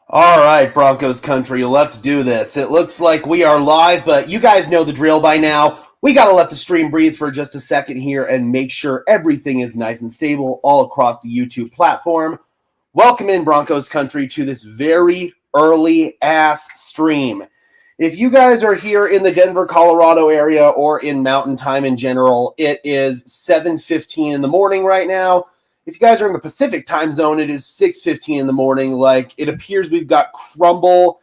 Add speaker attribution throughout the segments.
Speaker 1: All right, Broncos country, let's do this. It looks like we are live, but you guys know the drill by now. We got to let the stream breathe for just a second here and make sure everything is nice and stable all across the YouTube platform. Welcome in, Broncos country, to this very early ass stream. If you guys are here in the Denver, Colorado area or in Mountain Time in general, it is 7:15 in the morning right now. If you guys are in the Pacific time zone, it is 6:15 in the morning. Like, it appears we've got Crumble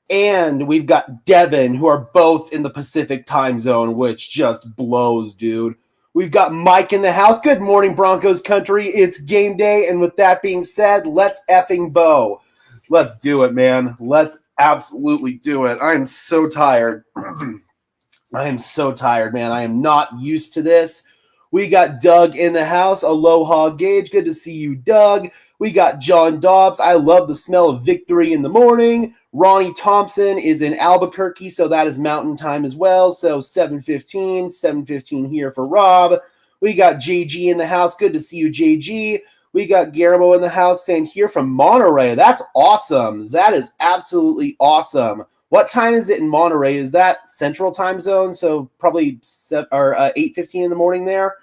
Speaker 1: and we've got Devin, who are both in the Pacific time zone, which just blows, dude. We've got Mike in the house. Good morning, Broncos country. It's game day. And with that being said, let's effing bow. Let's do it, man. Let's absolutely do it. I am so tired. I am so tired, man. I am not used to this. We got Doug in the house. Aloha, Gage. Good to see you, Doug. We got John Dobbs. I love the smell of victory in the morning. Ronnie Thompson is in Albuquerque, so that is Mountain Time as well. So 7:15 here for Rob. We got JG in the house. Good to see you, JG. We got Guillermo in the house saying here from Monterey. That's awesome. That is absolutely awesome. What time is it in Monterey? Is that Central Time Zone? So probably 8:15 in the morning there.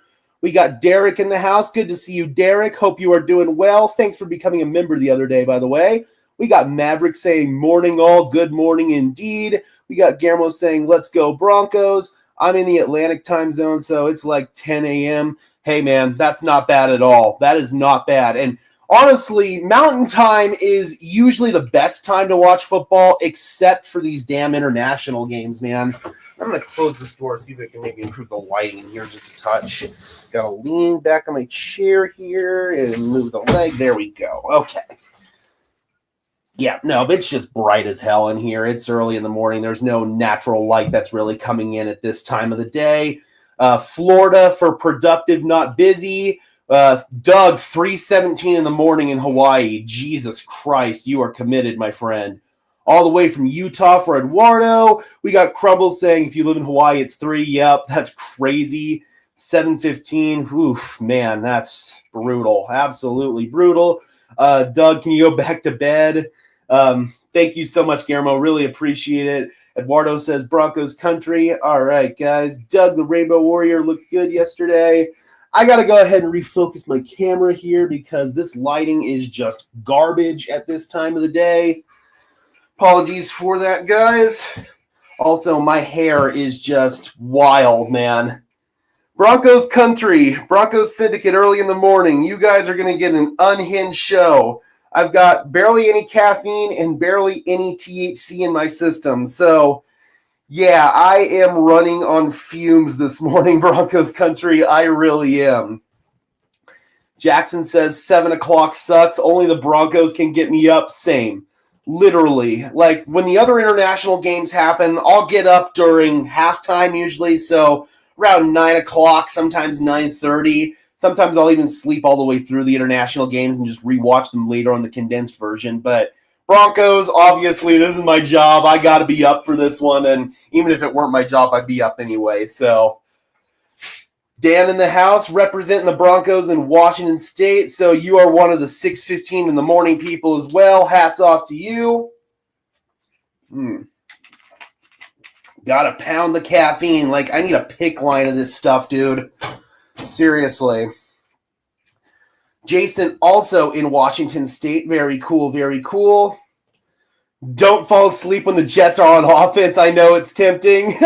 Speaker 1: We got Derek in the house. Good to see you, Derek. Hope you are doing well. Thanks for becoming a member the other day, by the way. We got Maverick saying morning all. Good morning indeed. We got Guillermo saying let's go Broncos. I'm in the Atlantic Time Zone, so it's like 10 a.m. Hey, man, that's not bad at all. That is not bad. And honestly, Mountain Time is usually the best time to watch football, except for these damn international games, man. I'm going to close this door, see if I can maybe improve the lighting in here just a touch. Got to lean back on my chair here and move the leg. There we go. Okay. Yeah, no, it's just bright as hell in here. It's early in the morning. There's no natural light that's really coming in at this time of the day. Florida for productive, not busy. Doug, 3:17 in the morning in Hawaii. Jesus Christ, you are committed, my friend. All the way from Utah for Eduardo. We got Crumble saying if you live in Hawaii, it's 3. Yep, that's crazy. 7:15. Oof, man, that's brutal. Absolutely brutal. Doug, can you go back to bed? Thank you so much, Guillermo. Really appreciate it. Eduardo says Broncos country. All right, guys. Doug, the Rainbow Warrior, looked good yesterday. I got to go ahead and refocus my camera here because this lighting is just garbage at this time of the day. Apologies for that, guys. Also, my hair is just wild, man. Broncos country, Broncos Syndicate early in the morning. You guys are going to get an unhinged show. I've got barely any caffeine and barely any THC in my system. So, yeah, I am running on fumes this morning, Broncos country. I really am. Jackson says 7 o'clock sucks. Only the Broncos can get me up. Same. Literally. Like, when the other international games happen, I'll get up during halftime usually. So, around 9 o'clock, sometimes 9:30. Sometimes I'll even sleep all the way through the international games and just rewatch them later on the condensed version. But Broncos, obviously, this is my job. I got to be up for this one. And even if it weren't my job, I'd be up anyway. So, Dan in the house representing the Broncos in Washington State. So you are one of the 6:15 in the morning people as well. Hats off to you. Gotta pound the caffeine. Like, I need a pick line of this stuff, dude. Seriously. Jason also in Washington State. Very cool, very cool. Don't fall asleep when the Jets are on offense. I know it's tempting.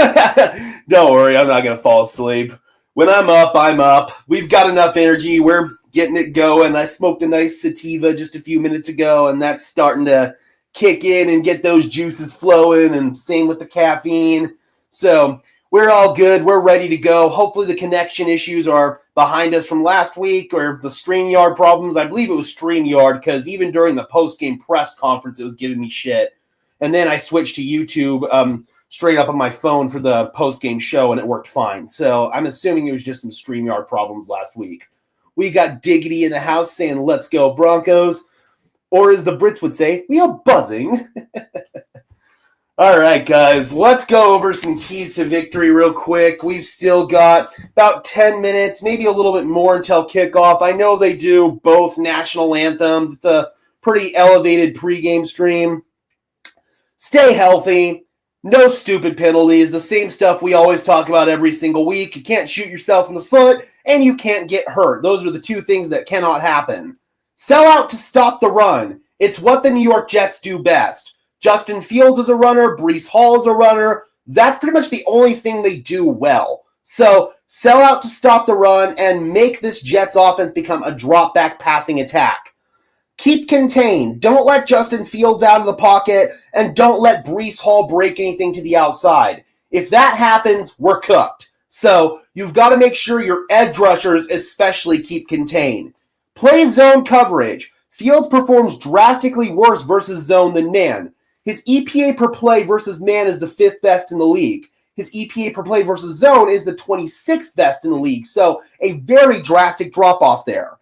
Speaker 1: Don't worry, I'm not going to fall asleep. When I'm up, I'm up. We've got enough energy. We're getting it going. I smoked a nice sativa just a few minutes ago, and that's starting to kick in and get those juices flowing, and same with the caffeine. So we're all good. We're ready to go. Hopefully the connection issues are behind us from last week, or the StreamYard problems. I believe it was StreamYard, because even during the post-game press conference, it was giving me shit. And then I switched to YouTube straight up on my phone for the post-game show, and it worked fine. So I'm assuming it was just some StreamYard problems last week. We got Diggity in the house saying, let's go Broncos. Or as the Brits would say, we are buzzing. All right, guys, let's go over some keys to victory real quick. We've still got about 10 minutes, maybe a little bit more until kickoff. I know they do both national anthems. It's a pretty elevated pregame stream. Stay healthy. No stupid penalties. The same stuff we always talk about every single week. You can't shoot yourself in the foot, and you can't get hurt. Those are the two things that cannot happen. Sell out to stop the run. It's what the New York Jets do best. Justin Fields is a runner. Breece Hall is a runner. That's pretty much the only thing they do well. So sell out to stop the run and make this Jets offense become a drop-back passing attack. Keep contained. Don't let Justin Fields out of the pocket, and don't let Breece Hall break anything to the outside. If that happens, we're cooked. So you've got to make sure your edge rushers especially keep contained. Play zone coverage. Fields performs drastically worse versus zone than man. His EPA per play versus man is the 5th best in the league. His EPA per play versus zone is the 26th best in the league. So a very drastic drop-off there.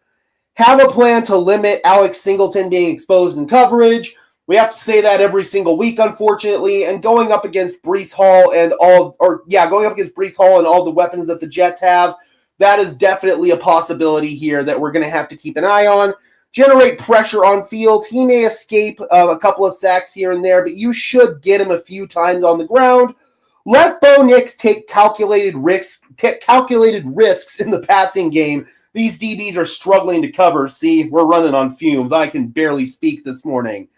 Speaker 1: Have a plan to limit Alex Singleton being exposed in coverage. We have to say that every single week, unfortunately. And going up against Breece Hall and all the weapons that the Jets have, that is definitely a possibility here that we're going to have to keep an eye on. Generate pressure on Fields. He may escape a couple of sacks here and there, but you should get him a few times on the ground. Let Bo Nix take calculated risks in the passing game. These DBs are struggling to cover. See, we're running on fumes. I can barely speak this morning.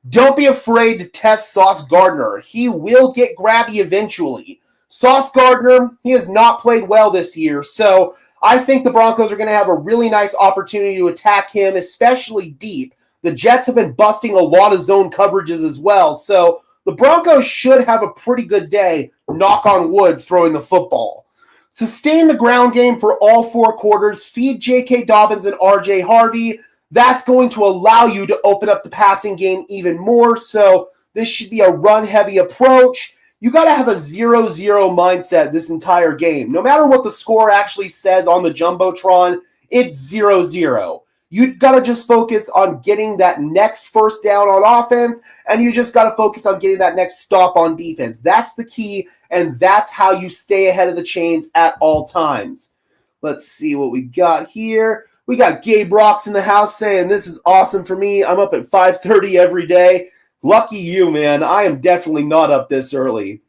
Speaker 1: Don't be afraid to test Sauce Gardner. He will get grabby eventually. Sauce Gardner, he has not played well this year, so I think the Broncos are going to have a really nice opportunity to attack him, especially deep. The Jets have been busting a lot of zone coverages as well, so the Broncos should have a pretty good day, knock on wood, throwing the football. Sustain the ground game for all 4 quarters. Feed J.K. Dobbins and R.J. Harvey. That's going to allow you to open up the passing game even more. So this should be a run-heavy approach. You got to have a 0-0 mindset this entire game. No matter what the score actually says on the Jumbotron, it's 0-0. You got to just focus on getting that next first down on offense, and you just got to focus on getting that next stop on defense. That's the key, and that's how you stay ahead of the chains at all times. Let's see what we got here. We got Gabe Rocks in the house saying, this is awesome for me. I'm up at 5:30 every day. Lucky you, man. I am definitely not up this early.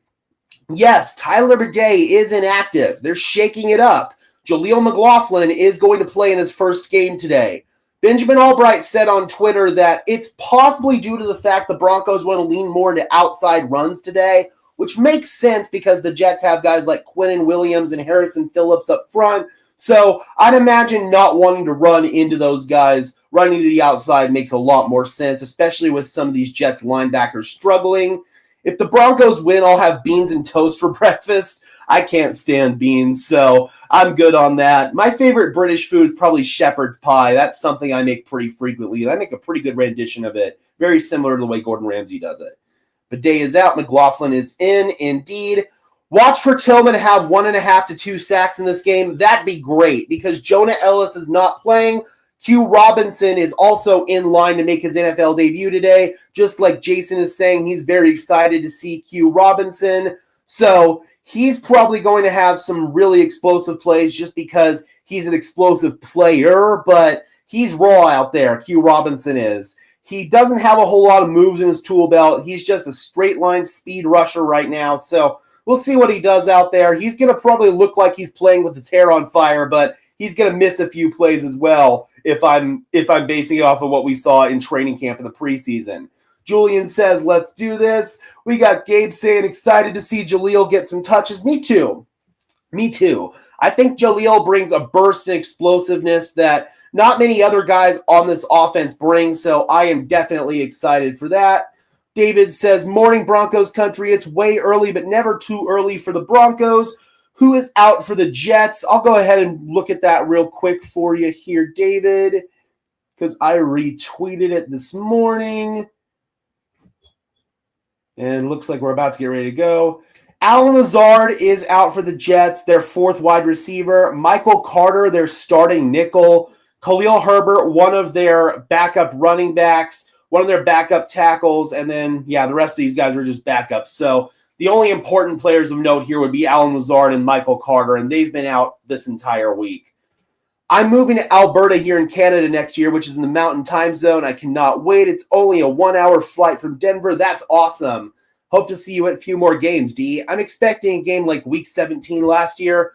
Speaker 1: Yes, Tyler Bidet is inactive. They're shaking it up. Jaleel McLaughlin is going to play in his first game today. Benjamin Albright said on Twitter that it's possibly due to the fact the Broncos want to lean more into outside runs today, which makes sense because the Jets have guys like Quinnen Williams and Harrison Phillips up front. So I'd imagine not wanting to run into those guys, running to the outside makes a lot more sense, especially with some of these Jets linebackers struggling. If the Broncos win, I'll have beans and toast for breakfast. I can't stand beans, so I'm good on that. My favorite British food is probably shepherd's pie. That's something I make pretty frequently, and I make a pretty good rendition of it, very similar to the way Gordon Ramsay does it. Bidet is out. McLaughlin is in, indeed. Watch for Tillman to have 1.5 to 2 sacks in this game. That'd be great because Jonah Ellis is not playing. Q Robinson is also in line to make his NFL debut today. Just like Jason is saying, he's very excited to see Q Robinson. So he's probably going to have some really explosive plays just because he's an explosive player, but he's raw out there, Q Robinson is. He doesn't have a whole lot of moves in his tool belt. He's just a straight line speed rusher right now. So we'll see what he does out there. He's going to probably look like he's playing with his hair on fire, but he's going to miss a few plays as well if I'm basing it off of what we saw in training camp in the preseason. Julian says, let's do this. We got Gabe saying, excited to see Jaleel get some touches. Me too. I think Jaleel brings a burst and explosiveness that not many other guys on this offense bring, so I am definitely excited for that. David says, morning Broncos country. It's way early, but never too early for the Broncos. Who is out for the Jets? I'll go ahead and look at that real quick for you here, David, because I retweeted it this morning. And looks like we're about to get ready to go. Allen Lazard is out for the Jets, their 4th wide receiver. Michael Carter, their starting nickel. Khalil Herbert, one of their backup running backs, one of their backup tackles, and then, the rest of these guys are just backups. So the only important players of note here would be Allen Lazard and Michael Carter, and they've been out this entire week. I'm moving to Alberta here in Canada next year, which is in the Mountain Time Zone. I cannot wait. It's only a 1-hour flight from Denver. That's awesome. Hope to see you at a few more games, D. I'm expecting a game like Week 17 last year.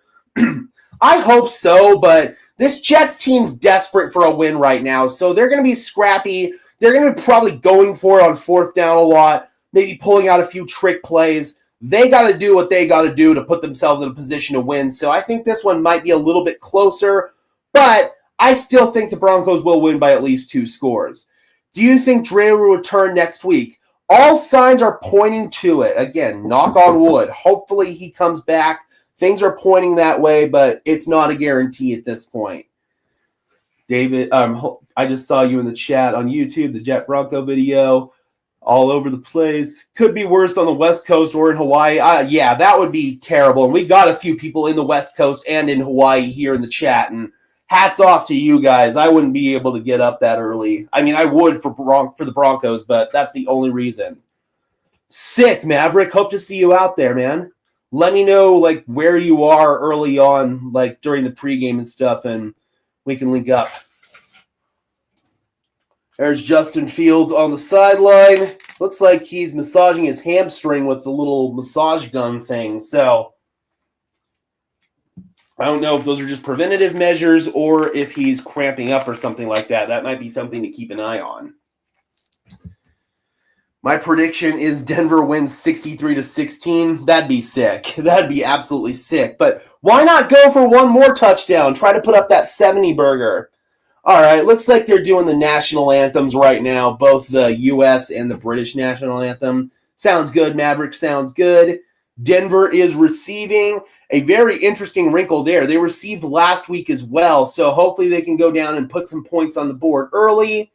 Speaker 1: I hope so, but this Jets team's desperate for a win right now, so they're going to be scrappy. They're going to be probably going for it on fourth down a lot, maybe pulling out a few trick plays. They got to do what they got to do to put themselves in a position to win, so I think this one might be a little bit closer, but I still think the Broncos will win by at least 2 scores. Do you think Dre will return next week? All signs are pointing to it. Again, knock on wood. Hopefully he comes back. Things are pointing that way, but it's not a guarantee at this point. David, I just saw you in the chat on YouTube, the Jet Bronco video, all over the place. Could be worse on the West Coast or in Hawaii. Yeah, that would be terrible. And we got a few people in the West Coast and in Hawaii here in the chat, and hats off to you guys. I wouldn't be able to get up that early. I mean, I would for the Broncos, but that's the only reason. Sick, Maverick. Hope to see you out there, man. Let me know like where you are early on, like during the pregame and stuff, and we can link up. There's Justin Fields on the sideline. Looks like he's massaging his hamstring with the little massage gun thing. So I don't know if those are just preventative measures or if he's cramping up or something like that. That might be something to keep an eye on. My prediction is Denver wins 63-16. That'd be sick. That'd be absolutely sick. But why not go for one more touchdown? Try to put up that 70 burger. All right, looks like they're doing the national anthems right now, both the U.S. and the British national anthem. Sounds good, Maverick. Sounds good. Denver is receiving. A very interesting wrinkle there. They received last week as well, so hopefully they can go down and put some points on the board early.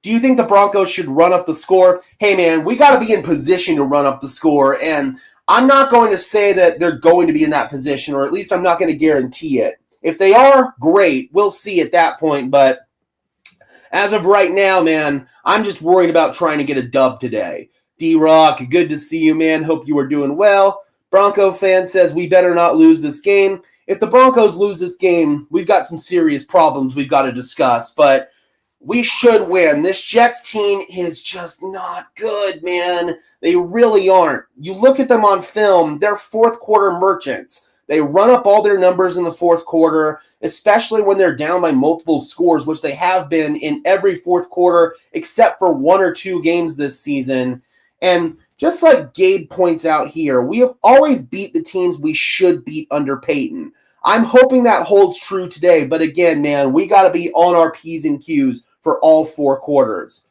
Speaker 1: Do you think the Broncos should run up the score? Hey, man, we got to be in position to run up the score, and I'm not going to say that they're going to be in that position, or at least I'm not going to guarantee it. If they are, great. We'll see at that point, but as of right now, man, I'm just worried about trying to get a dub today. D-Rock, good to see you, man. Hope you are doing well. Bronco fan says we better not lose this game. If the Broncos lose this game, we've got some serious problems we've got to discuss, but we should win. This Jets team is just not good, man. They really aren't. You look at them on film, they're fourth quarter merchants. They run up all their numbers in the fourth quarter, especially when they're down by multiple scores, which they have been in every fourth quarter except for 1 or 2 games this season. And just like Gabe points out here, we have always beat the teams we should beat under Peyton. I'm hoping that holds true today, but again, man, we got to be on our P's and Q's for all 4 quarters.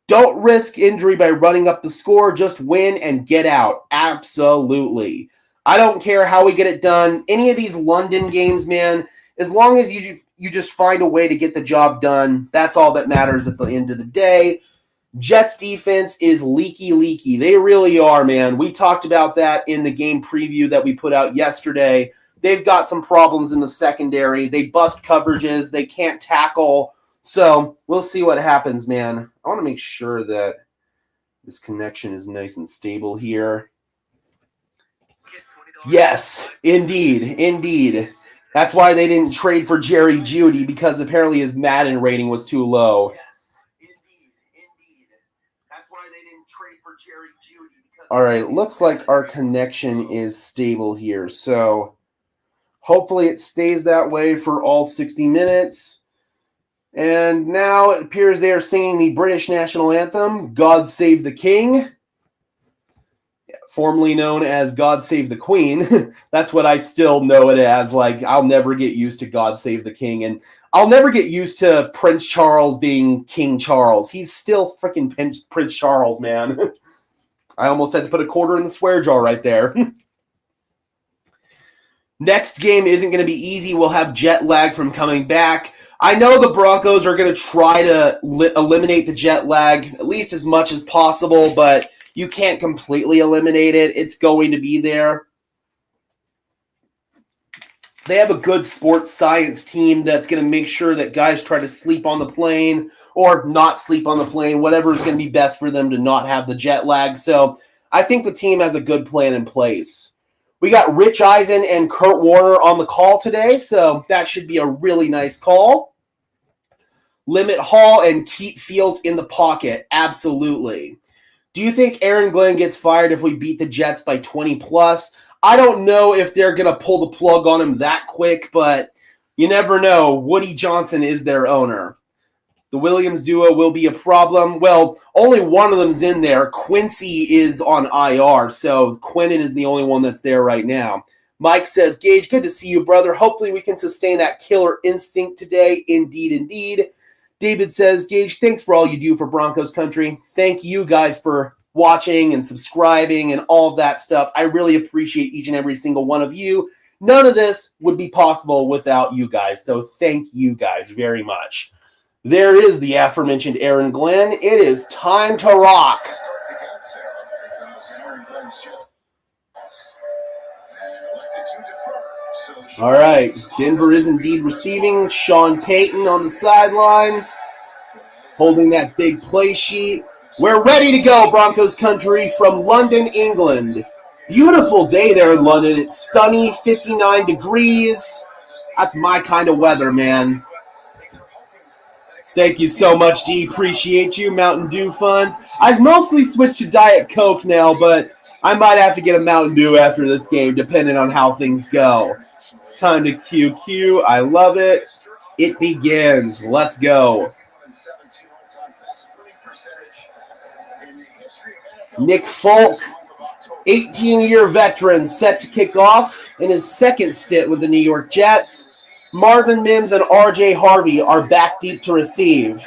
Speaker 1: Don't risk injury by running up the score. Just win and get out. Absolutely. I don't care how we get it done. Any of these London games, man, as long as you just find a way to get the job done, that's all that matters at the end of the day. Jets defense is leaky. They really are, man. We talked about that in the game preview that we put out yesterday. They've got some problems in the secondary. They bust coverages. They can't tackle. So we'll see what happens, man. I want to make sure that this connection is nice and stable here. Yes, indeed. That's why they didn't trade for Jerry Jeudy, because apparently his Madden rating was too low. Yes, indeed. That's why they didn't trade for Jerry Jeudy. All right, looks like our connection is stable here. So hopefully it stays that way for all 60 minutes. And now it appears they are singing the British national anthem, God Save the King, formerly known as God Save the Queen. That's what I still know it as. Like, I'll never get used to God Save the King. And I'll never get used to Prince Charles being King Charles. He's still freaking Prince Charles, man. I almost had to put a quarter in the swear jar right there. Next game isn't going to be easy. We'll have jet lag from coming back. I know the Broncos are going to try to eliminate the jet lag at least as much as possible, but you can't completely eliminate it. It's going to be there. They have a good sports science team that's going to make sure that guys try to sleep on the plane or not sleep on the plane, whatever is going to be best for them to not have the jet lag. So I think the team has a good plan in place. We got Rich Eisen and Kurt Warner on the call today, so that should be a really nice call. Limit Hall and keep Fields in the pocket. Absolutely. Do you think Aaron Glenn gets fired if we beat the Jets by 20 plus? I don't know if they're going to pull the plug on him that quick, but you never know. Woody Johnson is their owner. The Williams duo will be a problem. Well, only one of them's in there. Quincy is on IR, so Quinnen is the only one that's there right now. Mike says, Gage, good to see you, brother. Hopefully we can sustain that killer instinct today. Indeed, indeed. David says, Gage, thanks for all you do for Broncos country. Thank you guys for watching and subscribing and all of that stuff. I really appreciate each and every single one of you. None of this would be possible without you guys, so thank you guys very much. There is the aforementioned Aaron Glenn. It is time to rock. All right, Denver is indeed receiving. Sean Payton on the sideline, holding that big play sheet. We're ready to go, Broncos country, from London, England. Beautiful day there in London. It's sunny, 59 degrees. That's my kind of weather, man. Thank you so much, G. Appreciate you. Mountain Dew funds. I've mostly switched to Diet Coke now, but I might have to get a Mountain Dew after this game, depending on how things go. It's time to QQ. I love it. It begins. Let's go. Nick Folk, 18-year veteran, set to kick off in his second stint with the New York Jets. Marvin Mims and R.J. Harvey are back deep to receive.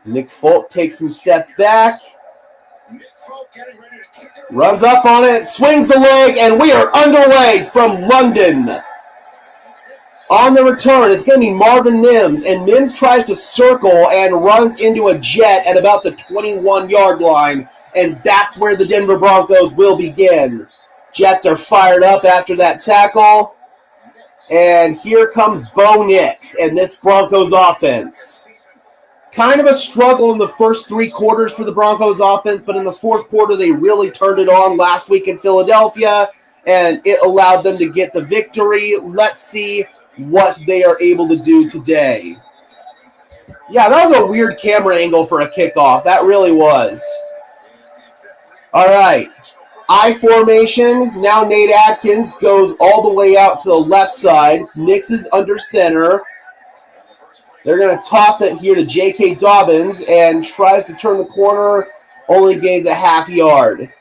Speaker 1: Nick Folk takes some steps back. Runs up on it, swings the leg, and we are underway from London. On the return, it's going to be Marvin Mims, and Mims tries to circle and runs into a Jet at about the 21-yard line, and that's where the Denver Broncos will begin. Jets are fired up after that tackle. And here comes Bo Nix and this Broncos offense. Kind of a struggle in the first three quarters for the Broncos offense, but in the fourth quarter they really turned it on last week in Philadelphia, and it allowed them to get the victory. Let's see what they are able to do today. Yeah, that was a weird camera angle for a kickoff. That really was. All right. I formation. Now Nate Atkins goes all the way out to the left side. Nix is under center. They're going to toss it here to J.K. Dobbins and tries to turn the corner. Only gains a half yard.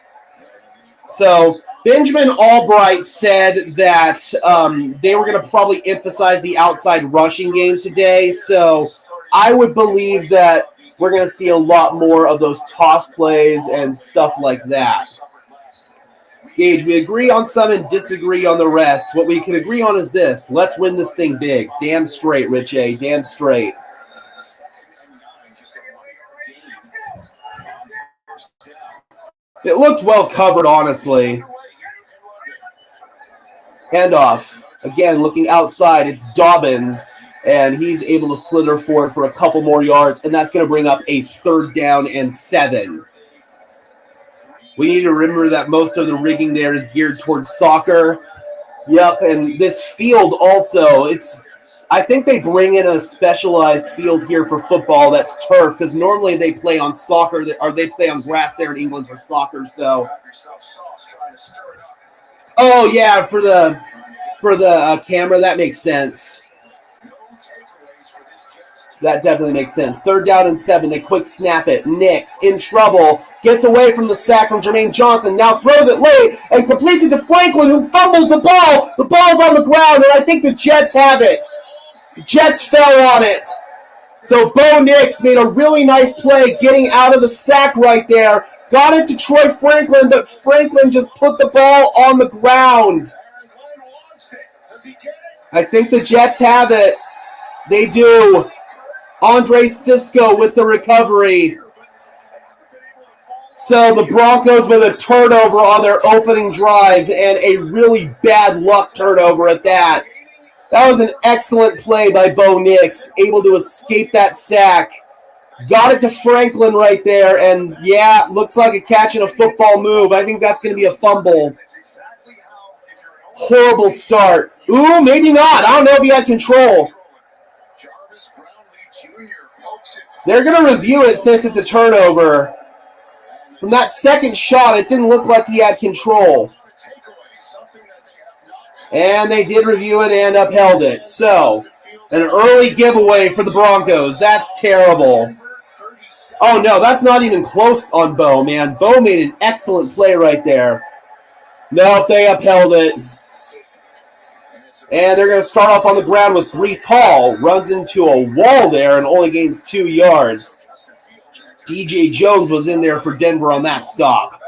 Speaker 1: So Benjamin Albright said that they were going to probably emphasize the outside rushing game today. So I would believe that we're going to see a lot more of those toss plays and stuff like that. Gage, we agree on some and disagree on the rest. What we can agree on is this. Let's win this thing big. Damn straight, Rich A. Damn straight. It looked well covered, honestly. Handoff. Again, looking outside, it's Dobbins, and he's able to slither forward for a couple more yards, and that's going to bring up a 3rd down and 7. We need to remember that most of the rigging there is geared towards soccer. Yep, and this field also, I think they bring in a specialized field here for football that's turf, because normally they play on soccer, or they play on grass there in England for soccer, so. Oh, yeah, for the camera, that makes sense. That definitely makes sense. 3rd down and 7. They quick snap it. Nix in trouble. Gets away from the sack from Jermaine Johnson. Now throws it late and completes it to Franklin, who fumbles the ball. The ball's on the ground, and I think the Jets have it. The Jets fell on it. So Bo Nix made a really nice play getting out of the sack right there. Got it to Troy Franklin, but Franklin just put the ball on the ground. I think the Jets have it. They do. Andre Sisco with the recovery. So the Broncos with a turnover on their opening drive, and a really bad luck turnover at that. That was an excellent play by Bo Nix, able to escape that sack. Got it to Franklin right there, and yeah, looks like a catch and a football move. I think that's going to be a fumble. Horrible start. Ooh, maybe not. I don't know if he had control. They're going to review it since it's a turnover. From that second shot, it didn't look like he had control. And they did review it and upheld it. So, an early giveaway for the Broncos. That's terrible. Oh, no, that's not even close on Bo, man. Bo made an excellent play right there. Nope, they upheld it. And they're going to start off on the ground with Breece Hall. Runs into a wall there and only gains 2 yards. DJ Jones was in there for Denver on that stop.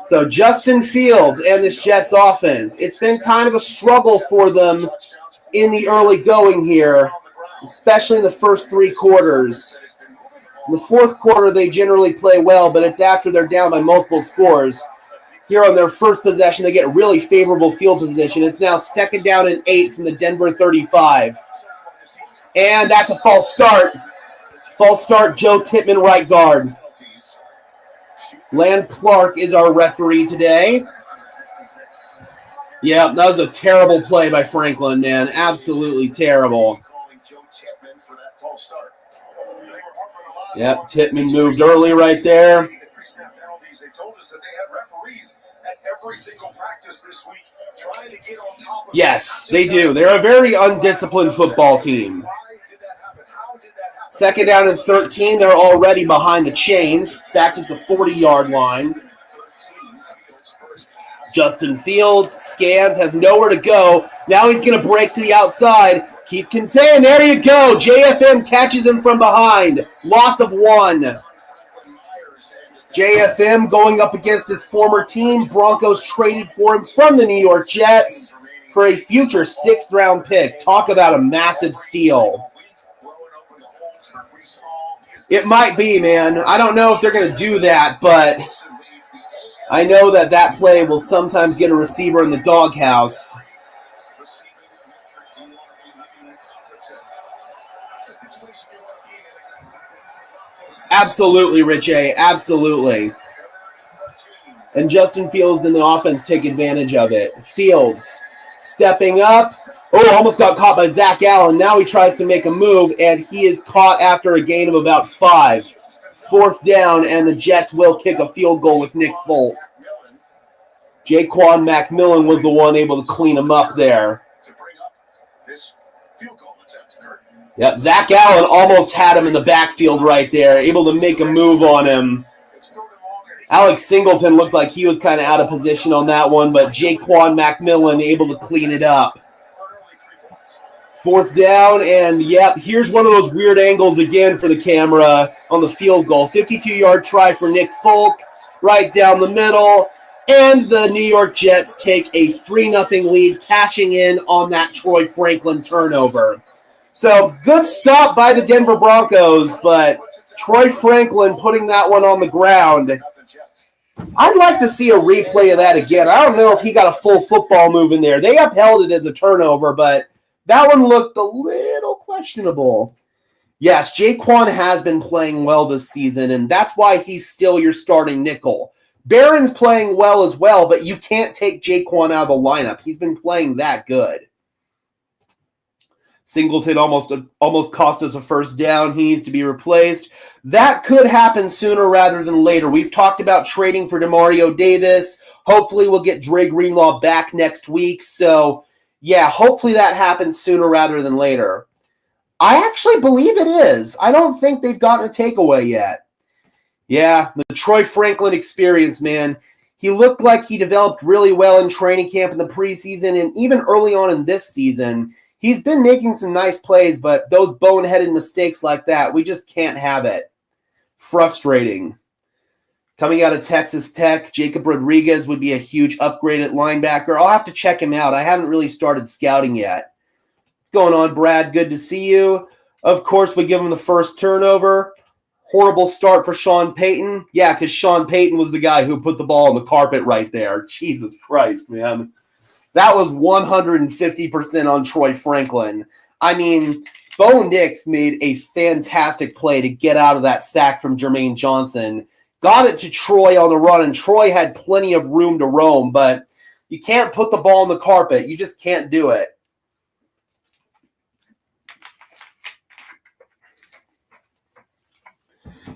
Speaker 1: So Justin Fields and this Jets offense. It's been kind of a struggle for them in the early going here, especially in the first 3 quarters. In the fourth quarter, they generally play well, but it's after they're down by multiple scores. Here on their first possession, they get really favorable field position. It's now 2nd down and 8 from the Denver 35. And that's a false start. False start, Joe Tippmann, right guard. Land Clark is our referee today. Yeah, that was a terrible play by Franklin, man. Absolutely terrible. Yep, Tippmann moved early right there. Yes, they do. They're a very undisciplined football team. 2nd down and 13. They're already behind the chains, back at the 40-yard line. Justin Fields scans, has nowhere to go. Now he's going to break to the outside. Keep contained. There you go. JFM catches him from behind. Loss of 1. JFM going up against his former team. Broncos traded for him from the New York Jets for a future 6th-round pick. Talk about a massive steal. It might be, man. I don't know if they're going to do that, but I know that play will sometimes get a receiver in the doghouse. Absolutely, Rich A. Absolutely. And Justin Fields and the offense take advantage of it. Fields stepping up. Oh, almost got caught by Zach Allen. Now he tries to make a move, and he is caught after a gain of about 5. 4th down, and the Jets will kick a field goal with Nick Folk. Jaquan McMillan was the one able to clean him up there. Yep, Zach Allen almost had him in the backfield right there, able to make a move on him. Alex Singleton looked like he was kind of out of position on that one, but Jaquan McMillan able to clean it up. 4th down, and yep, here's one of those weird angles again for the camera on the field goal. 52-yard try for Nick Folk, right down the middle, and the New York Jets take a 3-0 lead, cashing in on that Troy Franklin turnover. So, good stop by the Denver Broncos, but Troy Franklin putting that one on the ground. I'd like to see a replay of that again. I don't know if he got a full football move in there. They upheld it as a turnover, but that one looked a little questionable. Yes, Jaquan has been playing well this season, and that's why he's still your starting nickel. Barron's playing well as well, but you can't take Jaquan out of the lineup. He's been playing that good. Singleton almost cost us a 1st down. He needs to be replaced. That could happen sooner rather than later. We've talked about trading for Demario Davis. Hopefully we'll get Dre Greenlaw back next week. So, yeah, hopefully that happens sooner rather than later. I actually believe it is. I don't think they've gotten a takeaway yet. Yeah, the Troy Franklin experience, man. He looked like he developed really well in training camp in the preseason and even early on in this season. He's been making some nice plays, but those boneheaded mistakes like that, we just can't have it. Frustrating. Coming out of Texas Tech, Jacob Rodriguez would be a huge upgrade at linebacker. I'll have to check him out. I haven't really started scouting yet. What's going on, Brad? Good to see you. Of course, we give him the first turnover. Horrible start for Sean Payton. Yeah, because Sean Payton was the guy who put the ball on the carpet right there. Jesus Christ, man. That was 150% on Troy Franklin. I mean, Bo Nix made a fantastic play to get out of that sack from Jermaine Johnson. Got it to Troy on the run, and Troy had plenty of room to roam, but You can't put the ball on the carpet. You just can't do it.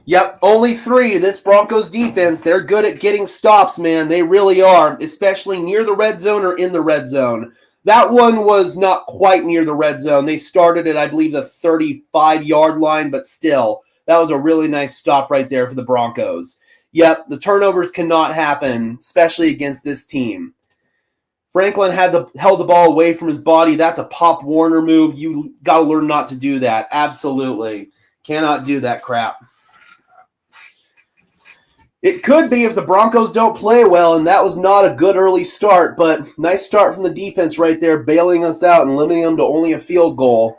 Speaker 1: Yep, only 3. This Broncos defense, they're good at getting stops, man. They really are, especially near the red zone or in the red zone. That one was not quite near the red zone. They started at, I believe, the 35-yard line, but still, that was a really nice stop right there for the Broncos. Yep, the turnovers cannot happen, especially against this team. Franklin held the ball away from his body. That's a Pop Warner move. You got to learn not to do that. Absolutely. Cannot do that crap. It could be if the Broncos don't play well, and that was not a good early start, but nice start from the defense right there, bailing us out and limiting them to only a field goal.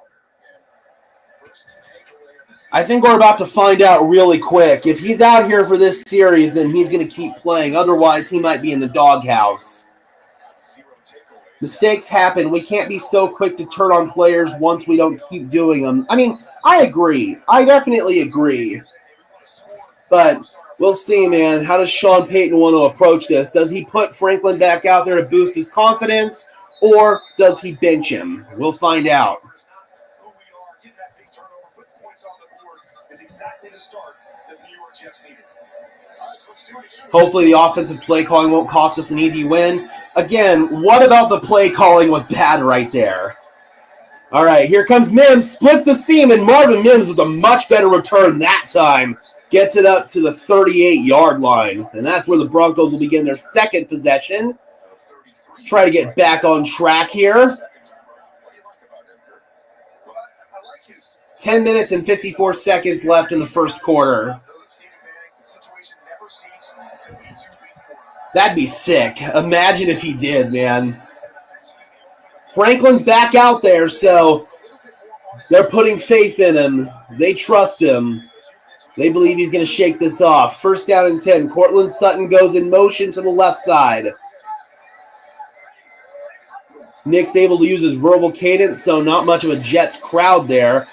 Speaker 1: I think we're about to find out really quick. If he's out here for this series, then he's going to keep playing. Otherwise, he might be in the doghouse. Mistakes happen. We can't be so quick to turn on players once we don't keep doing them. I mean, I agree. I definitely agree. But we'll see, man. How does Sean Payton want to approach this? Does he put Franklin back out there to boost his confidence, or does he bench him? We'll find out. Hopefully the offensive play calling won't cost us an easy win. Again, what about the play calling was bad right there? All right, here comes Mims, splits the seam, and Marvin Mims with a much better return that time. Gets it up to the 38-yard line, and that's where the Broncos will begin their second possession. Let's try to get back on track here. 10 minutes and 54 seconds left in the first quarter. That'd be sick. Imagine if he did, man. Franklin's back out there, so they're putting faith in him. They trust him. They believe he's going to shake this off. First down and 10. Cortland Sutton goes in motion to the left side. Nick's able to use his verbal cadence, so not much of a Jets crowd there.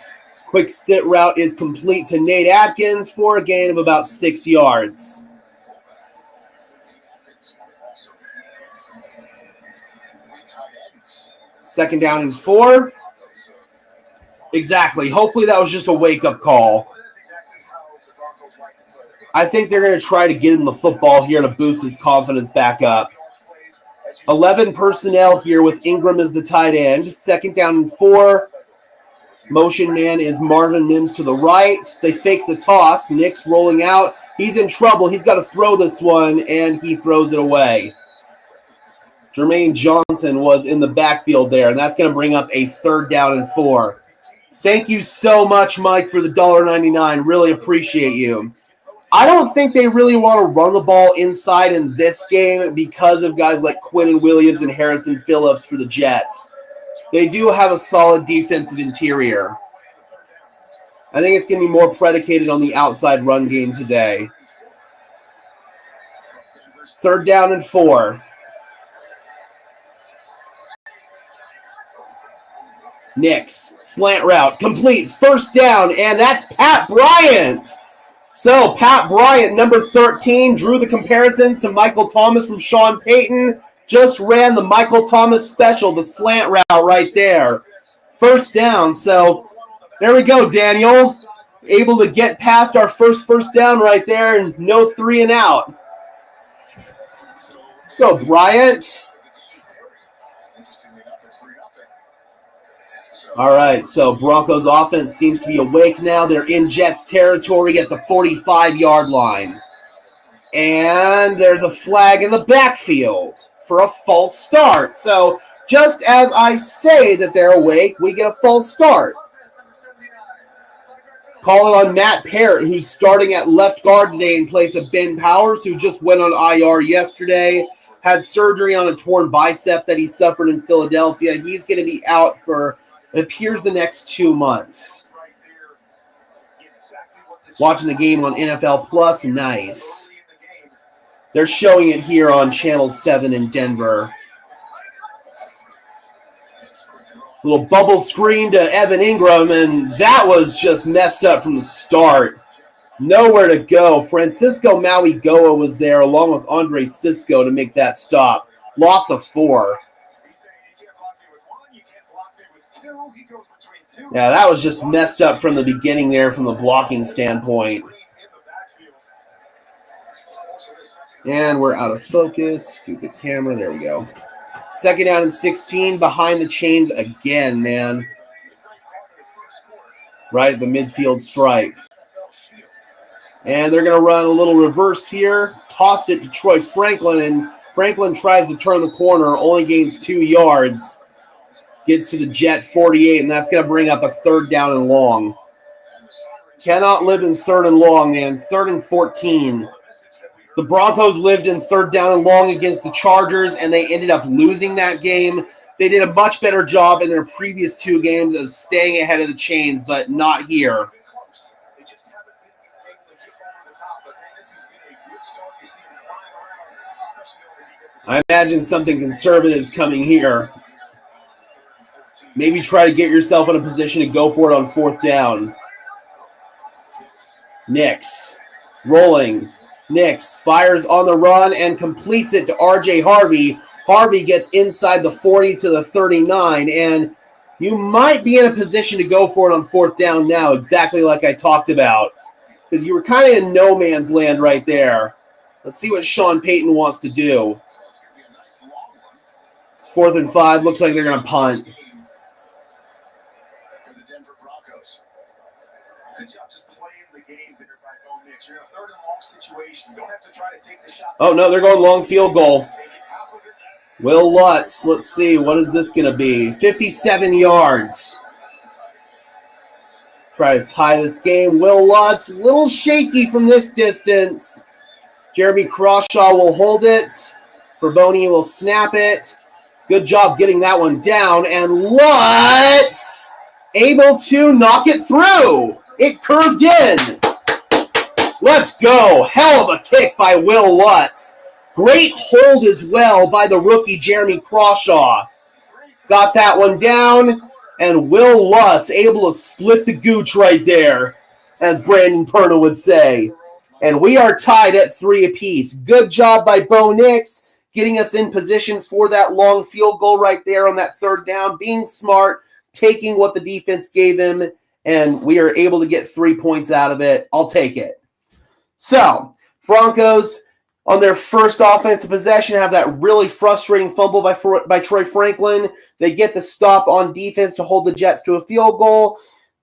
Speaker 1: Quick sit route is complete to Nate Atkins for a gain of about 6 yards. Second down and 4. Exactly. Hopefully that was just a wake-up call. I think they're going to try to get him the football here to boost his confidence back up. 11 personnel here with Ingram as the tight end. Second down and 4. Motion man is Marvin Mims to the right. They fake the toss. Nick's rolling out. He's in trouble. He's got to throw this one, and he throws it away. Jermaine Johnson was in the backfield there, and that's going to bring up a third down and 4. Thank you so much, Mike, for the $1.99. Really appreciate you. I don't think they really want to run the ball inside in this game because of guys like Quinnen Williams and Harrison Phillips for the Jets. They do have a solid defensive interior. I think it's going to be more predicated on the outside run game today. Third down and 4. Nix, slant route, complete, first down, and that's Pat Bryant. So Pat Bryant, number 13, drew the comparisons to Michael Thomas from Sean Payton. Just ran the Michael Thomas special, the slant route right there. First down. So there we go, Daniel. Able to get past our first down right there and no 3 and out. Let's go, Bryant. All right, so Broncos offense seems to be awake now. They're in Jets territory at the 45-yard line. And there's a flag in the backfield for a false start. So just as I say that they're awake, we get a false start. Call it on Matt Parrott, who's starting at left guard today in place of Ben Powers, who just went on IR yesterday, had surgery on a torn bicep that he suffered in Philadelphia. He's going to be out for, it appears, the next 2 months. Watching the game on NFL Plus, nice. They're showing it here on Channel 7 in Denver. Little bubble screen to Evan Ingram, and that was just messed up from the start. Nowhere to go. Francisco Mauigoa was there along with Andre Sisco to make that stop. Loss of 4. Yeah, that was just messed up from the beginning there from the blocking standpoint. And we're out of focus. Stupid camera. There we go. 2nd down and 16 behind the chains again, man. Right at the midfield stripe. And they're going to run a little reverse here. Tossed it to Troy Franklin, and Franklin tries to turn the corner, only gains 2 yards. Gets to the Jet 48, and that's going to bring up a 3rd down and long. Cannot live in 3rd and long, man. 3rd and 14. The Broncos lived in 3rd down and long against the Chargers, and they ended up losing that game. They did a much better job in their previous 2 games of staying ahead of the chains, but not here. I imagine something conservative's coming here. Maybe try to get yourself in a position to go for it on 4th down. Nix. Rolling. Nix fires on the run and completes it to R.J. Harvey. Harvey gets inside the 40 to the 39, and you might be in a position to go for it on 4th down now, exactly like I talked about, because you were kind of in no man's land right there. Let's see what Sean Payton wants to do. It's 4th and 5. Looks like they're going to punt.
Speaker 2: For the Denver Broncos. Good job just playing the game there by Bo Nix. You're in a 3rd and long situation. You don't have to try to take the shot.
Speaker 1: Oh, no, they're going long field goal. Will Lutz, let's see, what is this going to be? 57 yards. Try to tie this game. Will Lutz, a little shaky from this distance. Jeremy Crawshaw will hold it. Ferboni will snap it. Good job getting that one down. And Lutz able to knock it through. It curved in. Let's go. Hell of a kick by Will Lutz. Great hold as well by the rookie Jeremy Crawshaw. Got that one down, and Will Lutz able to split the gooch right there, as Brandon Perna would say. And we are tied at 3 apiece. Good job by Bo Nix, getting us in position for that long field goal right there on that 3rd down, being smart, taking what the defense gave him, and we are able to get 3 points out of it. I'll take it. So, Broncos, on their first offensive possession, have that really frustrating fumble by Troy Franklin. They get the stop on defense to hold the Jets to a field goal.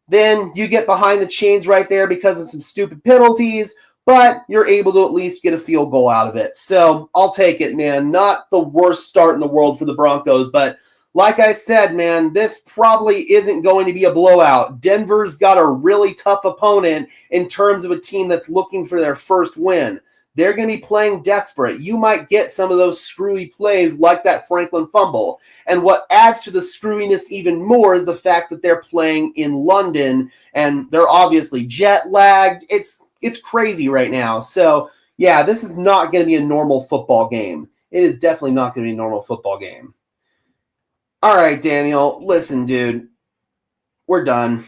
Speaker 1: Then you get behind the chains right there because of some stupid penalties, but you're able to at least get a field goal out of it. So I'll take it, man. Not the worst start in the world for the Broncos, but like I said, man, this probably isn't going to be a blowout. Denver's got a really tough opponent in terms of a team that's looking for their first win. They're going to be playing desperate. You might get some of those screwy plays like that Franklin fumble. And what adds to the screwiness even more is the fact that they're playing in London, and they're obviously jet lagged. It's crazy right now. So, yeah, this is not going to be a normal football game. It is definitely not going to be a normal football game. All right, Daniel, listen, dude. We're done.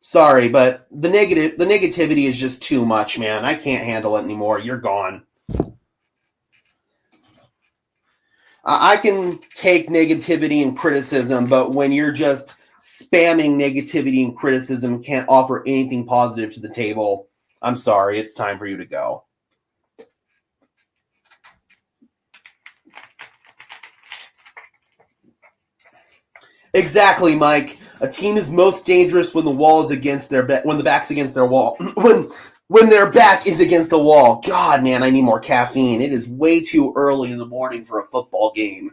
Speaker 1: Sorry, but the negativity is just too much, man. I can't handle it anymore. You're gone. I can take negativity and criticism, but when you're just spamming negativity and criticism, can't offer anything positive to the table, I'm sorry. It's time for you to go. Exactly, Mike. A team is most dangerous when the wall is against their back, when the back's against their wall. when their back is against the wall. God, man, I need more caffeine. It is way too early in the morning for a football game.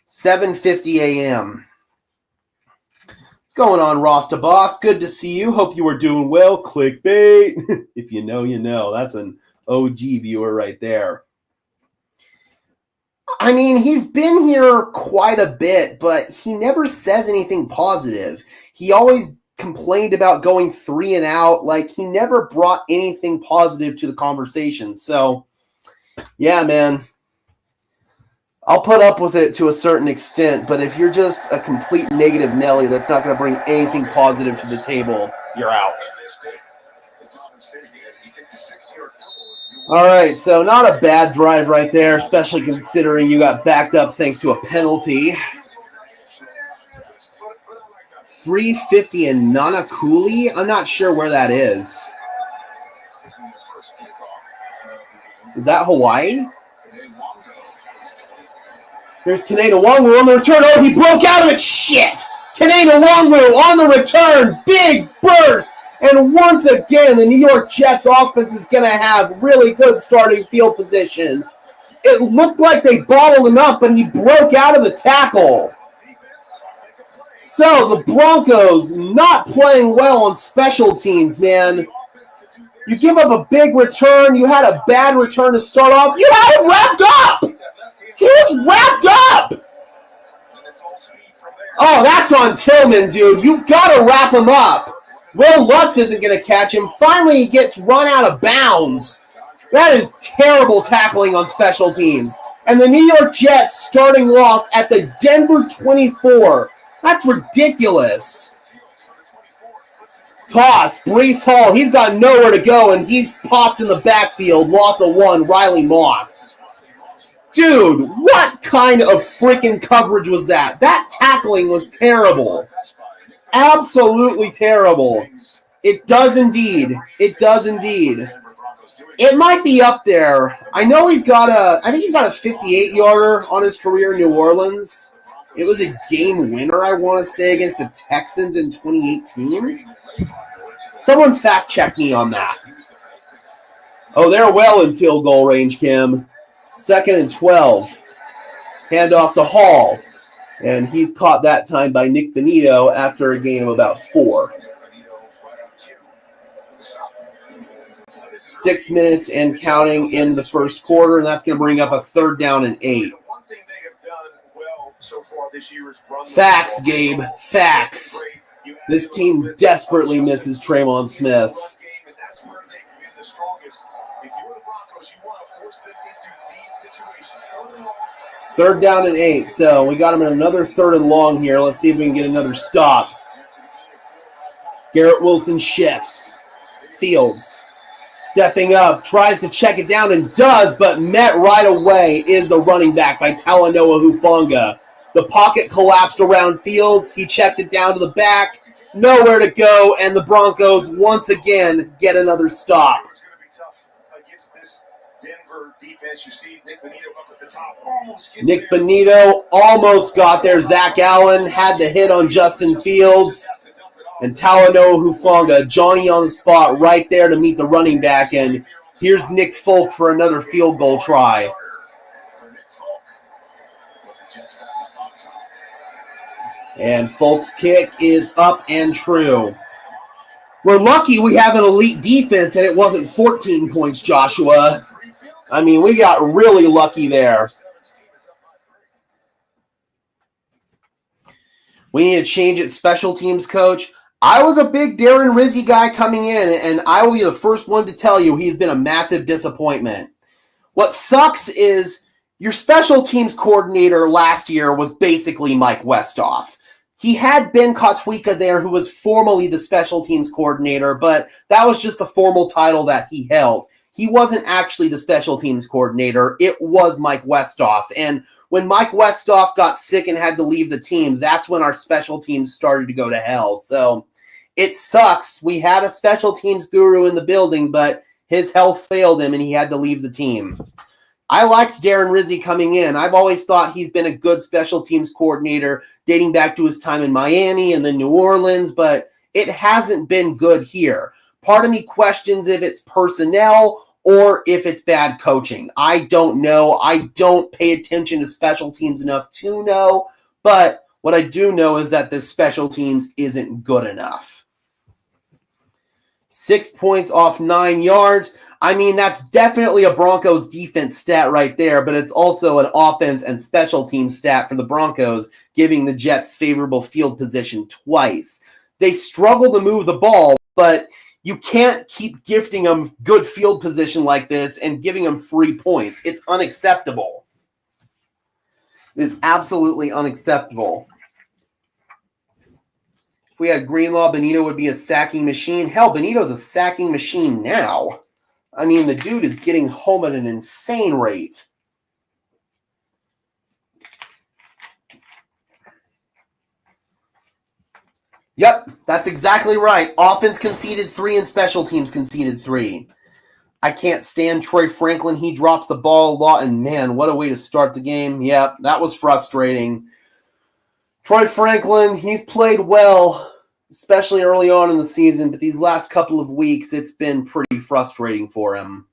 Speaker 1: 7:50 a.m. What's going on, Rasta Boss? Good to see you. Hope you are doing well. Clickbait. If you know, you know. That's an OG viewer right there. I mean, he's been here quite a bit, but he never says anything positive. He always complained about going 3 and out. Like, he never brought anything positive to the conversation. So, yeah, man. I'll put up with it to a certain extent, but if you're just a complete negative Nelly that's not going to bring anything positive to the table, you're out. All right, so not a bad drive right there, especially considering you got backed up thanks to a penalty. 350 in Nanakuli. I'm not sure where that is. Is that Hawaii? There's Kaneda Wongwu on the return. Oh, he broke out of it. Shit! Kaneda Wongwu on the return. Big burst. And once again, the New York Jets offense is going to have really good starting field position. It looked like they bottled him up, but he broke out of the tackle. So the Broncos not playing well on special teams, man. You give up a big return. You had a bad return to start off. You had him wrapped up. He was wrapped up. Oh, that's on Tillman, dude. You've got to wrap him up. Will Lutz isn't going to catch him. Finally, he gets run out of bounds. That is terrible tackling on special teams. And the New York Jets starting off at the Denver 24. That's ridiculous. Toss, Breece Hall. He's got nowhere to go, and he's popped in the backfield. Loss of one, Riley Moss. Dude, what kind of freaking coverage was that? That tackling was terrible. Absolutely terrible. It does indeed. It does indeed. It might be up there. I know I think he's got a 58-yarder on his career in New Orleans. It was a game winner, I want to say, against the Texans in 2018. Someone fact check me on that. Oh, they're well in field goal range, Kim. 2nd and 12. Handoff to Hall. And he's caught that time by Nick Benito after a gain of about 4. 6 minutes and counting in the first quarter, and that's going to bring up a 3rd down and 8. Facts, Gabe. Facts. This team desperately misses Traymon Smith. 3rd down and 8. So we got him in another 3rd and long here. Let's see if we can get another stop. Garrett Wilson shifts. Fields stepping up, tries to check it down and does, but met right away is the running back by Talanoa Hufanga. The pocket collapsed around Fields. He checked it down to the back. Nowhere to go, and the Broncos once again get another stop. It's going to be tough against this Denver defense. You see Nick Benito up at the top. Nick Benito almost got there. Zach Allen had the hit on Justin Fields. And Talanoa Hufanga, Johnny on the spot right there to meet the running back. And here's Nick Folk for another field goal try. And Folk's kick is up and true. We're lucky we have an elite defense and it wasn't 14 points, Joshua. I mean, we got really lucky there. We need to change it, special teams coach. I was a big Darren Rizzi guy coming in, and I will be the first one to tell you he's been a massive disappointment. What sucks is your special teams coordinator last year was basically Mike Westhoff. He had Ben Kotwika there, who was formerly the special teams coordinator, but that was just the formal title that he held. He wasn't actually the special teams coordinator. It was Mike Westhoff. And when Mike Westhoff got sick and had to leave the team, that's when our special teams started to go to hell. So it sucks. We had a special teams guru in the building, but his health failed him and he had to leave the team. I liked Darren Rizzi coming in. I've always thought he's been a good special teams coordinator dating back to his time in Miami and then New Orleans, but it hasn't been good here. Part of me questions if it's personnel or if it's bad coaching. I don't know. I don't pay attention to special teams enough to know, but what I do know is that this special teams isn't good enough. 6 points off 9 yards. I mean, that's definitely a Broncos defense stat right there, but it's also an offense and special team stat for the Broncos, giving the Jets favorable field position twice. They struggle to move the ball, but you can't keep gifting them good field position like this and giving them free points. It's unacceptable. It is absolutely unacceptable. If we had Greenlaw, Benito would be a sacking machine. Hell, Benito's a sacking machine now. I mean, the dude is getting home at an insane rate. Yep, that's exactly right. Offense conceded 3 and special teams conceded 3. I can't stand Troy Franklin. He drops the ball a lot, and man, what a way to start the game. Yep, that was frustrating. Troy Franklin, he's played well, especially early on in the season, but these last couple of weeks, it's been pretty frustrating for him.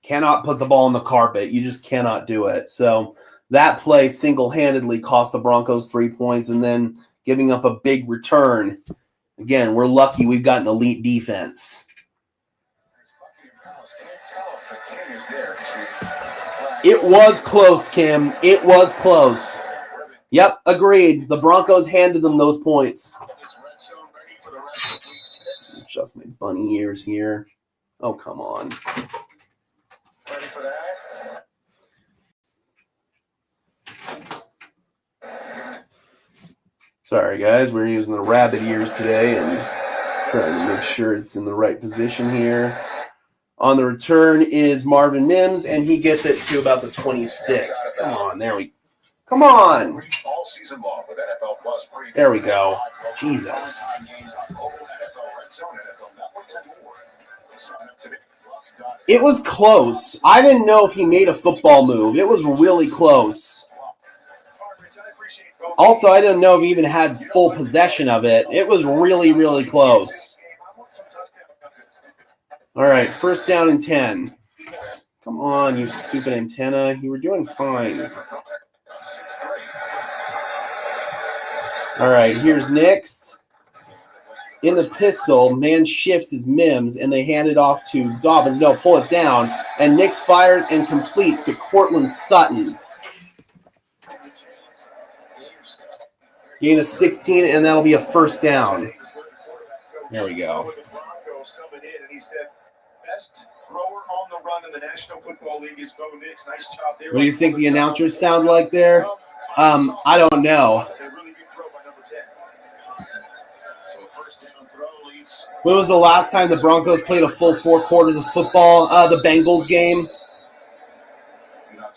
Speaker 1: Cannot put the ball on the carpet. You just cannot do it. So that play single-handedly cost the Broncos 3 points, and then giving up a big return. Again, we're lucky we've got an elite defense. It was close, Kim. It was close. Yep, agreed. The Broncos handed them those points. Adjust my bunny ears here. Oh, come on.
Speaker 2: Ready for that?
Speaker 1: Sorry, guys. We're using the rabbit ears today and trying to make sure it's in the right position here. On the return is Marvin Mims, and he gets it to about the 26. Come on, there we go. Come on. There we go. Jesus. It was close. I didn't know if he made a football move. It was really close. Also, I didn't know if he even had full possession of it. It was really, really close. All right, first down and 10. Come on, you stupid antenna. You were doing fine. All right, here's Nix. In the pistol, man shifts his Mims, and they hand it off to Dobbins. No, pull it down. And Nix fires and completes to Cortland Sutton. Gain of 16, and that'll be a first down. There we go. What do you think the announcers sound like there? I don't know. When was the last time the Broncos played a full 4 quarters of football? The Bengals game.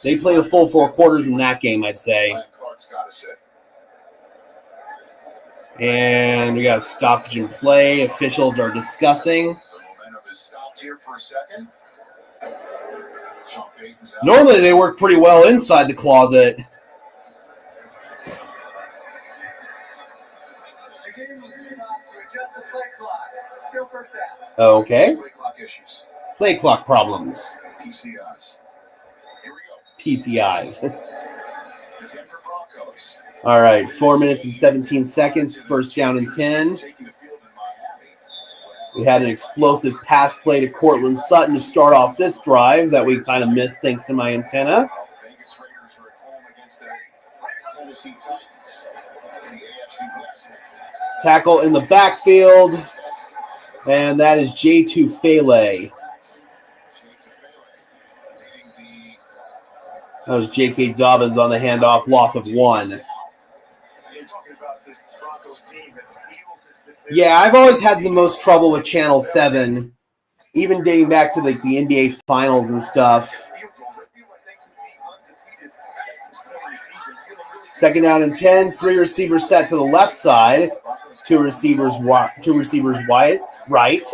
Speaker 1: They played a full 4 quarters in that game, I'd say. And we got a stoppage in play. Officials are discussing. Normally they work pretty well inside the closet. Okay. Play clock problems. PCIs. All right, 4 minutes and 17 seconds, first down and 10. We had an explosive pass play to Cortland Sutton to start off this drive that we kind of missed thanks to my antenna. Tackle in the backfield, and that is J2 Fele. That was J.K. Dobbins on the handoff, loss of 1. Yeah, I've always had the most trouble with Channel 7, even dating back to the NBA Finals and stuff. Second down and 10, 3 receivers set to the left side, 2 receivers wide, right.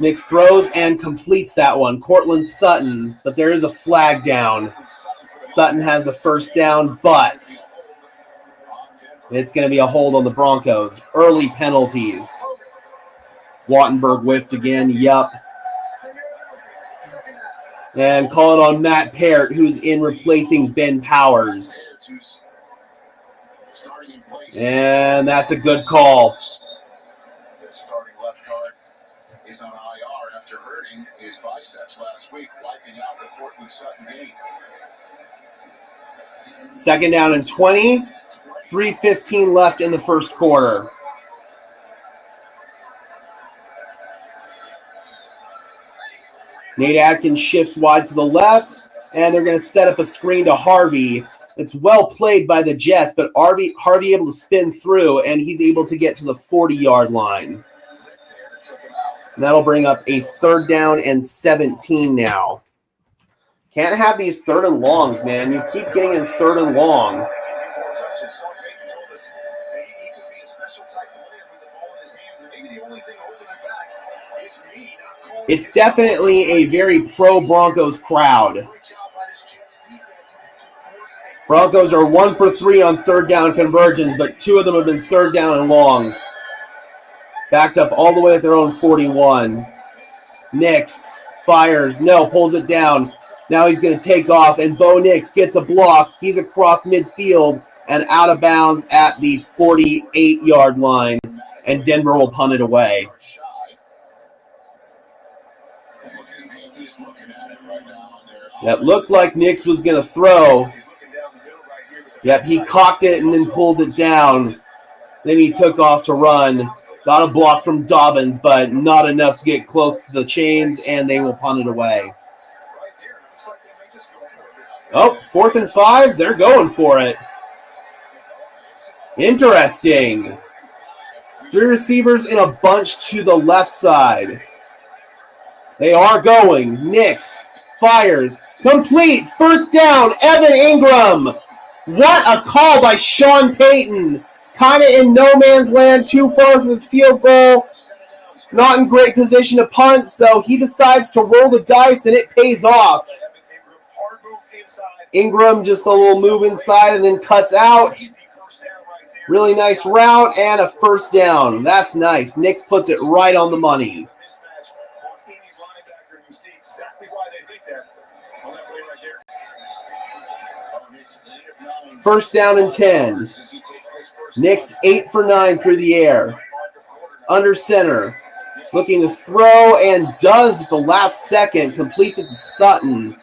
Speaker 1: Nix throws and completes that one. Cortland Sutton, but there is a flag down. Sutton has the first down, but it's going to be a hold on the Broncos. Early penalties. Wattenberg whiffed again. Yup. And call it on Matt Parrott, who's in replacing Ben Powers. And that's a good call.
Speaker 2: Starting left guard is on IR after hurting his biceps last week, wiping out the Cortland Sutton game.
Speaker 1: Second down and 20. 3:15 left in the first quarter. Nate Atkins shifts wide to the left, and they're going to set up a screen to Harvey. It's well played by the Jets, but Harvey able to spin through, and he's able to get to the 40-yard line. And that'll bring up a 3rd down and 17 now. Can't have these 3rd and longs, man. You keep getting in 3rd and long. It's definitely a very pro-Broncos crowd. Broncos are 1 for 3 on 3rd down conversions, but 2 of them have been 3rd down and longs. Backed up all the way at their own 41. Nix fires. No, pulls it down. Now he's going to take off, and Bo Nix gets a block. He's across midfield and out of bounds at the 48-yard line, and Denver will punt it away. That looked like Nix was going to throw. Yep, he cocked it and then pulled it down. Then he took off to run. Got a block from Dobbins, but not enough to get close to the chains, and they will punt it away. Oh, 4th and 5. They're going for it. Interesting. 3 receivers in a bunch to the left side. They are going. Nix fires. Complete. 1st down. Evan Ingram. What a call by Sean Payton. Kind of in no man's land, too far from the field goal. Not in great position to punt, so he decides to roll the dice, and it pays off. Ingram just a little move inside and then cuts out. Really nice route and a 1st down. That's nice. Nix puts it right on the money. 1st down and 10. Nix 8 for 9 through the air. Under center. Looking to throw and does at the last second. Completes it to Sutton.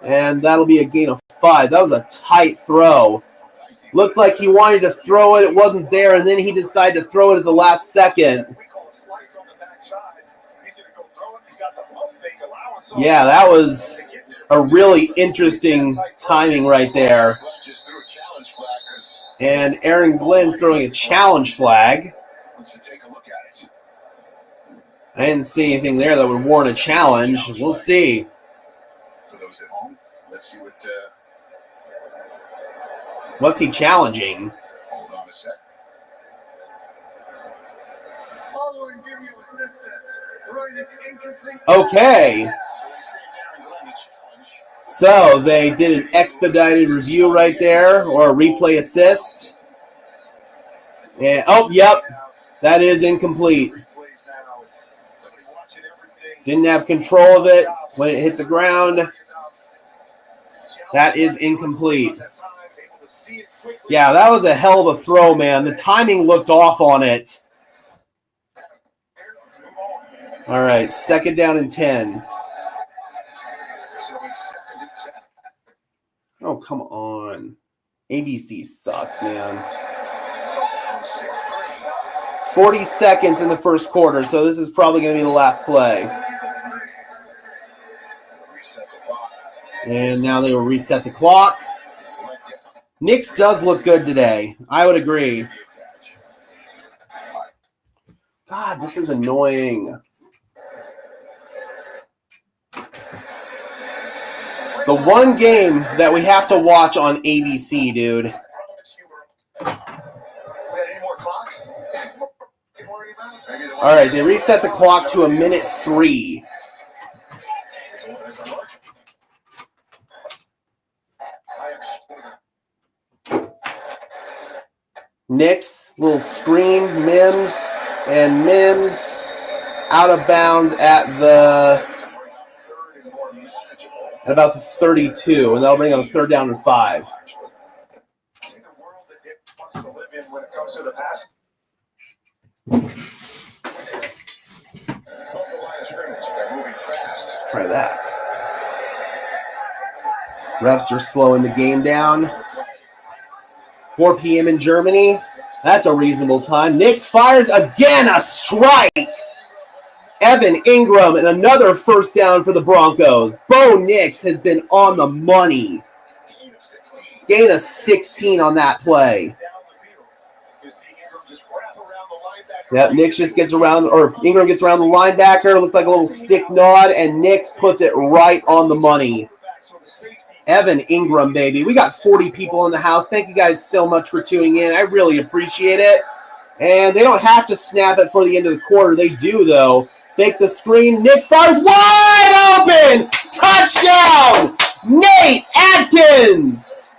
Speaker 1: And that'll be a gain of 5. That was a tight throw. Looked like he wanted to throw it. It wasn't there. And then he decided to throw it at the last second. Yeah, that was a really interesting timing right there. And Aaron Glenn's throwing a challenge flag. I didn't see anything there that would warrant a challenge. We'll see.
Speaker 2: For those at home, let's see what.
Speaker 1: What's he challenging?
Speaker 2: Hold on a sec.
Speaker 1: Okay. So they did an expedited review right there, or a replay assist. And oh, yep, that is incomplete. Didn't have control of it when it hit the ground. That is incomplete. Yeah, that was a hell of a throw, man. The timing looked off on it. All right, 2nd down and 10. Oh, come on. ABC sucks, man. 40 seconds in the 1st quarter, so this is probably going to be the last play. And now they will reset the clock. Nix does look good today. I would agree. God, this is annoying. The one game that we have to watch on ABC, dude. All right, they reset the clock to 1:03. Nix, little screen, Mims, and Mims out of bounds at about the 32, and that'll bring up a 3rd down and 5. Let's try that. Refs are slowing the game down. 4 p.m. in Germany. That's a reasonable time. Nix fires again, a strike. Evan Ingram and another 1st down for the Broncos. Bo Nix has been on the money. Gain of 16 on that play. Yep, Nix just gets around, or Ingram gets around the linebacker. Looked like a little stick nod, and Nix puts it right on the money. Evan Ingram, baby. We got 40 people in the house. Thank you guys so much for tuning in. I really appreciate it. And they don't have to snap it for the end of the quarter. They do, though. Fake the screen. Nix fires wide open. Touchdown, Nate Adkins.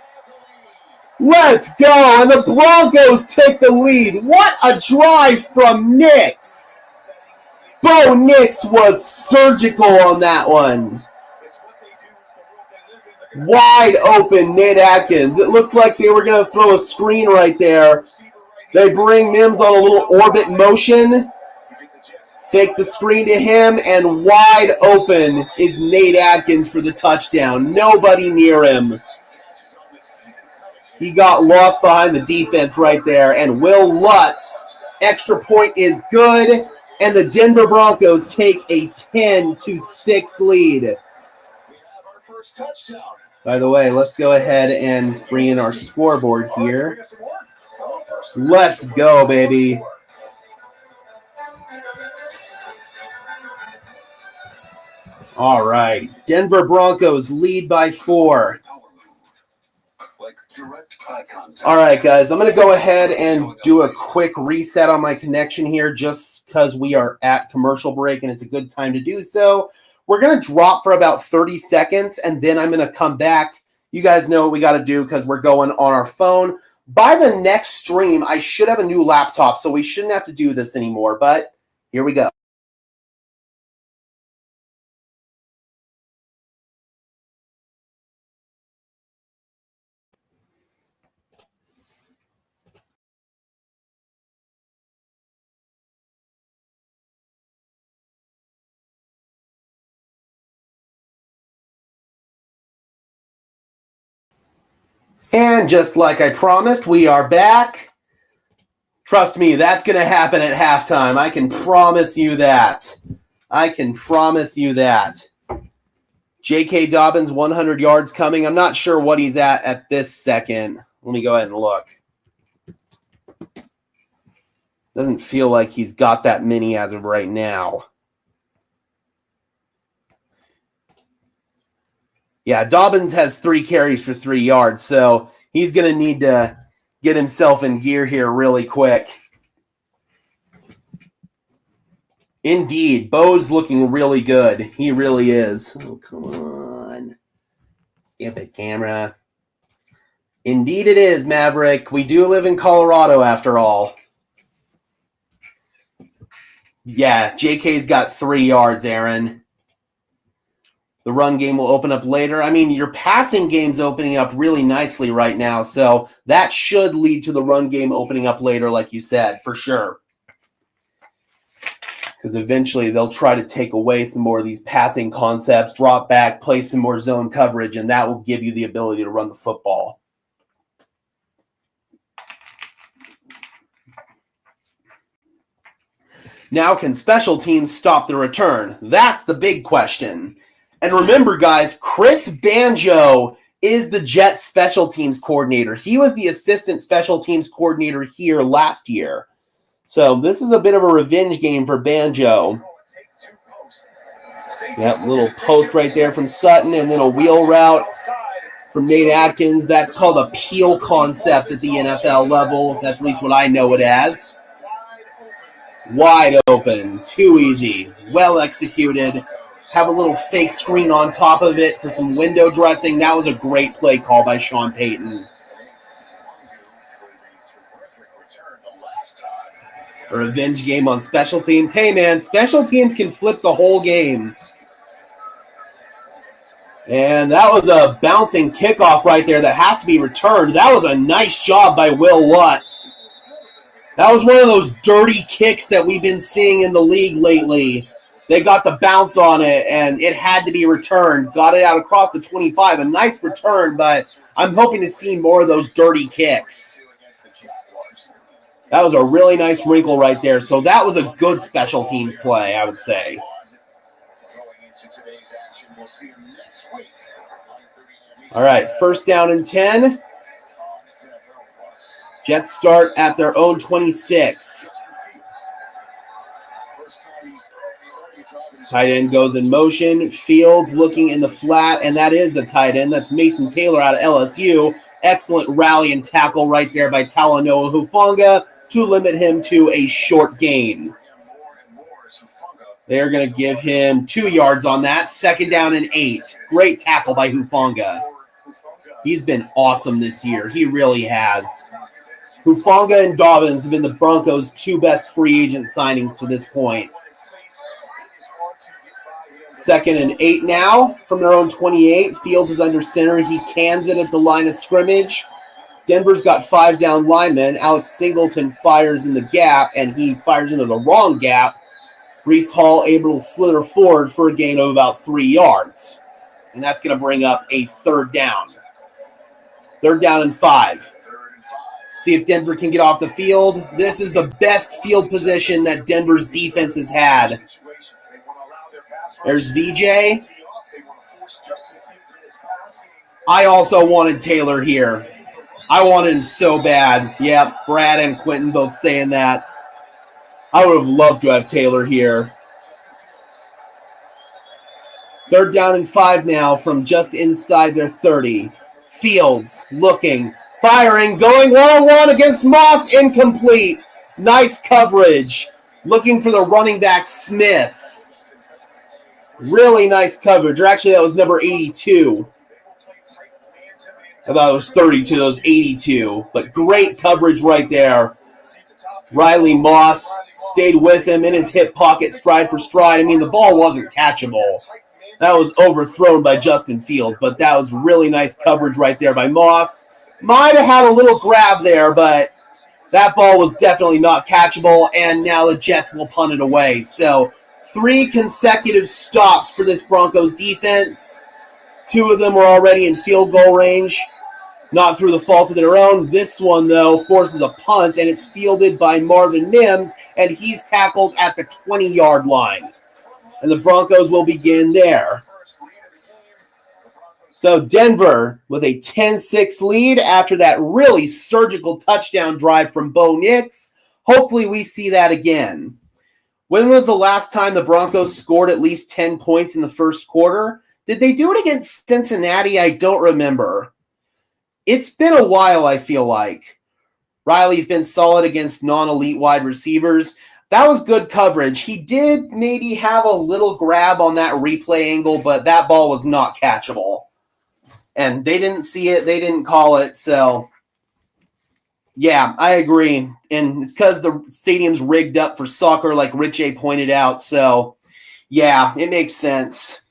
Speaker 1: Let's go. And the Broncos take the lead. What a drive from Nix. Bo Nix was surgical on that one. Wide open, Nate Adkins. It looked like they were going to throw a screen right there. They bring Mims on a little orbit motion. Fake the screen to him, and wide open is Nate Adkins for the touchdown. Nobody near him. He got lost behind the defense right there, and Will Lutz, extra point is good, and the Denver Broncos take a 10-6 lead. By the way, let's go ahead and bring in our scoreboard here. Let's go, baby. All right. Denver Broncos lead by 4. All right, guys. I'm going to go ahead and do a quick reset on my connection here just because we are at commercial break and it's a good time to do so. We're going to drop for about 30 seconds, and then I'm going to come back. You guys know what we got to do because we're going on our phone. By the next stream, I should have a new laptop, so we shouldn't have to do this anymore, but here we go. And just like I promised, we are back. Trust me, that's going to happen at halftime. I can promise you that. I can promise you that. J.K. Dobbins, 100 yards coming. I'm not sure what he's at this second. Let me go ahead and look. Doesn't feel like he's got that many as of right now. Yeah, Dobbins has 3 carries for 3 yards, so he's going to need to get himself in gear here really quick. Indeed, Bo's looking really good. He really is. Oh, come on. Stamp it, camera. Indeed it is, Maverick. We do live in Colorado after all. Yeah, JK's got 3 yards, Aaron. The run game will open up later. I mean, your passing game's opening up really nicely right now, so that should lead to the run game opening up later, like you said, for sure. Because eventually they'll try to take away some more of these passing concepts, drop back, play some more zone coverage, and that will give you the ability to run the football. Now, can special teams stop the return? That's the big question. And remember, guys, Chris Banjo is the Jets special teams coordinator. He was the assistant special teams coordinator here last year. So this is a bit of a revenge game for Banjo. That little post right there from Sutton, and then a wheel route from Nate Adkins. That's called a peel concept at the NFL level. That's at least what I know it as. Wide open. Too easy. Well executed. Have a little fake screen on top of it for some window dressing. That was a great play call by Sean Payton. A revenge game on special teams. Hey, man, special teams can flip the whole game. And that was a bouncing kickoff right there that has to be returned. That was a nice job by Will Lutz. That was one of those dirty kicks that we've been seeing in the league lately. They got the bounce on it, and it had to be returned. Got it out across the 25. A nice return, but I'm hoping to see more of those dirty kicks. That was a really nice wrinkle right there. So that was a good special teams play, I would say. All right, 1st down and 10. Jets start at their own 26. Tight end goes in motion. Fields looking in the flat, and that is the tight end. That's Mason Taylor out of LSU. Excellent rally and tackle right there by Talanoa Hufanga to limit him to a short gain. They're going to give him 2 yards on that. 2nd down and 8. Great tackle by Hufanga. He's been awesome this year. He really has. Hufanga and Dobbins have been the Broncos' 2 best free agent signings to this point. 2nd and 8 now from their own 28. Fields is under center. He cans it at the line of scrimmage. Denver's got 5 down linemen. Alex Singleton fires in the gap, and he fires into the wrong gap. Breece Hall able to slither forward for a gain of about 3 yards. And that's going to bring up a 3rd down. 3rd down and 5. See if Denver can get off the field. This is the best field position that Denver's defense has had. There's VJ. I also wanted Taylor here. I wanted him so bad. Yep, Brad and Quentin both saying that. I would have loved to have Taylor here. 3rd down and 5 now from just inside their 30. Fields looking, firing, going one-on-one against Moss, incomplete. Nice coverage. Looking for the running back, Smith. Really nice coverage. Or actually, that was number 82. I thought it was 32. That was 82. But great coverage right there. Riley Moss stayed with him in his hip pocket, stride for stride. I mean, the ball wasn't catchable. That was overthrown by Justin Fields, but that was really nice coverage right there by Moss. Might have had a little grab there, but that ball was definitely not catchable, and now the Jets will punt it away. So 3 consecutive stops for this Broncos defense. 2 of them were already in field goal range, not through the fault of their own. This one, though, forces a punt, and it's fielded by Marvin Mims, and he's tackled at the 20-yard line. And the Broncos will begin there. So Denver with a 10-6 lead after that really surgical touchdown drive from Bo Nix. Hopefully we see that again. When was the last time the Broncos scored at least 10 points in the first quarter? Did they do it against Cincinnati? I don't remember. It's been a while, I feel like. Riley's been solid against non-elite wide receivers. That was good coverage. He did maybe have a little grab on that replay angle, but that ball was not catchable. And they didn't see it. They didn't call it. So, yeah, I agree. And it's because the stadium's rigged up for soccer, like Rich A pointed out. So, yeah, it makes sense.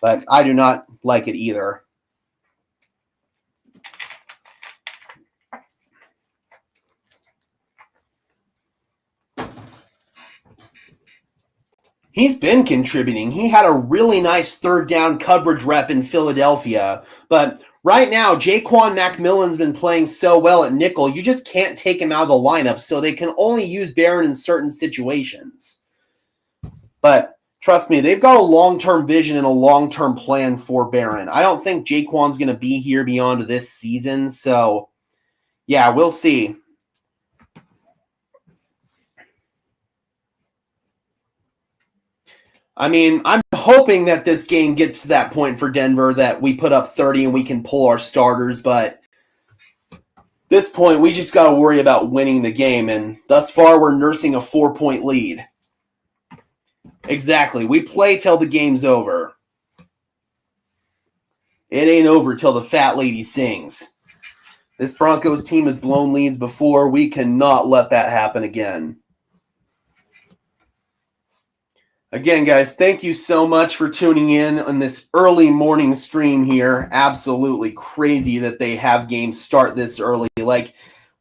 Speaker 1: But I do not like it either. He's been contributing. He had a really nice 3rd down coverage rep in Philadelphia. But right now, Jaquan McMillan's been playing so well at nickel, you just can't take him out of the lineup, so they can only use Barron in certain situations. But trust me, they've got a long-term vision and a long-term plan for Barron. I don't think Jaquan's going to be here beyond this season, so yeah, we'll see. I mean, I'm hoping that this game gets to that point for Denver that we put up 30 and we can pull our starters, but at this point, we just got to worry about winning the game, and thus far, we're nursing a 4-point lead. Exactly. We play till the game's over. It ain't over till the fat lady sings. This Broncos team has blown leads before. We cannot let that happen again. Again, guys, thank you so much for tuning in on this early morning stream here. Absolutely crazy that they have games start this early. Like,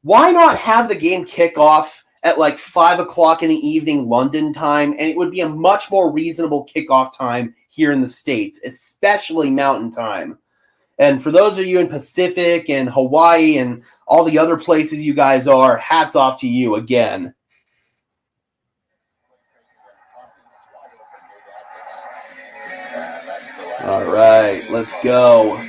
Speaker 1: why not have the game kick off at like 5 o'clock in the evening London time? And it would be a much more reasonable kickoff time here in the States, especially Mountain Time. And for those of you in Pacific and Hawaii and all the other places you guys are, hats off to you again. All right, let's go.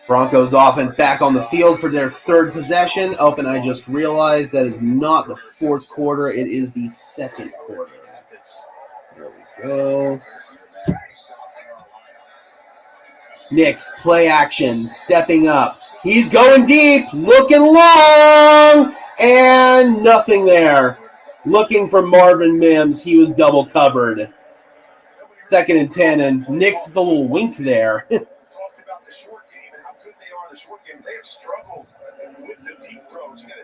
Speaker 1: Broncos offense back on the field for their third possession. Oh, and I just realized that is not the fourth quarter. It is the second quarter. There we go. Knicks, play action, stepping up. He's going deep, looking long, and nothing there. Looking for Marvin Mims. He was double covered. 2nd and 10, and Knicks with a little wink there.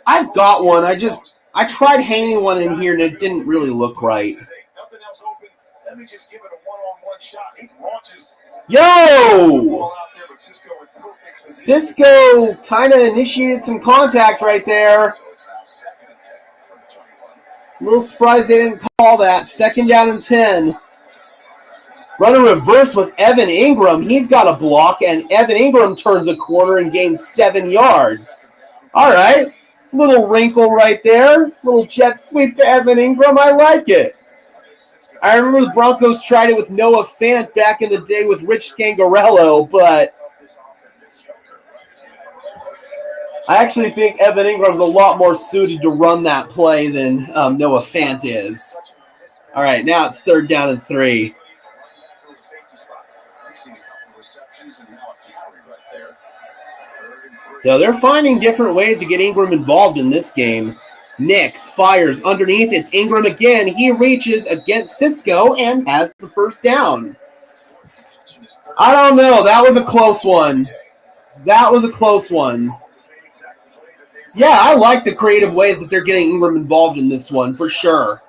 Speaker 1: I've got one. I tried hanging one in here, and it didn't really look right. Yo! Cisco kind of initiated some contact right there. A little surprised they didn't call that. 2nd down and 10. Run a reverse with Evan Ingram. He's got a block, and Evan Ingram turns a corner and gains 7 yards. All right. Little wrinkle right there. Little jet sweep to Evan Ingram. I like it. I remember the Broncos tried it with Noah Fant back in the day with Rich Scangarello, but I actually think Evan Ingram's a lot more suited to run that play than Noah Fant is. All right, now it's 3rd down and 3. So they're finding different ways to get Ingram involved in this game. Nix fires underneath. It's Ingram again. He reaches against Cisco and has the first down. I don't know. That was a close one. That was a close one. Yeah, I like the creative ways that they're getting Ingram involved in this one, for sure.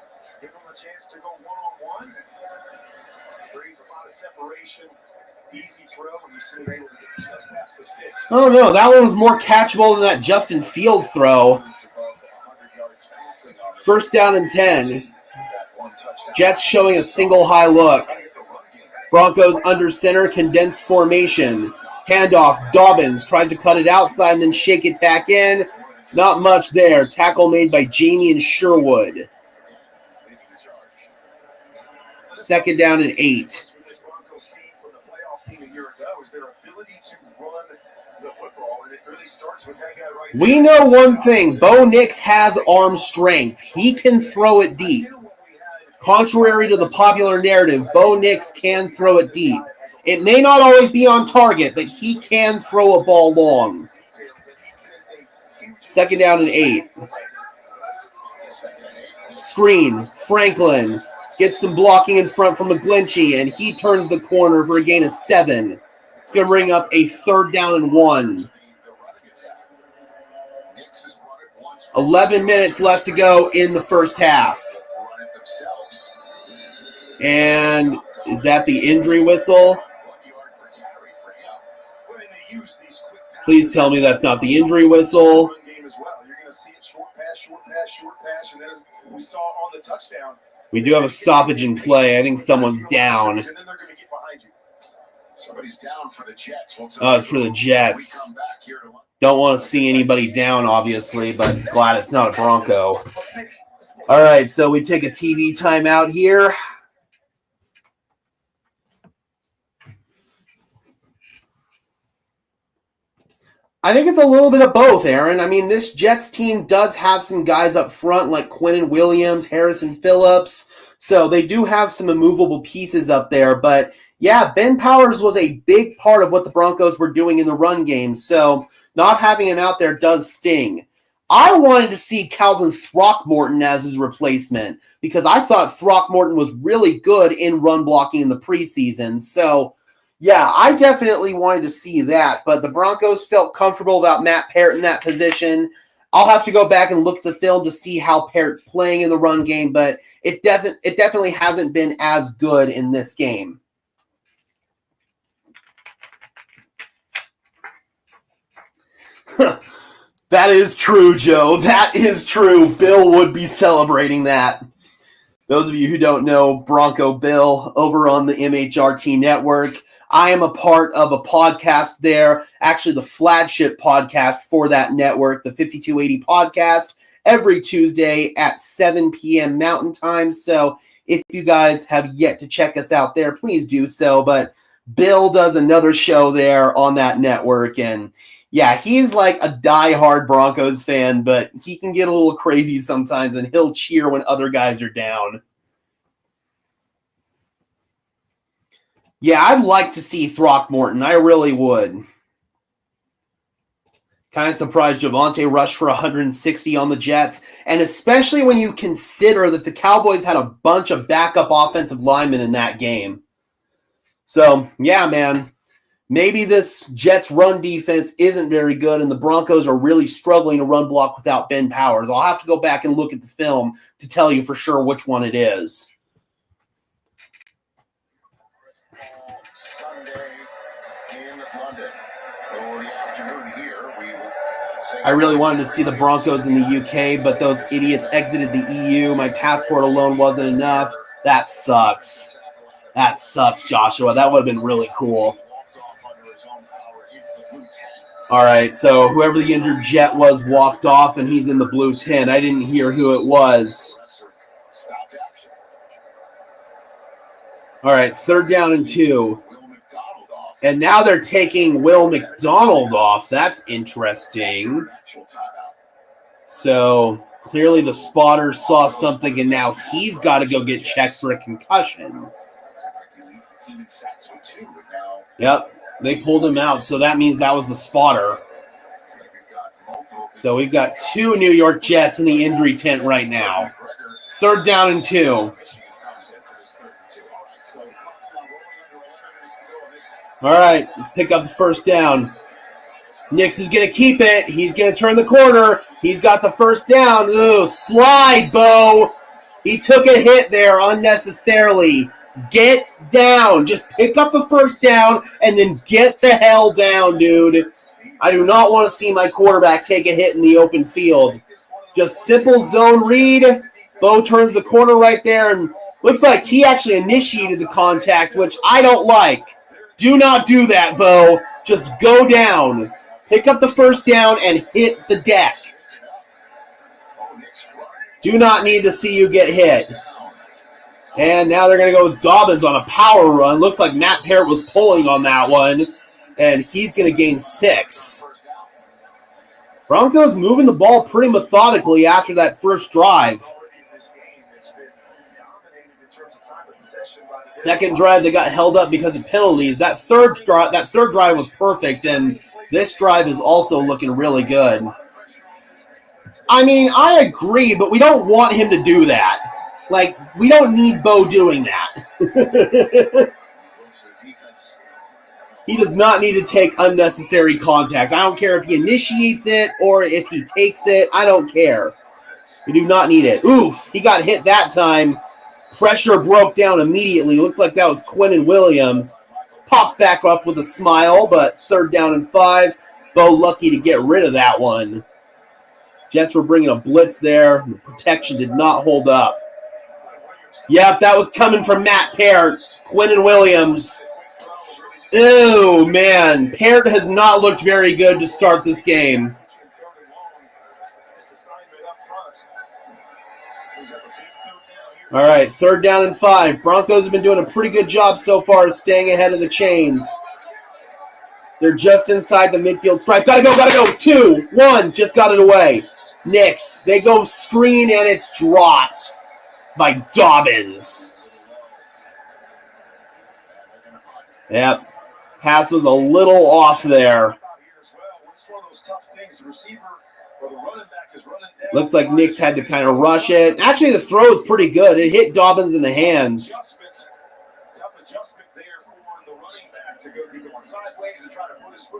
Speaker 1: Oh, no, that one was more catchable than that Justin Fields throw. 1st down and 10. Jets showing a single high look. Broncos under center, condensed formation. Handoff, Dobbins tries to cut it outside and then shake it back in. Not much there. Tackle made by Jamie and Sherwood. 2nd down and 8. We know one thing. Bo Nix has arm strength. He can throw it deep. Contrary to the popular narrative, Bo Nix can throw it deep. It may not always be on target, but he can throw a ball long. 2nd down and 8. Screen. Franklin gets some blocking in front from McGlinchey, and he turns the corner for a gain of 7. It's going to bring up a 3rd down and 1. 11 minutes left to go in the first half. And is that the injury whistle? Please tell me that's not the injury whistle. We do have a stoppage in play. I think someone's down. Oh, it's for the Jets. Don't want to see anybody down, obviously, but glad it's not a Bronco. All right, so we take a TV timeout here. I think it's a little bit of both, Aaron. I mean, this Jets team does have some guys up front like Quinnen Williams, Harrison Phillips. So they do have some immovable pieces up there. But, yeah, Ben Powers was a big part of what the Broncos were doing in the run game. So not having him out there does sting. I wanted to see Calvin Throckmorton as his replacement because I thought Throckmorton was really good in run blocking in the preseason. So, yeah, I definitely wanted to see that, but the Broncos felt comfortable about Matt Parrott in that position. I'll have to go back and look at the film to see how Parrott's playing in the run game, but it definitely hasn't been as good in this game. That is true, Joe. That is true. Bill would be celebrating that. Those of you who don't know Bronco Bill over on the MHRT network, I am a part of a podcast there, actually the flagship podcast for that network, the 5280 podcast, every Tuesday at 7 p.m. Mountain Time. So if you guys have yet to check us out there, please do so. But Bill does another show there on that network, and yeah, he's like a diehard Broncos fan, but he can get a little crazy sometimes, and he'll cheer when other guys are down. Yeah, I'd like to see Throckmorton. I really would. Kind of surprised Javonte rushed for 160 on the Jets, and especially when you consider that the Cowboys had a bunch of backup offensive linemen in that game. So, yeah, man, maybe this Jets run defense isn't very good, and the Broncos are really struggling to run block without Ben Powers. I'll have to go back and look at the film to tell you for sure which one it is. I really wanted to see the Broncos in the UK, but those idiots exited the EU. My passport alone wasn't enough. That sucks. That sucks, Joshua. That would have been really cool. All right, so whoever the injured Jet was walked off, and he's in the blue tent. I didn't hear who it was. All right, 3rd down and 2. And now they're taking Will McDonald off. That's interesting. So clearly the spotter saw something, and now he's got to go get checked for a concussion. Yep, they pulled him out, so that means that was the spotter. So we've got 2 New York Jets in the injury tent right now. 3rd down and 2. All right, let's pick up the 1st down. Nix is going to keep it. He's going to turn the corner. He's got the 1st down. Ooh, slide, Bo. He took a hit there unnecessarily. Get down. Just pick up the 1st down and then get the hell down, dude. I do not want to see my quarterback take a hit in the open field. Just simple zone read. Bo turns the corner right there, and looks like he actually initiated the contact, which I don't like. Do not do that, Bo. Just go down. Pick up the 1st down and hit the deck. Do not need to see you get hit. And now they're going to go with Dobbins on a power run. Looks like Matt Parrott was pulling on that one. And he's going to gain 6. Broncos moving the ball pretty methodically after that first drive. Second drive, they got held up because of penalties. That third drive was perfect, and this drive is also looking really good. I mean, I agree, but we don't want him to do that. Like, we don't need Bo doing that. He does not need to take unnecessary contact. I don't care if he initiates it or if he takes it. I don't care. We do not need it. Oof, he got hit that time. Pressure broke down immediately. Looked like that was Quinnen Williams. Pops back up with a smile, but 3rd down and 5. Bo lucky to get rid of that one. Jets were bringing a blitz there. The protection did not hold up. Yep, that was coming from Matt Parrott. Quinnen Williams. Ew, man. Parrott has not looked very good to start this game. All right, 3rd down and 5. Broncos have been doing a pretty good job so far of staying ahead of the chains. They're just inside the midfield stripe. Gotta go. 2, 1, just got it away. Nix, they go screen, and it's dropped by Dobbins. Yep, pass was a little off there. Looks like Nix had to kind of rush it. Actually, the throw is pretty good. It hit Dobbins in the hands.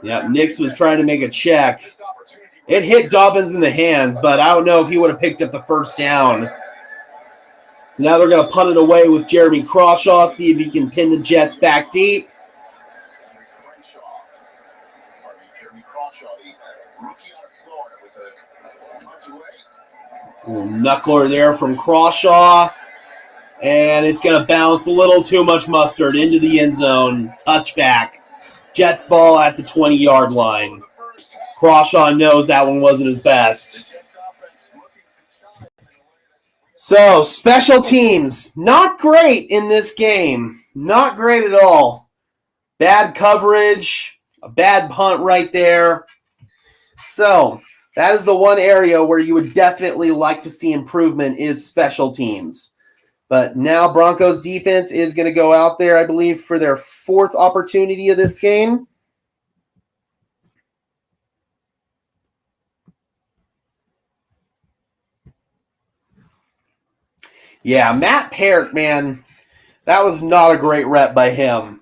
Speaker 1: Yeah, Nix was trying to make a check. It hit Dobbins in the hands, but I don't know if he would have picked up the 1st down. So now they're going to punt it away with Jeremy Crawshaw, see if he can pin the Jets back deep. Knuckler there from Crawshaw. And it's going to bounce a little too much mustard into the end zone. Touchback. Jets ball at the 20-yard line. Crawshaw knows that one wasn't his best. So, special teams. Not great in this game. Not great at all. Bad coverage, a bad punt right there. So that is the one area where you would definitely like to see improvement is special teams. But now Broncos defense is going to go out there, I believe, for their 4th opportunity of this game. Yeah, Matt Parrott, man, that was not a great rep by him.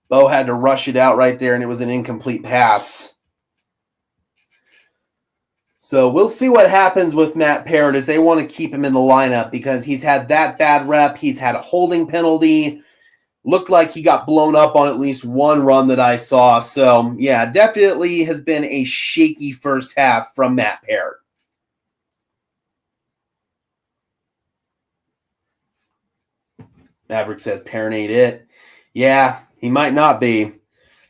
Speaker 1: Bo had to rush it out right there, and it was an incomplete pass. So we'll see what happens with Matt Parrott if they want to keep him in the lineup because he's had that bad rep. He's had a holding penalty. Looked like he got blown up on at least one run that I saw. So, yeah, definitely has been a shaky first half from Matt Parrott. Maverick says Parrott ain't it. Yeah, he might not be.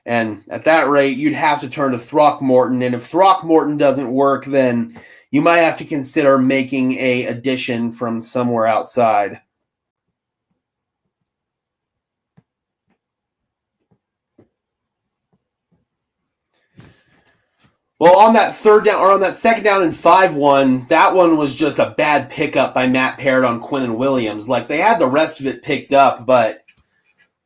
Speaker 1: And at that rate, you'd have to turn to Throckmorton. And if Throckmorton doesn't work, then you might have to consider making an addition from somewhere outside. Well, on that third down or on that second down and 5-1, that one was just a bad pickup by Matt Parrott on Quinnen Williams. Like they had the rest of it picked up, but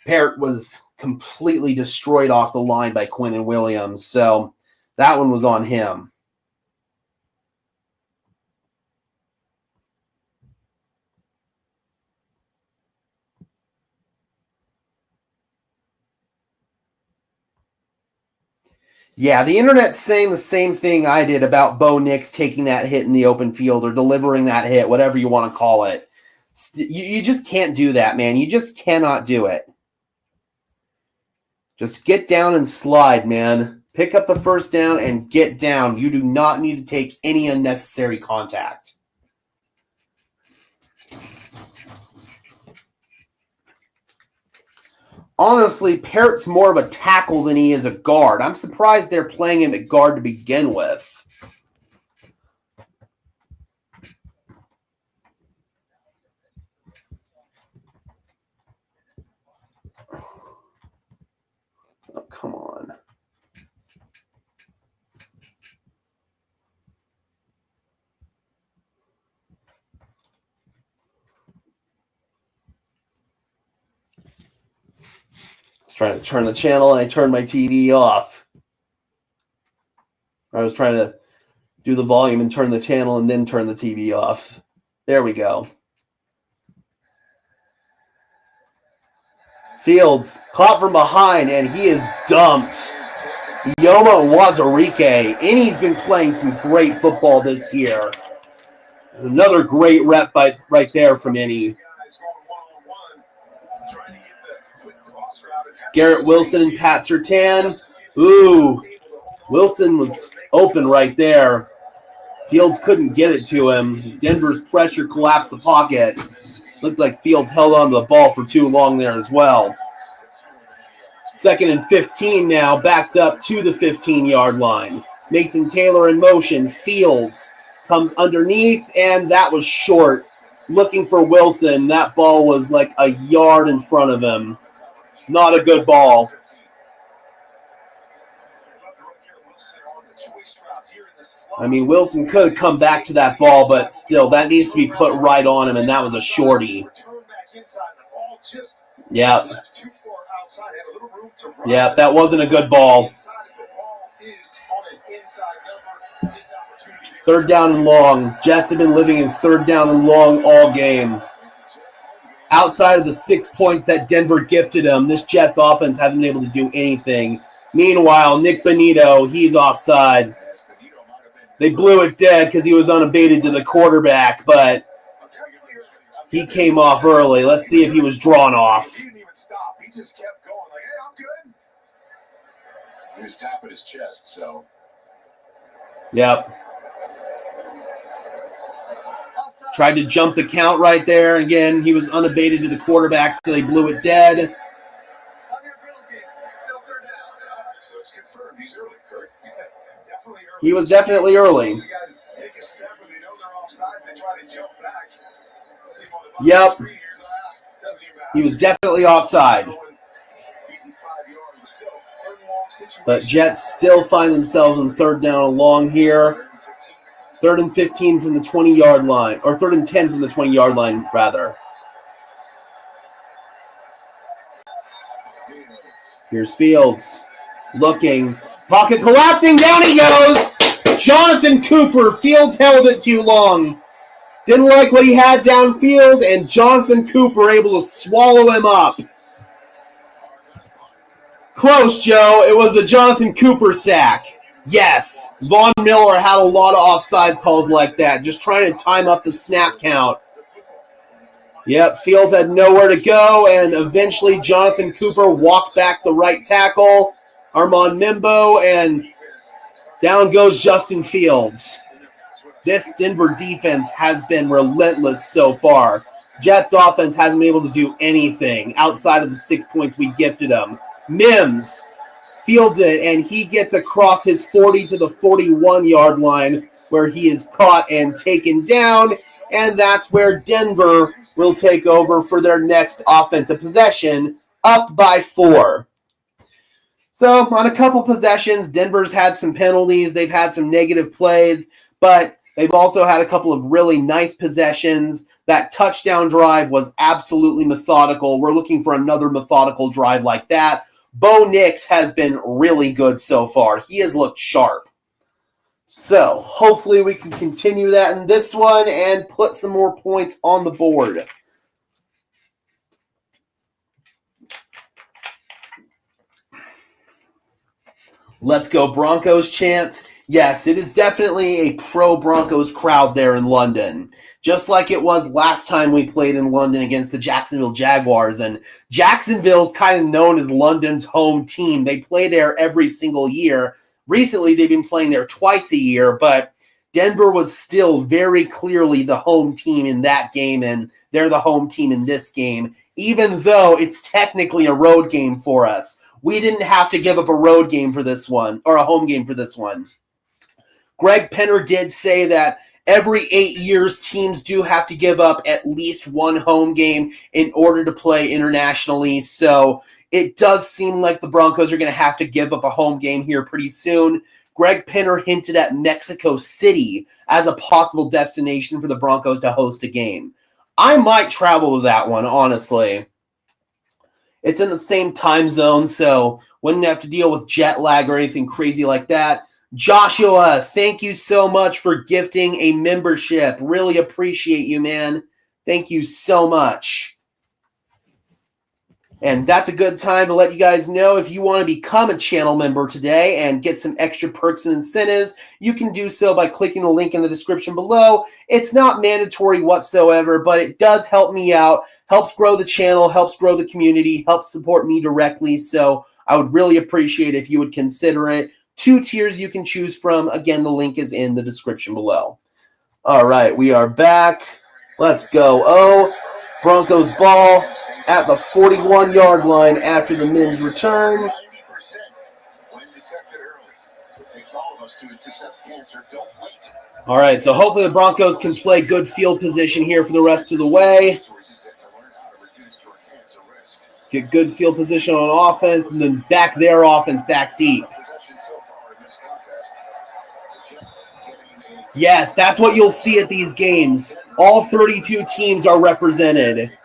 Speaker 1: Parrott was completely destroyed off the line by Quinnen Williams. So that one was on him. Yeah, the internet's saying the same thing I did about Bo Nix taking that hit in the open field or delivering that hit, whatever you want to call it. You just can't do that, man. You just cannot do it. Just get down and slide, man. Pick up the first down and get down. You do not need to take any unnecessary contact. Honestly, Parrott's more of a tackle than he is a guard. I'm surprised they're playing him at guard to begin with. Oh, come on. I was trying to turn the channel and I turned my TV off. I was trying to do the volume and turn the channel and then turn the TV off. There we go. Fields caught from behind, and he is dumped. Yoma Wazarike, and he's been playing some great football this year. Another great rep right there from Innie. Garrett Wilson and Pat Surtain. Ooh, Wilson was open right there. Fields couldn't get it to him. Denver's pressure collapsed the pocket. Looked like Fields held on to the ball for too long there as well. 2nd and 15 now, backed up to the 15-yard line. Mason Taylor in motion. Fields comes underneath, and that was short. Looking for Wilson. That ball was like a yard in front of him. Not a good ball. I mean, Wilson could come back to that ball, but still, that needs to be put right on him, and that was a shorty. Yep. Yep, that wasn't a good ball. 3rd down and long. Jets have been living in 3rd down and long all game. Outside of the 6 points that Denver gifted them, this Jets offense hasn't been able to do anything. Meanwhile, Nick Bonito, he's offside. They blew it dead because he was unabated to the quarterback, but he came off early. Let's see if he was drawn off.
Speaker 2: He didn't even stop. He just kept going like, hey, I'm good. He was tapping his chest, so.
Speaker 1: Yep. Tried to jump the count right there. Again, he was unabated to the quarterback, so they blew it dead.
Speaker 2: So it's confirmed. He's early, Kurt. Definitely early.
Speaker 1: He was definitely early.
Speaker 2: Guys take a step when they know they're offsides. They try to jump back.
Speaker 1: Yep. He was definitely offside. But Jets still find themselves in third down and long here. 3rd and 15 from the 20-yard line, or 3rd and 10 from the 20-yard line, rather. Here's Fields looking. Pocket collapsing. Down he goes. Jonathan Cooper. Fields held it too long. Didn't like what he had downfield, and Jonathan Cooper able to swallow him up. Close, Joe. It was a Jonathan Cooper sack. Yes, Von Miller had a lot of offside calls like that, just trying to time up the snap count. Yep, Fields had nowhere to go, and eventually Jonathan Cooper walked back the right tackle, Armand Mimbo, and down goes Justin Fields. This Denver defense has been relentless so far. Jets offense hasn't been able to do anything outside of the 6 points we gifted them. Mims fields it, and he gets across his 40 to the 41-yard line where he is caught and taken down, and that's where Denver will take over for their next offensive possession, up by 4. So on a couple possessions, Denver's had some penalties. They've had some negative plays, but they've also had a couple of really nice possessions. That touchdown drive was absolutely methodical. We're looking for another methodical drive like that. Bo Nix has been really good so far. He has looked sharp. So hopefully we can continue that in this one and put some more points on the board. Let's go Broncos chants. Yes, it is definitely a pro-Broncos crowd there in London. Just like it was last time we played in London against the Jacksonville Jaguars. And Jacksonville's kind of known as London's home team. They play there every single year. Recently, they've been playing there twice a year, but Denver was still very clearly the home team in that game, and they're the home team in this game, even though it's technically a road game for us. We didn't have to give up a road game for this one, or a home game for this one. Greg Penner did say that every 8 years, teams do have to give up at least one home game in order to play internationally. So it does seem like the Broncos are going to have to give up a home game here pretty soon. Greg Penner hinted at Mexico City as a possible destination for the Broncos to host a game. I might travel to that one, honestly. It's in the same time zone, so wouldn't have to deal with jet lag or anything crazy like that. Joshua, thank you so much for gifting a membership. Really appreciate you, man. Thank you so much. And that's a good time to let you guys know if you want to become a channel member today and get some extra perks and incentives, you can do so by clicking the link in the description below. It's not mandatory whatsoever, but it does help me out, helps grow the channel, helps grow the community, helps support me directly. So I would really appreciate if you would consider it. 2 tiers you can choose from. Again, the link is in the description below. All right, we are back. Let's go. Broncos ball at the 41-yard line after the Mims return. All right, so hopefully the Broncos can play good field position here for the rest of the way. Get good field position on offense, and then back their offense back deep. Yes, that's what you'll see at these games. All 32 teams are represented.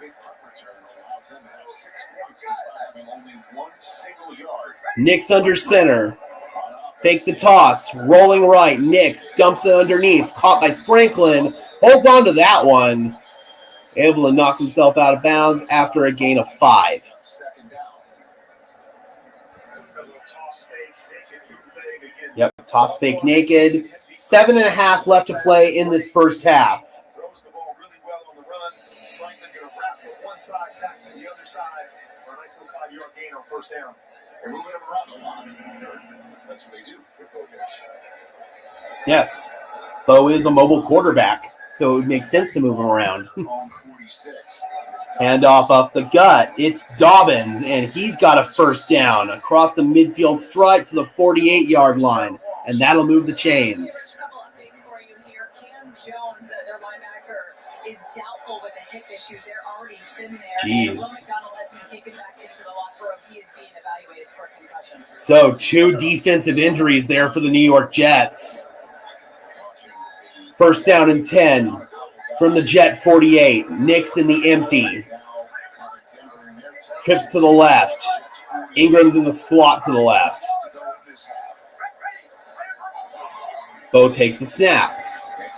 Speaker 1: Nix under center. Fake the toss. Rolling right. Nix dumps it underneath. Caught by Franklin. Holds on to that one. Able to knock himself out of bounds after a gain of 5. Yep, toss fake naked. 7.5 left to play in this first half.
Speaker 2: Throws the ball really well on the run. Franklin going to wrap from one side back to the other side for a nice little 5-yard gain on first down. They're moving him around a lot. That's what they do with Bo Nix.
Speaker 1: Yes, Bo is a mobile quarterback, so it would make sense to move him around. Hand off the gut. It's Dobbins, and he's got a first down across the midfield stripe to the 48-yard line, and that'll move the chains.
Speaker 3: Couple updates for you here. Cam Jones, their linebacker, is doubtful with a
Speaker 1: Jeez. So 2 defensive injuries there for the New York Jets. First down and 10 from the Jet 48. Nix in the empty. Trips to the left. Ingram's in the slot to the left. Bo takes the snap.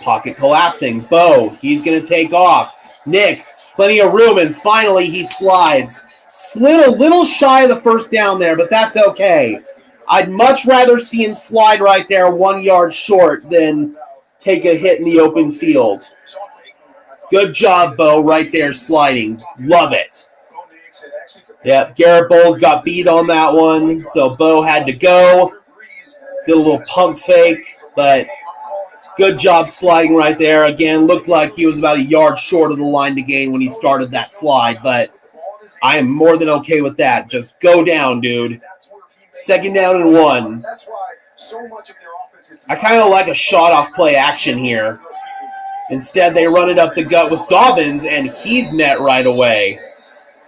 Speaker 1: Pocket collapsing. Bo, he's going to take off. Nix, plenty of room, and finally he slides. Slid a little shy of the first down there, but that's okay. I'd much rather see him slide right there 1 yard short than take a hit in the open field. Good job, Bo, right there sliding. Love it. Yep, Garrett Bowles got beat on that one, so Bo had to go. Did a little pump fake, but good job sliding right there. Again, looked like he was about a yard short of the line to gain when he started that slide, but I am more than okay with that. Just go down, dude. Second down and 1. I kind of like a shot-off play action here. Instead, they run it up the gut with Dobbins, and he's met right away.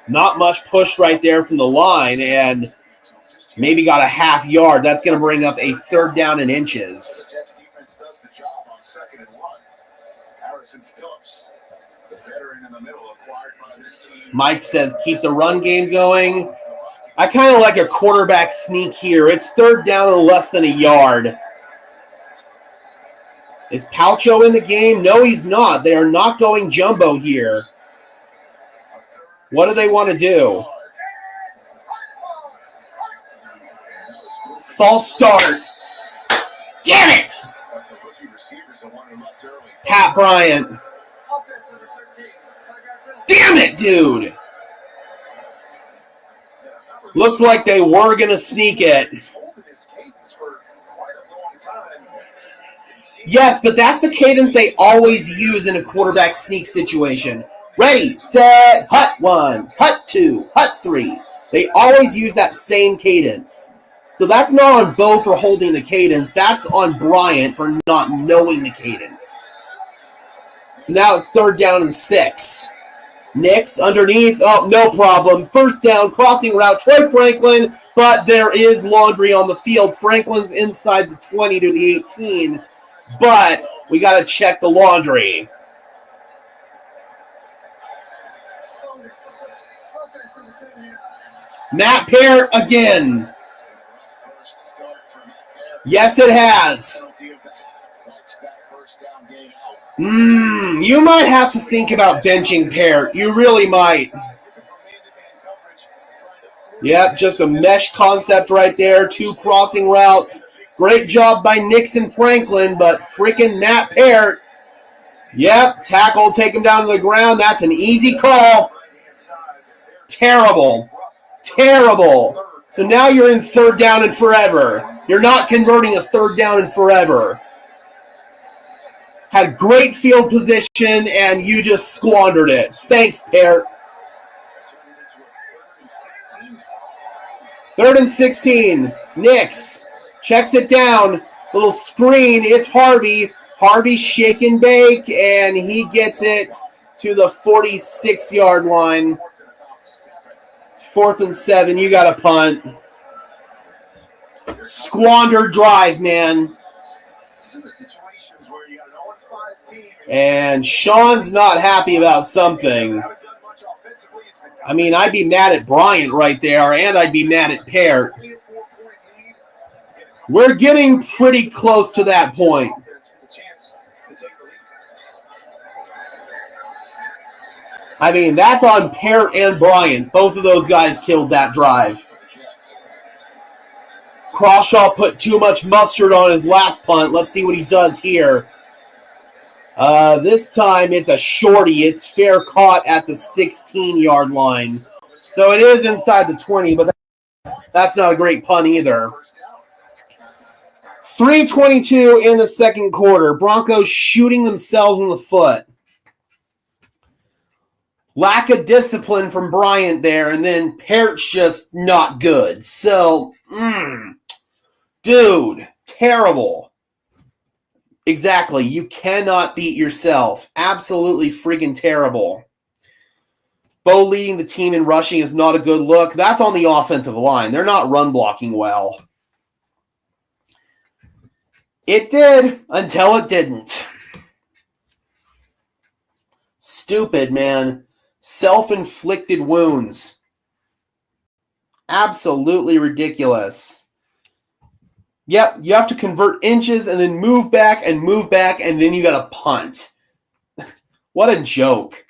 Speaker 1: Not much push right there from the line, and maybe got a half yard. That's going to bring up a third down and inches. Mike says keep the run game going. I kind of like a quarterback sneak here. It's third down and less than a yard. Is Palcho in the game? No, he's not. They are not going jumbo here. What do they want to do? False start. Damn it! Pat Bryant. Damn it, dude! Looked like they were going to sneak it. Yes, but that's the cadence they always use in a quarterback sneak situation. Ready, set, hut 1, hut 2, hut 3. They always use that same cadence. So that's not on Bo for holding the cadence. That's on Bryant for not knowing the cadence. So now it's third down and 6. Nix underneath. Oh, no problem. First down, crossing route. Troy Franklin, but there is laundry on the field. Franklin's inside the 20 to the 18, but we got to check the laundry. Matt Peart again. Yes, it has. You might have to think about benching Peart. You really might. Yep, just a mesh concept right there. 2 crossing routes. Great job by Nix and Franklin, but freaking Matt Peart. Yep, tackle, take him down to the ground. That's an easy call. Terrible. Terrible. So now you're in third down and forever. You're not converting a third down and forever. Had great field position, and you just squandered it. Thanks, Peart. 3rd and 16. Nix checks it down. Little screen. It's Harvey. Harvey shake and bake, and he gets it to the 46-yard line. It's 4th and 7. You got a punt. Squandered drive, man. And Sean's not happy about something. I mean, I'd be mad at Bryant right there, and I'd be mad at Peart. We're getting pretty close to that point. I mean, that's on Peart and Bryant. Both of those guys killed that drive. Crawshaw put too much mustard on his last punt. Let's see what he does here. This time it's a shorty. It's fair caught at the 16-yard line. So it is inside the 20, but that's not a great punt either. 3:22 in the second quarter. Broncos shooting themselves in the foot. Lack of discipline from Bryant there, and then Peart's just not good. So, dude, terrible. Exactly. You cannot beat yourself. Absolutely freaking terrible. Bo leading the team in rushing is not a good look. That's on the offensive line. They're not run blocking well. It did until it didn't. Stupid, man. Self-inflicted wounds. Absolutely ridiculous. Yep, you have to convert inches and then move back, and then you got to punt. What a joke.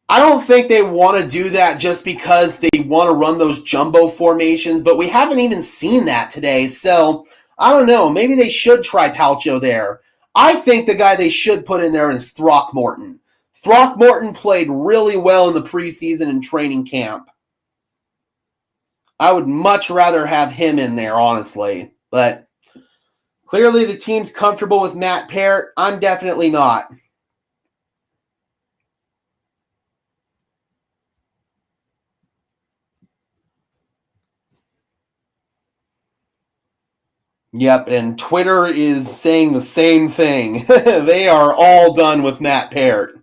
Speaker 1: I don't think they want to do that just because they want to run those jumbo formations, but we haven't even seen that today, so I don't know. Maybe they should try Palcho there. I think the guy they should put in there is Throckmorton. Throckmorton played really well in the preseason and training camp. I would much rather have him in there, honestly, but clearly the team's comfortable with Matt Parrott. I'm definitely not. Yep, and Twitter is saying the same thing. They are all done with Matt Parrott.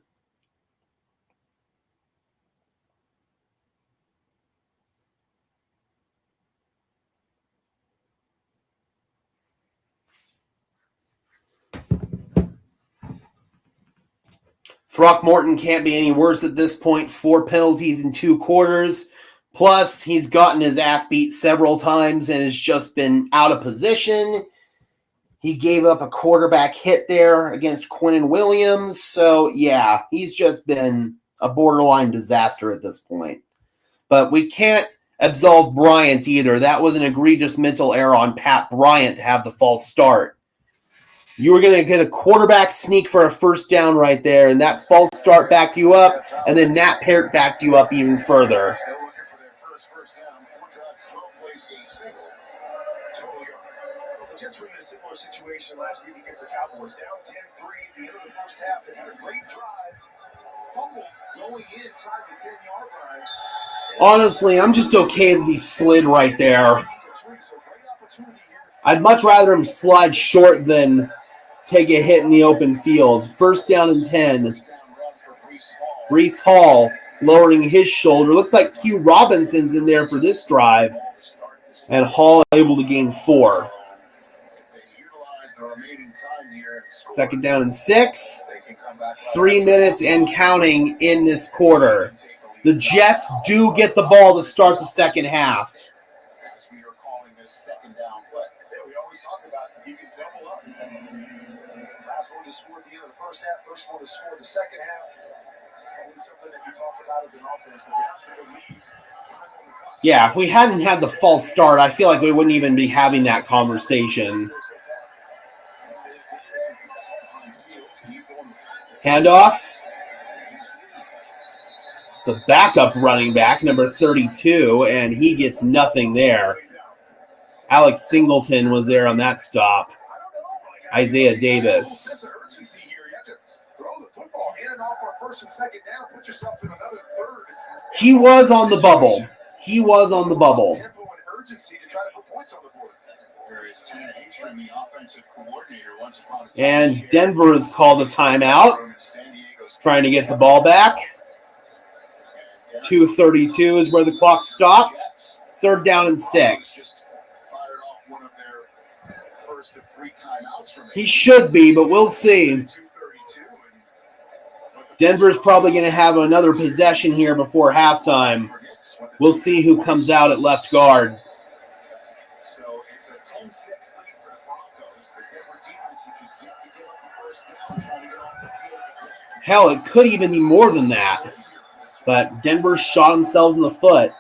Speaker 1: Throckmorton can't be any worse at this point. 4 penalties in 2 quarters. Plus, he's gotten his ass beat several times and has just been out of position. He gave up a quarterback hit there against Quinnen Williams. So, yeah, he's just been a borderline disaster at this point. But we can't absolve Bryant either. That was an egregious mental error on Pat Bryant to have the false start. You were going to get a quarterback sneak for a first down right there, and that false start backed you up, and then Matt Parrott backed you up even further.
Speaker 2: The Jets were in a similar situation last week against the Cowboys, down 10-3 at the end of the first half. They had a great drive, fumble going inside the 10-yard line.
Speaker 1: Honestly, I'm just okay that he slid right there. I'd much rather him slide short than take a hit in the open field. First down and 10. Breece Hall lowering his shoulder. Looks like Q Robinson's in there for this drive. And Hall able to gain 4. Second down and 6. 3 minutes and counting in this quarter. The Jets do get the ball to start the second half.
Speaker 2: Last one to score at the end of the first half, first one to score the second half. Always something that you talk about as an offense, but you have to leave time on the clock.
Speaker 1: Yeah, if we hadn't had the false start, I feel like we wouldn't even be having that conversation. Handoff. It's the backup running back, number 32, and he gets nothing there. Alex Singleton was there on that stop. Isaiah Davis. He was on the bubble. He was on the bubble. And Denver has called a timeout, trying to get the ball back. 2:32 is where the clock stopped. Third down and 6. He should be, but we'll see. Denver's probably going to have another possession here before halftime. We'll see who comes out at left guard.
Speaker 2: So it's a 10-6 lead for the Broncos. The Denver defense, which is yet to give up the first down, trying to get off the field.
Speaker 1: Hell, it could even be more than that. But Denver shot themselves in the foot.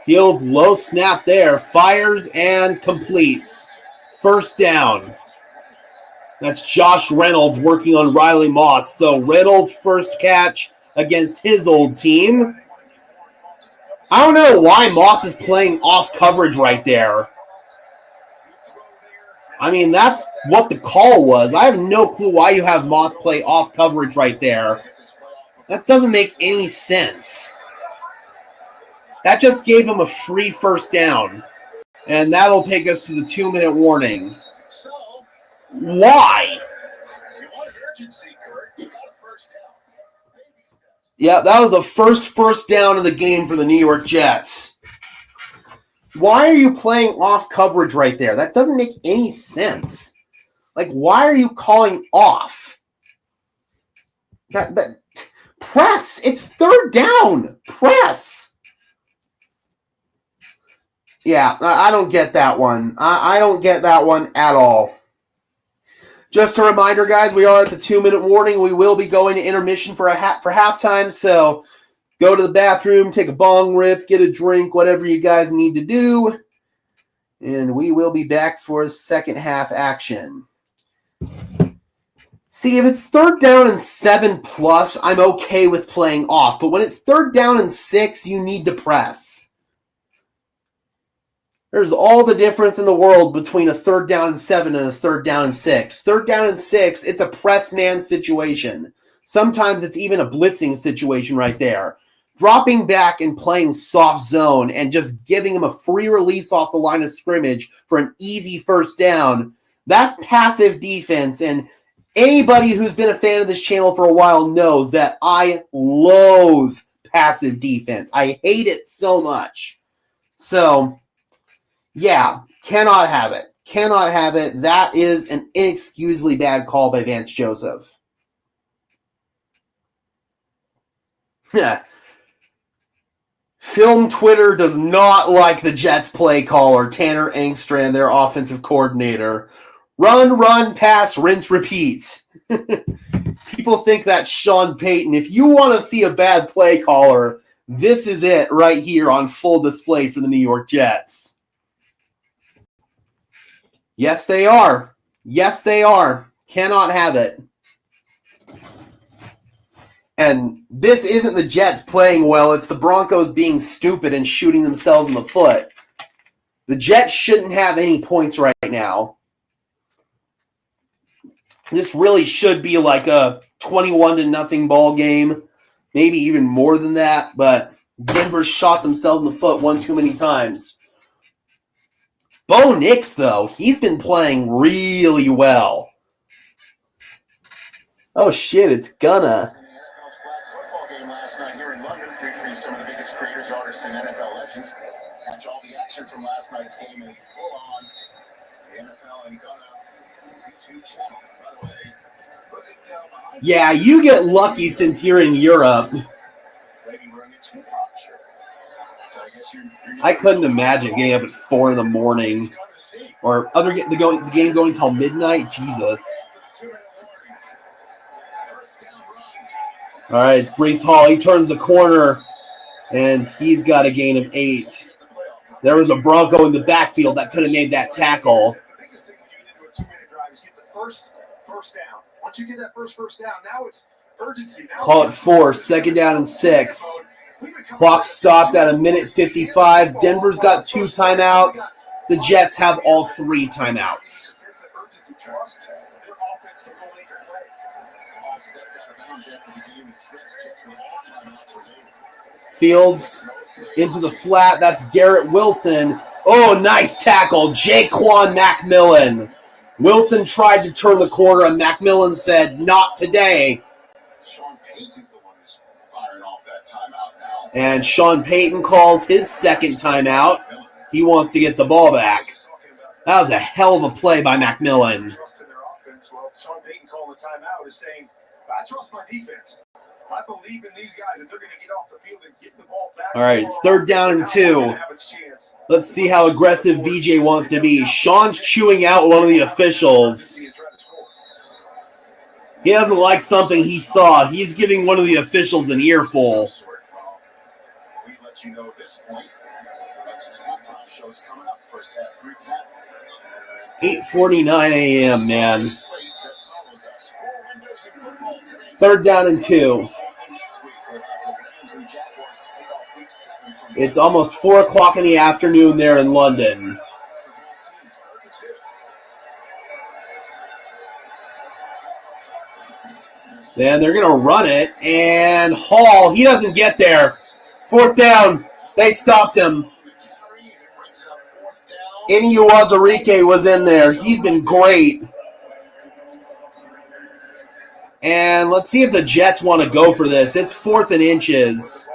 Speaker 1: Fields low snap there. Fires and completes. First down. That's Josh Reynolds working on Riley Moss. So Reynolds' first catch against his old team. I don't know why Moss is playing off coverage right there. I mean, that's what the call was. I have no clue why you have Moss play off coverage right there. That doesn't make any sense. That just gave him a free first down. And that'll take us to the 2-minute warning. Why?
Speaker 2: urgency, Kurt. You got a first down. Baby steps.
Speaker 1: Yeah, that was the first down of the game for the New York Jets. Why are you playing off coverage right there? That doesn't make any sense. Like, why are you calling off? That press. It's third down. Press. Yeah, I don't get that one. I don't get that one at all. Just a reminder, guys, we are at the 2-minute warning. We will be going to intermission for halftime, so go to the bathroom, take a bong rip, get a drink, whatever you guys need to do, and we will be back for second half action. See, if it's third down and 7+, I'm okay with playing off. But when it's third down and 6, you need to press. There's all the difference in the world between a third down and 7 and a third down and 6. Third down and 6, it's a press man situation. Sometimes it's even a blitzing situation right there. Dropping back and playing soft zone and just giving him a free release off the line of scrimmage for an easy first down, that's passive defense. And anybody who's been a fan of this channel for a while knows that I loathe passive defense. I hate it so much. So, yeah, cannot have it. Cannot have it. That is an inexcusably bad call by Vance Joseph. Yeah. Film Twitter does not like the Jets play caller, Tanner Engstrand, their offensive coordinator. Run, pass, rinse, repeat. People think that's Sean Payton. If you want to see a bad play caller, this is it right here on full display for the New York Jets. Yes, they are. Yes, they are. Cannot have it. And this isn't the Jets playing well. It's the Broncos being stupid and shooting themselves in the foot. The Jets shouldn't have any points right now. This really should be like a 21-0 ball game. Maybe even more than that. But Denver shot themselves in the foot one too many times. Bo Nix, though, he's been playing really well. Oh, shit, it's gonna.
Speaker 2: Last night here in London, featuring some of the biggest creators, artists, and NFL legends. Watch all the action from last night's game in the full-on the NFL and Ghana YouTube channel. By the way, put it down behind.
Speaker 1: Yeah, you get lucky since you're in Europe.
Speaker 2: Lady wearing a Tupac shirt. So I guess you're
Speaker 1: I couldn't imagine getting up at 4 a.m. or the game going till midnight. Jesus. All right, it's Breece Hall. He turns the corner, and he's got a gain of 8. There was a Bronco in the backfield that could have made that tackle.
Speaker 2: The biggest thing when you get into a 2-minute drive is get the first down. Once you get that first down, now it's urgency. Now
Speaker 1: Call it 4, second down and 6. Clock stopped at 1:55. Denver's got 2 timeouts. The Jets have all 3 timeouts. Fields into the flat. That's Garrett Wilson. Oh, nice tackle. Jaquan McMillan. Wilson tried to turn the corner, and McMillan said, "Not today."
Speaker 2: Sean Payton's the one who's firing off that timeout now.
Speaker 1: And Sean Payton calls his second timeout. He wants to get the ball back. That was a hell of a play by McMillan.
Speaker 2: Trust in their offense. Well, Sean Payton calling the timeout is saying, I trust my defense. I believe in these guys that they're going to get off the field and get the ball back.
Speaker 1: All right, it's third down and 2. Let's see how aggressive VJ wants to be. Sean's chewing out one of the officials. He doesn't like something he saw. He's giving one of the officials an earful.
Speaker 2: We let you know at this point. Alexis halftime show is coming up. First half recap.
Speaker 1: 8:49 a.m., man. Third down and 2. It's almost 4 o'clock in the afternoon there in London. Then they're going to run it, and Hall, he doesn't get there. 4th down. They stopped him. Inuwazurike was in there. He's been great. And let's see if the Jets want to go for this. It's 4th and inches.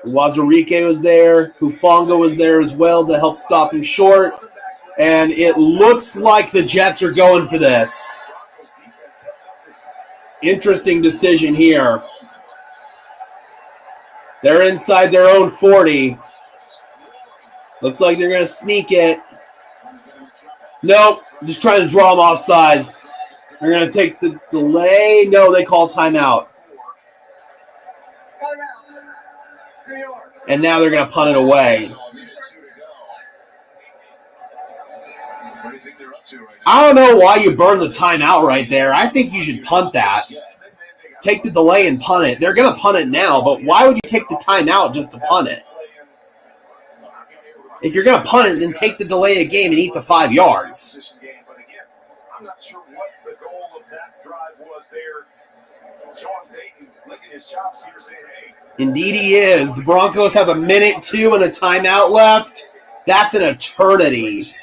Speaker 1: Wazirike was there. Hufanga was there as well to help stop him short. And it looks like the Jets are going for this. Interesting decision here. They're inside their own 40. Looks like they're going to sneak it. Nope. Just trying to draw them off sides. They're going to take the delay. No, they call timeout. And now they're going to punt it away. I don't know why you burn the timeout right there. I think you should punt that. Take the delay and punt it. They're going to punt it now, but why would you take the timeout just to punt it? If you're going to punt it, then take the delay of game and eat the 5 yards.
Speaker 2: I'm not sure what the goal of that drive was there. Sean Payton licking his chops here saying, hey.
Speaker 1: Indeed he is. The Broncos have 1 minute 2 and a timeout left. That's an eternity.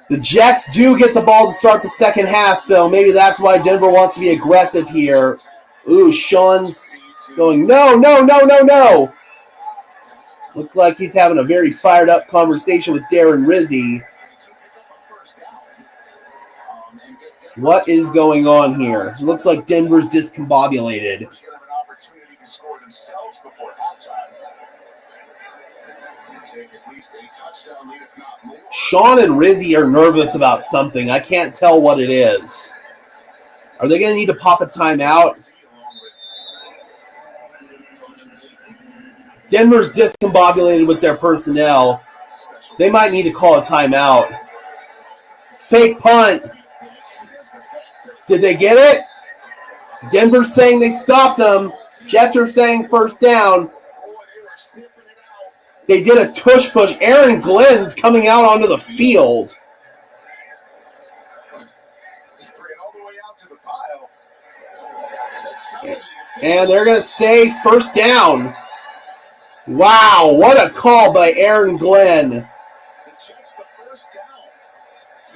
Speaker 1: The Jets do get the ball to start the second half, so maybe that's why Denver wants to be aggressive here. Ooh, Sean's going, no. Looked like he's having a very fired-up conversation with Darren Rizzi. What is going on here? Looks like Denver's discombobulated. Sean and Rizzi are nervous about something. I can't tell what it is. Are they going to need to pop a timeout? Denver's discombobulated with their personnel. They might need to call a timeout. Fake punt. Did they get it? Denver's saying they stopped them. Jets are saying first down. They did a tush push. Aaron Glenn's coming out onto the field. And they're going to say first down. Wow, what a call by Aaron Glenn.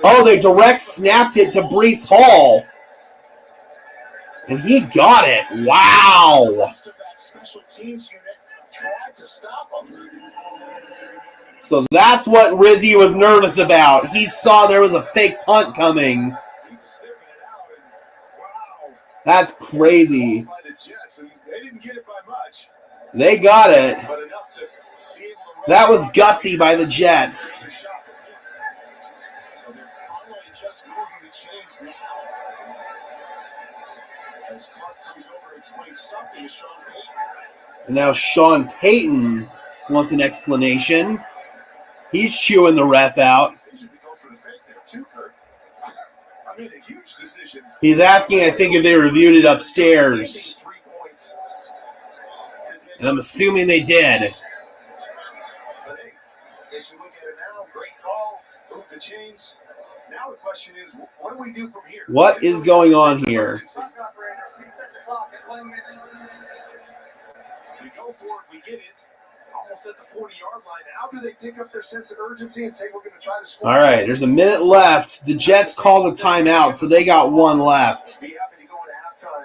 Speaker 1: Oh, they direct snapped it to Breece Hall. And he got it. Wow. So that's what Rizzi was nervous about. He saw there was a fake punt coming. That's crazy. They got it. That was gutsy by the Jets. And now Sean Payton wants an explanation. He's chewing the ref out. He's asking, I think, if they reviewed it upstairs. And I'm assuming they did. What is going on here?
Speaker 2: We go for it, we get it. Almost at the 40-yard line. How do they pick up their sense of urgency and say we're going to try to score?
Speaker 1: All right, there's a minute left. The Jets called the timeout, so they got one left.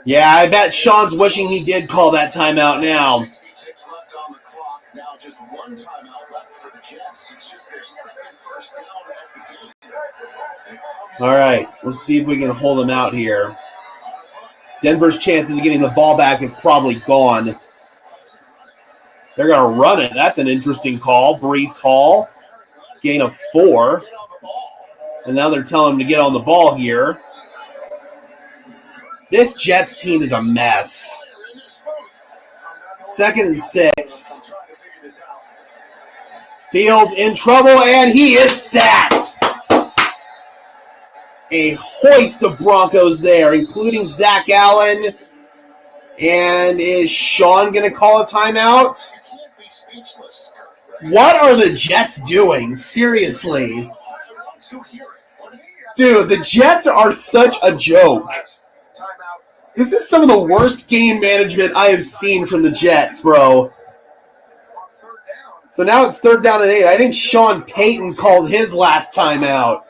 Speaker 1: Yeah, I bet Sean's wishing he did call that timeout now.
Speaker 2: 66 left on the clock. Now just one timeout left for the Jets. It's just their second first down of the game.
Speaker 1: All right, let's see if we can hold them out here. Denver's chances of getting the ball back is probably gone. They're going to run it. That's an interesting call. Breece Hall, gain of 4. And now they're telling him to get on the ball here. This Jets team is a mess. 2nd and 6. Fields in trouble, and he is sacked. A hoist of Broncos there, including Zach Allen. And is Sean going to call a timeout? What are the Jets doing? Seriously. Dude, the Jets are such a joke. This is some of the worst game management I have seen from the Jets, bro. So now it's 3rd down and 8. I think Sean Payton called his last timeout.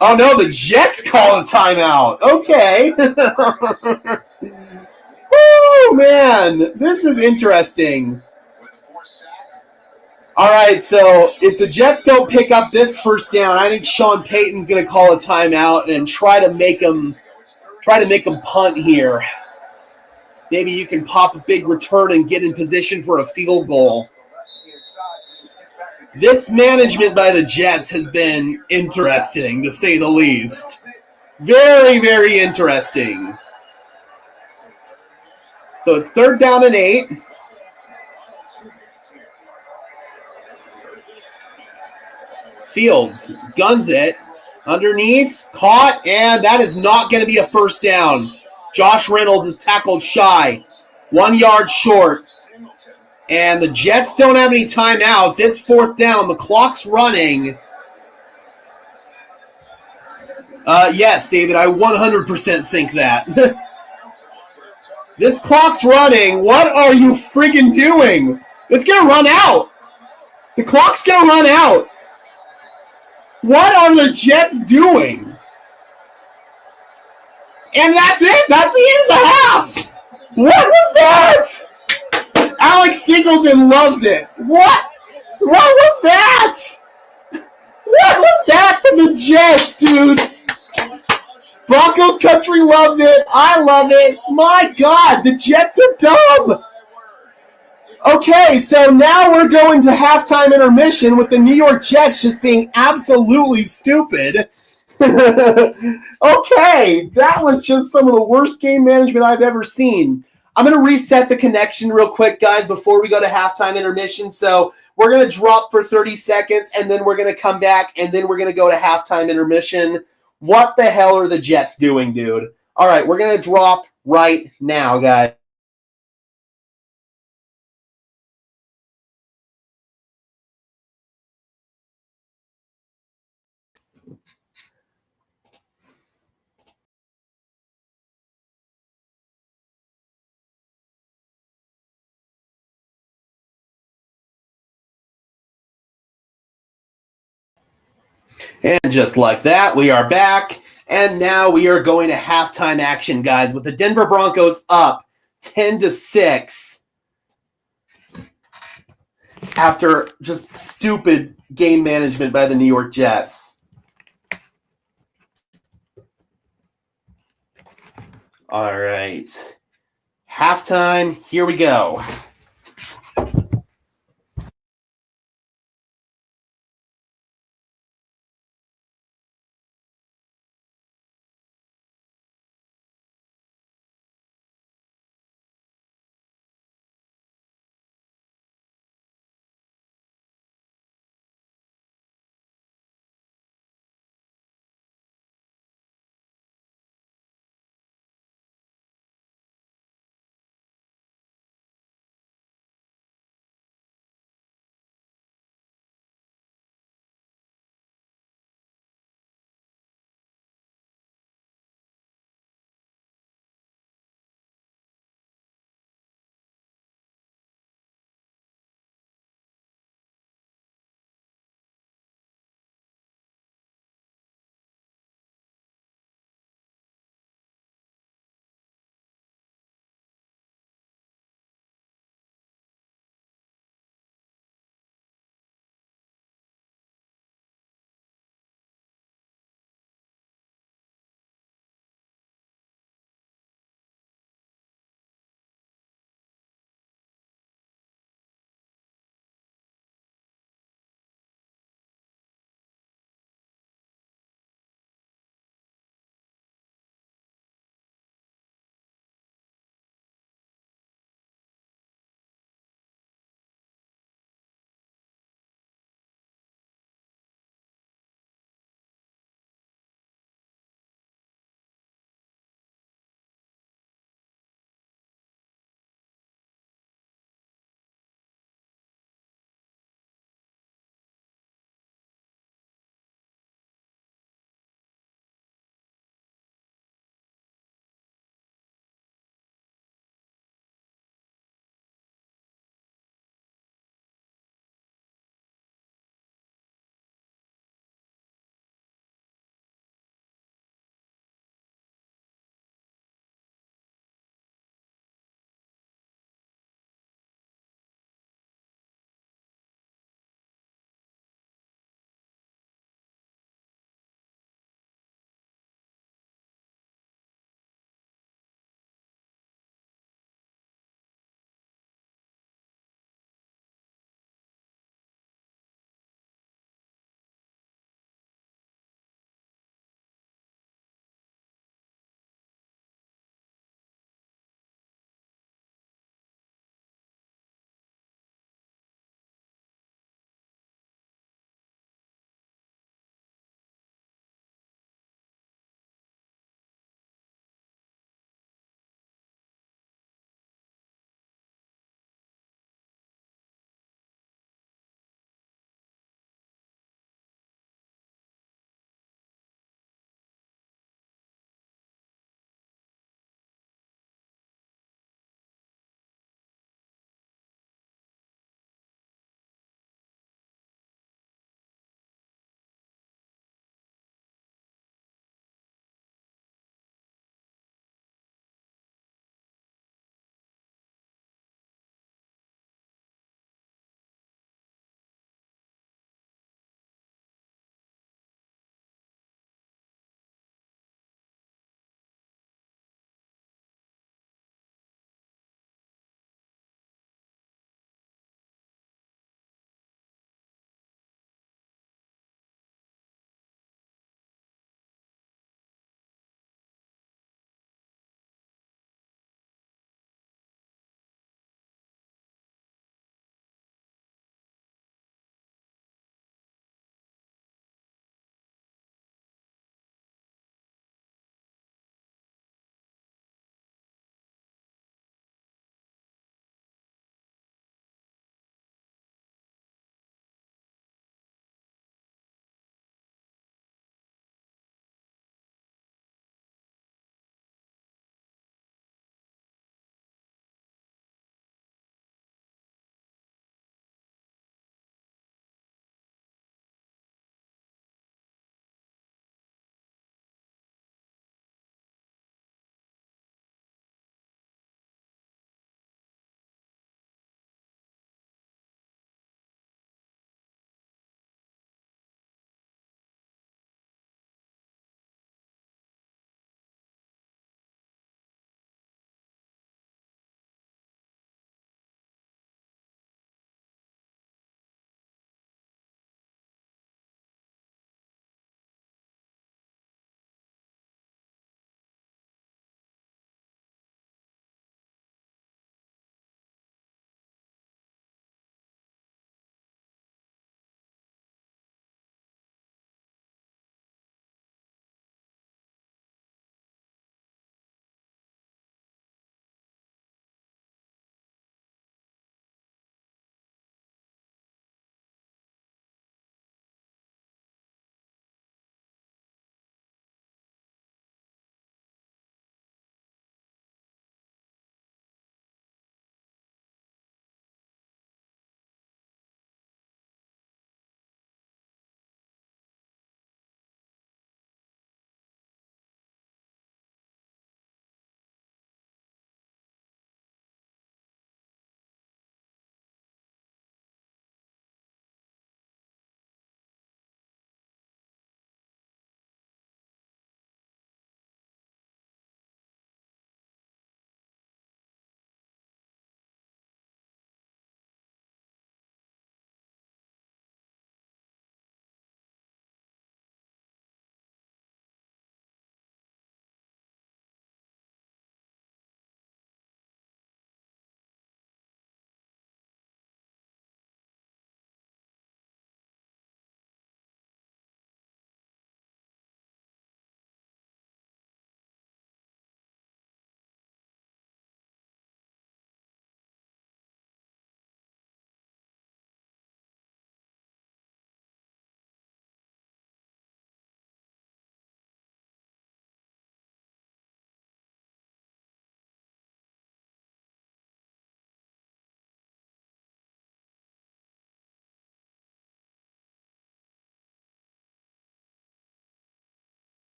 Speaker 1: Oh no, the Jets call a timeout. Okay. Oh man, this is interesting. All right, so if the Jets don't pick up this first down, I think Sean Payton's going to call a timeout and try to make them punt here. Maybe you can pop a big return and get in position for a field goal. This management by the Jets has been interesting, to say the least. Very, very interesting. So it's 3rd down and 8. Fields guns it. Underneath, caught, and that is not going to be a first down. Josh Reynolds is tackled shy. 1 yard short. And the Jets don't have any timeouts. It's 4th down. The clock's running. Yes, David, I 100% think that. This clock's running. What are you friggin' doing? It's going to run out. The clock's going to run out. What are the Jets doing? And that's it. That's the end of the half. What was that? Alex Singleton loves it. What? What was that? What was that for the Jets, dude? Broncos country loves it. I love it. My God, the Jets are dumb. Okay, so now we're going to halftime intermission with the New York Jets just being absolutely stupid. Okay, that was just some of the worst game management I've ever seen. I'm going to reset the connection real quick, guys, before we go to halftime intermission. So we're going to drop for 30 seconds, and then we're going to come back, and then we're going to go to halftime intermission. What the hell are the Jets doing, dude? All right, we're going to drop right now, guys. And just like that, we are back. And now we are going to halftime action, guys, with the Denver Broncos up 10-6 after just stupid game management by the New York Jets. All right. Halftime, here we go.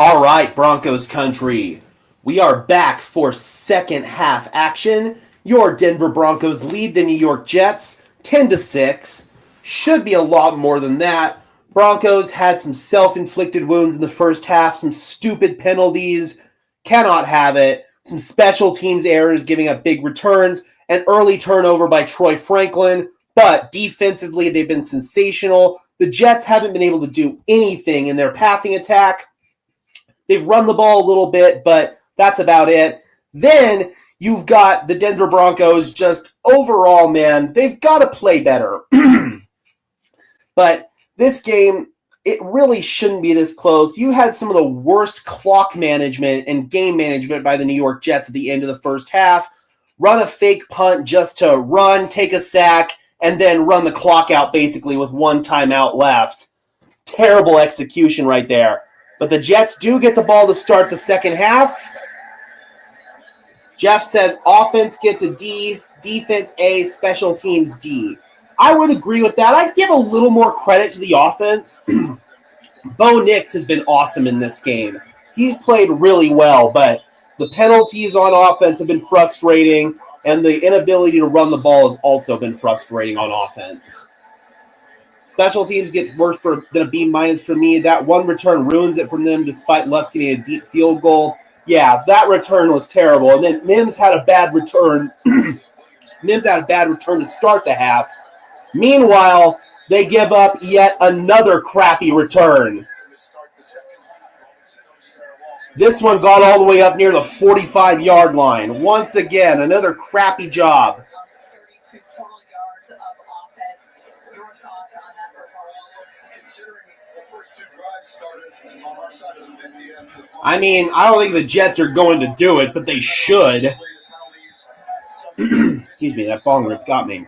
Speaker 1: All right, Broncos country. We are back for second half action. Your Denver Broncos lead the New York Jets 10-6. Should be a lot more than that. Broncos had some self-inflicted wounds in the first half, some stupid penalties, cannot have it, some special teams errors giving up big returns, an early turnover by Troy Franklin, but defensively they've been sensational. The Jets haven't been able to do anything in their passing attack. They've run the ball a little bit, but that's about it. Then you've got the Denver Broncos just overall, man, they've got to play better. But this game, it really shouldn't be this close. You had some of the worst clock management and game management by the New York Jets at the end of the first half. Run a fake punt just to run, take a sack, and then run the clock out basically with one timeout left. Terrible execution right there. But the Jets do get the ball to start the second half. Jeff says offense gets a D, defense A, special teams D. I would agree with that. I'd give a little more credit to the offense. Bo Nix has been awesome in this game. He's played really well, but the penalties on offense have been frustrating, and the inability to run the ball has also been frustrating on offense. Special teams get worse than a B- for me. That one return ruins it from them despite Lutz getting a deep field goal. Yeah, that return was terrible. And then Mims had a bad return. Mims had a bad return to start the half. Meanwhile, they give up yet another crappy return. This one got all the way up near the 45-yard line. Once again, another crappy job. I mean, I don't think the Jets are going to do it, but they should. Excuse me, that bong rip got me.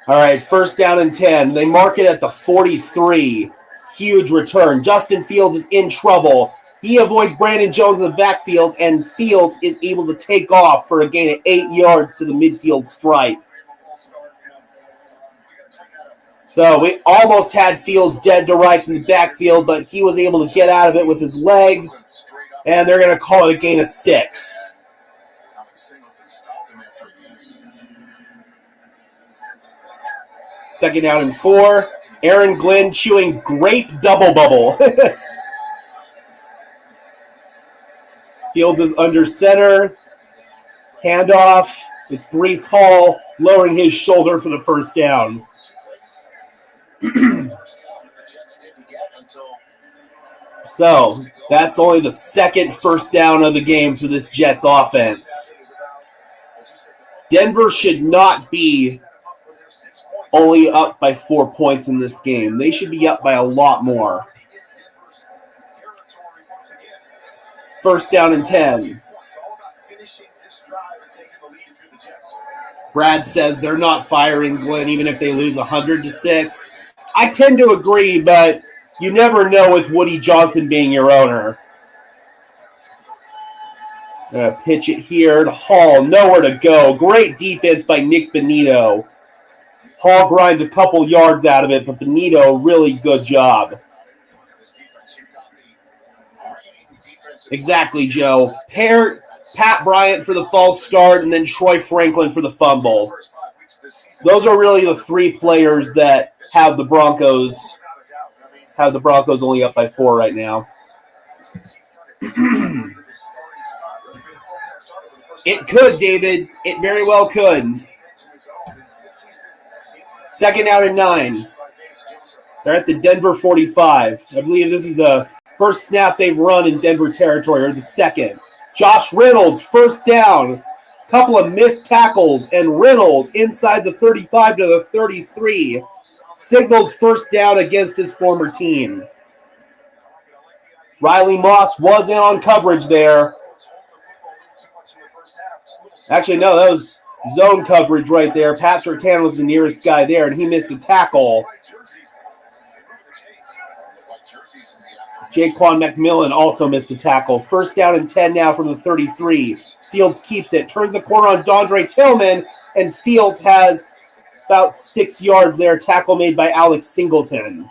Speaker 1: All right, first down and 10. They mark it at the 43. Huge return. Justin Fields is in trouble. He avoids Brandon Jones in the backfield, and Fields is able to take off for a gain of 8 yards to the midfield stripe. So we almost had Fields dead to rights in the backfield, but he was able to get out of it with his legs, and they're going to call it a gain of 6. Second down and 4. Aaron Glenn chewing grape double bubble. Fields is under center. Handoff. It's Breece Hall lowering his shoulder for the first down. So, that's only the second first down of the game for this Jets offense. Denver should not be only up by 4 points in this game. They should be up by a lot more. First down and 10. Brad says they're not firing Glenn even if they lose 100-6. I tend to agree, but you never know with Woody Johnson being your owner. Pitch it here to Hall. Nowhere to go. Great defense by Nick Benito. Hall grinds a couple yards out of it, but Benito, really good job. Exactly, Joe. Pat Bryant for the false start, and then Troy Franklin for the fumble. Those are really the three players that have the Broncos only up by 4 right now. It could, David. It very well could. Second down and 9. They're at the Denver 45. I believe this is the first snap they've run in Denver territory, or the second. Josh Reynolds, first down. Couple of missed tackles, and Reynolds inside the 35 to the 33. Signals first down against his former team. Riley Moss was in on coverage there. Actually, no, that was zone coverage right there. Pat Surtain was the nearest guy there, and he missed a tackle. Jaquan McMillan also missed a tackle. First down and 10 now from the 33. Fields keeps it, turns the corner on Dondre Tillman, and Fields has about 6 yards there. Tackle made by Alex Singleton.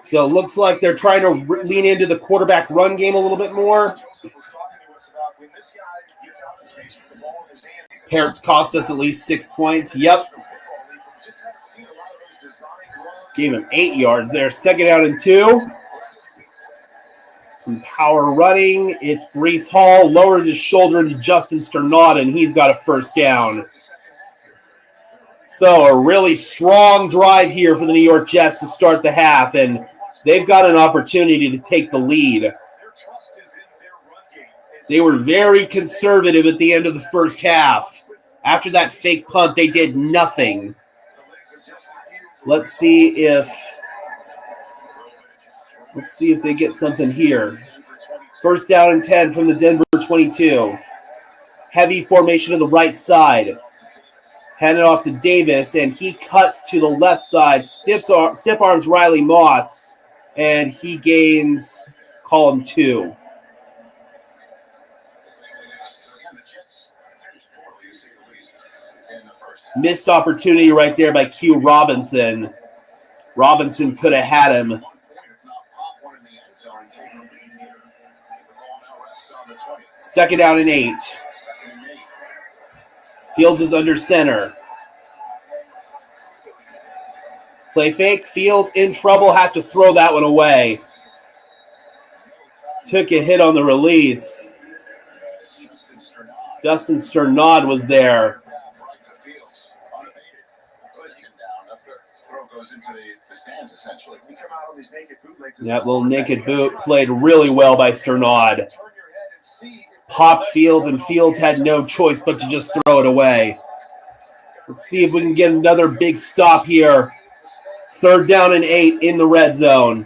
Speaker 1: So it looks like they're trying to lean into the quarterback run game a little bit more. Parents cost us at least 6 points. Yep. Gave him 8 yards there. Second down and 2. Some power running. It's Breece Hall. Lowers his shoulder into Justin Sternad, and he's got a first down. So a really strong drive here for the New York Jets to start the half, and they've got an opportunity to take the lead. They were very conservative at the end of the first half. After that fake punt, they did nothing. Let's see if they get something here. First down and 10 from the Denver 22. Heavy formation to the right side. Hand it off to Davis, and he cuts to the left side. Stiff arms Riley Moss, and he gains column 2. Missed opportunity right there by Q Robinson. Robinson could have had him. Second down and 8. Fields is under center. Play fake. Fields in trouble. Has to throw that one away. Took a hit on the release. Justin Sternad was there. That little naked boot played really well by Sternad. Popped Fields, and Fields had no choice but to just throw it away. Let's see if we can get another big stop here. Third down and 8 in the red zone.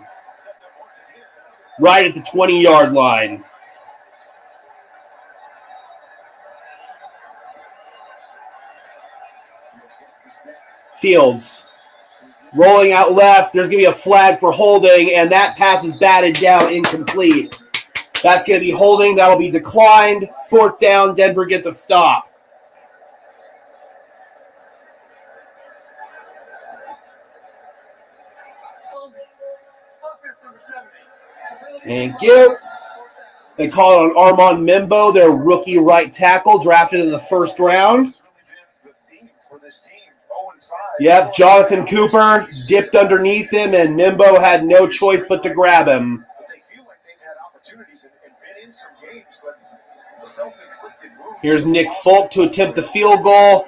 Speaker 1: Right at the 20-yard line. Fields rolling out left. There's going to be a flag for holding, and that pass is batted down, incomplete. That's going to be holding. That'll be declined. Fourth down. Denver gets a stop. Thank you. They call it on Armand Mimbo, their rookie right tackle, drafted in the first round. Yep, Jonathan Cooper dipped underneath him, and Mimbo had no choice but to grab him. Here's Nick Folk to attempt the field goal.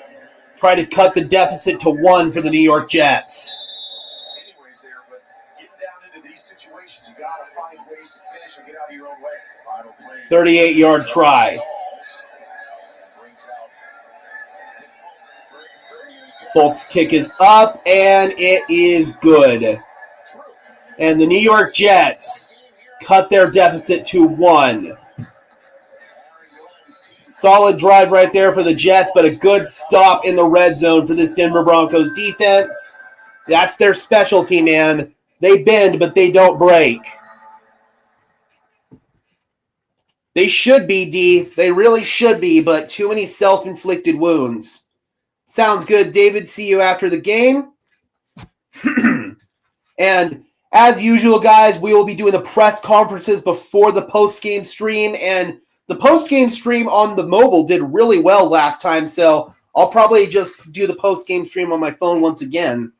Speaker 1: Try to cut the deficit to 1 for the New York Jets. 38-yard try. Folk's kick is up, and it is good. And the New York Jets cut their deficit to 1. Solid drive right there for the Jets, but a good stop in the red zone for this Denver Broncos defense. That's their specialty, man. They bend, but they don't break. They should be, D. They really should be, but too many self-inflicted wounds. Sounds good, David. See you after the game. And as usual, guys, we will be doing the press conferences before the post-game stream, and the post-game stream on the mobile did really well last time, so I'll probably just do the post-game stream on my phone once again.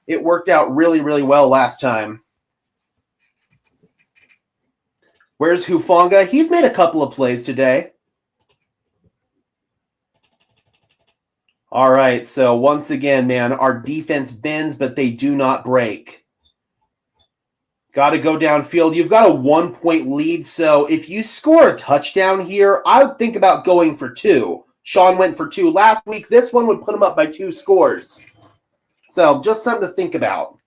Speaker 1: It worked out really, really well last time. Where's Hufanga? He's made a couple of plays today. All right, so once again, man, our defense bends, but they do not break. Got to go downfield. You've got a 1-point lead, so if you score a touchdown here, I would think about going for 2. Sean went for 2 last week. This one would put him up by 2 scores. So just something to think about.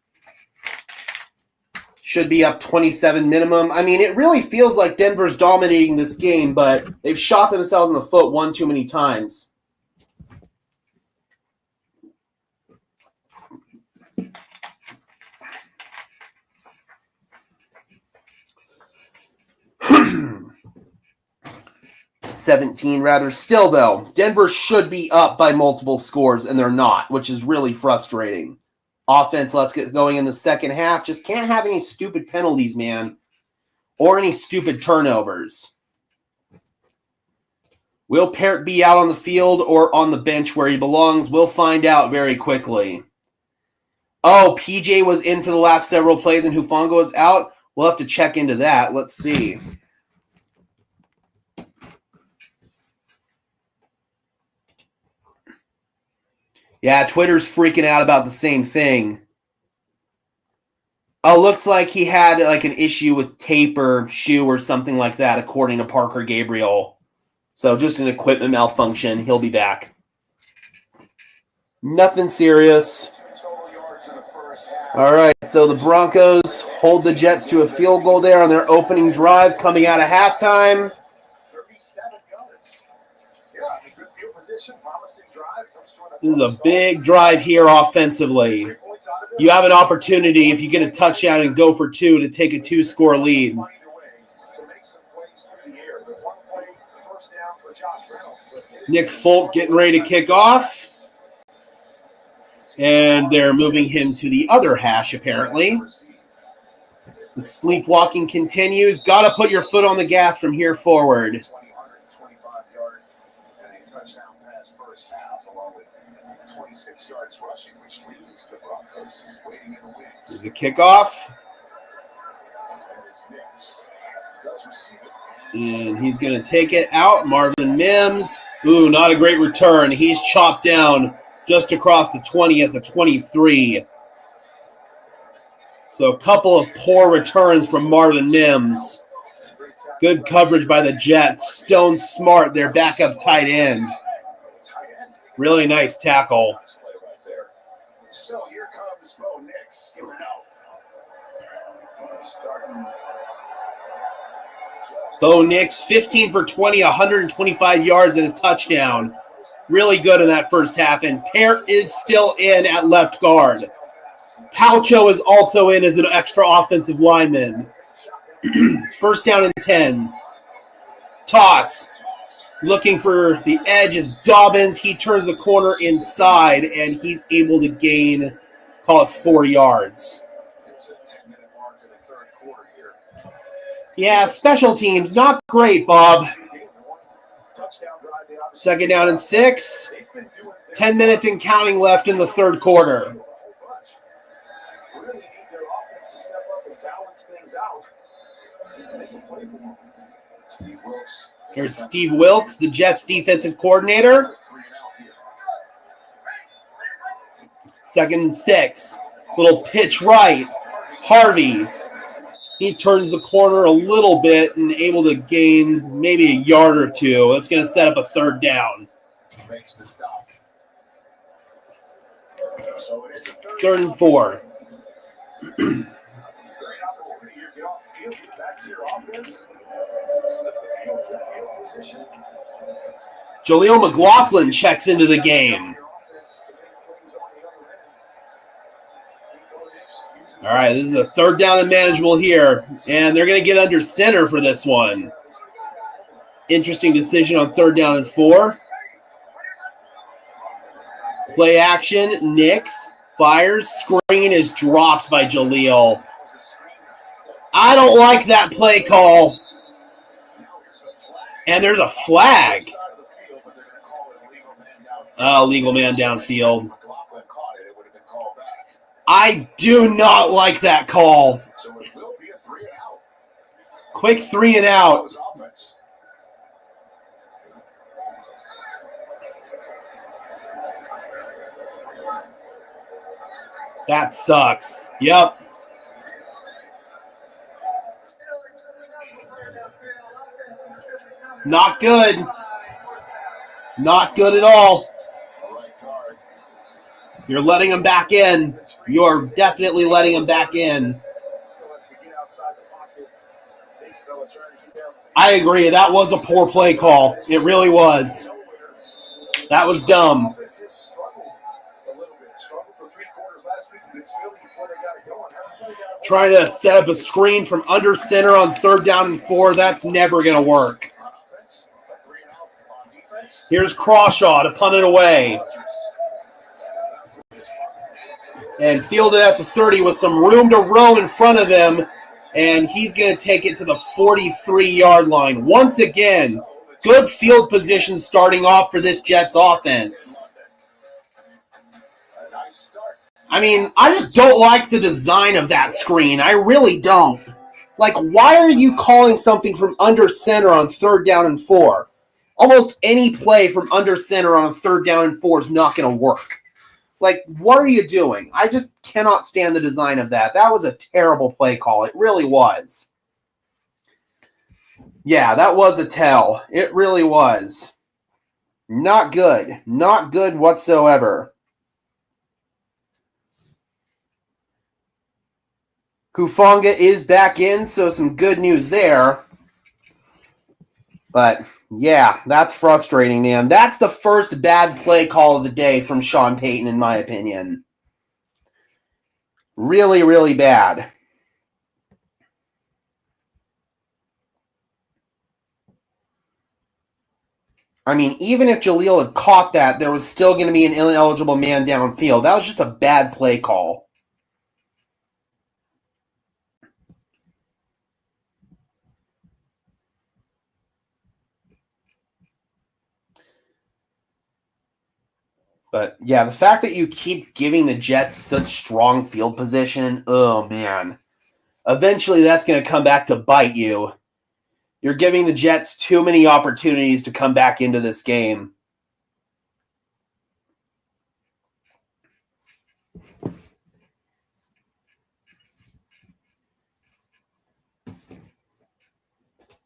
Speaker 1: Should be up 27 minimum. I mean, it really feels like Denver's dominating this game, but they've shot themselves in the foot one too many times. $17 rather. Still, though, Denver should be up by multiple scores, and they're not, which is really frustrating. offense let's get going in the second half. Just can't have any stupid penalties, man, or any stupid turnovers. Will Parrott be out on the field or on the bench where he belongs? We'll find out very quickly. Oh, PJ was in for the last several plays and Hufanga is out. We'll have to check into that. Let's see. Yeah, Twitter's freaking out about the same thing. Oh, looks like he had like an issue with tape or shoe or something like that, according to Parker Gabriel. So just an equipment malfunction. He'll be back. Nothing serious. All right, so the Broncos hold the Jets to a field goal there on their opening drive coming out of halftime.
Speaker 2: 37 yards. Yeah, good field position, promising drive.
Speaker 1: This is a big drive here offensively. You have an opportunity, if you get a touchdown and go for two, to take a 2-score lead. Nick Folk getting ready to kick off. And they're moving him to the other hash, apparently. The sleepwalking continues. Got to put your foot on the gas from here forward. There's the kickoff. And he's going to take it out. Marvin Mims. Ooh, not a great return. He's chopped down just across the 20 at the 23. So a couple of poor returns from Marvin Mims. Good coverage by the Jets. Stone Smart, their backup tight end. Really nice tackle.
Speaker 2: So here comes Bo Nix. Give it out.
Speaker 1: Bo Nix, 15 for 20, 125 yards and a touchdown. Really good in that first half. And Parrott is still in at left guard. Palcho is also in as an extra offensive lineman. First down and 10. Toss. Looking for the edge is Dobbins. He turns the corner inside, and he's able to gain, call it 4 yards. Yeah, special teams, not great, Bob. Second down and 6. 10 minutes and counting left in the third quarter. Here's Steve Wilkes, the Jets defensive coordinator. Second and 6. Little pitch right. Harvey. He turns the corner a little bit and able to gain maybe a yard or two. That's going to set up a third down. Third and 4. Jaleel McLaughlin checks into the game. All right, this is a third down and manageable here, and they're going to get under center for this one. Interesting decision on third down and 4. Play action, Nix fires, screen is dropped by Jaleel. I don't like that play call. And there's a flag. Legal man downfield. I do not like that call. Quick 3 and out. That sucks. Yep. Not good. Not good at all. You're letting him back in. You're definitely letting him back in. I agree. That was a poor play call. It really was. That was dumb. Trying to set up a screen from under center on third down and 4. That's never going to work. Here's Crawshaw to punt it away. and fielded at the 30 with some room to roam in front of him, and he's going to take it to the 43-yard line. Once again, good field position starting off for this Jets offense. I mean, I just don't like the design of that screen. I really don't. Like, why are you calling something from under center on 3rd down and 4? Almost any play from under center on a 3rd down and 4 is not going to work. Like, what are you doing? I just cannot stand the design of that. That was a terrible play call. It really was. Yeah, that was a tell. It really was. Not good. Not good whatsoever. Hufanga is back in, so some good news there. But, yeah, that's frustrating, man. That's the first bad play call of the day from Sean Payton, in my opinion. Really, really bad. I mean, even if Jaleel had caught that, there was still going to be an ineligible man downfield. That was just a bad play call. But, yeah, the fact that you keep giving the Jets such strong field position, oh, man. Eventually, that's going to come back to bite you. You're giving the Jets too many opportunities to come back into this game.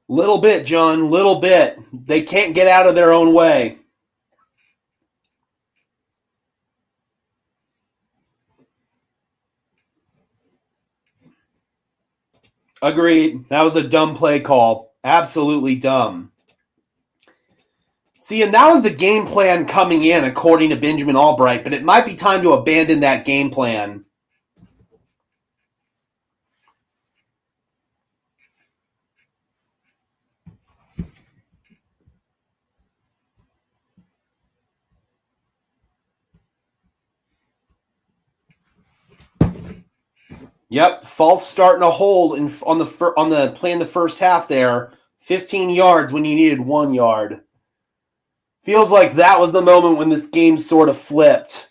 Speaker 1: Little bit, John, little bit. They can't get out of their own way. Agreed. That was a dumb play call. Absolutely dumb. See, and that was the game plan coming in, according to Benjamin Albright, but it might be time to abandon that game plan. Yep, false start and a hold on the play in the first half there. 15 yards when you needed 1 yard. Feels like that was the moment when this game sort of flipped.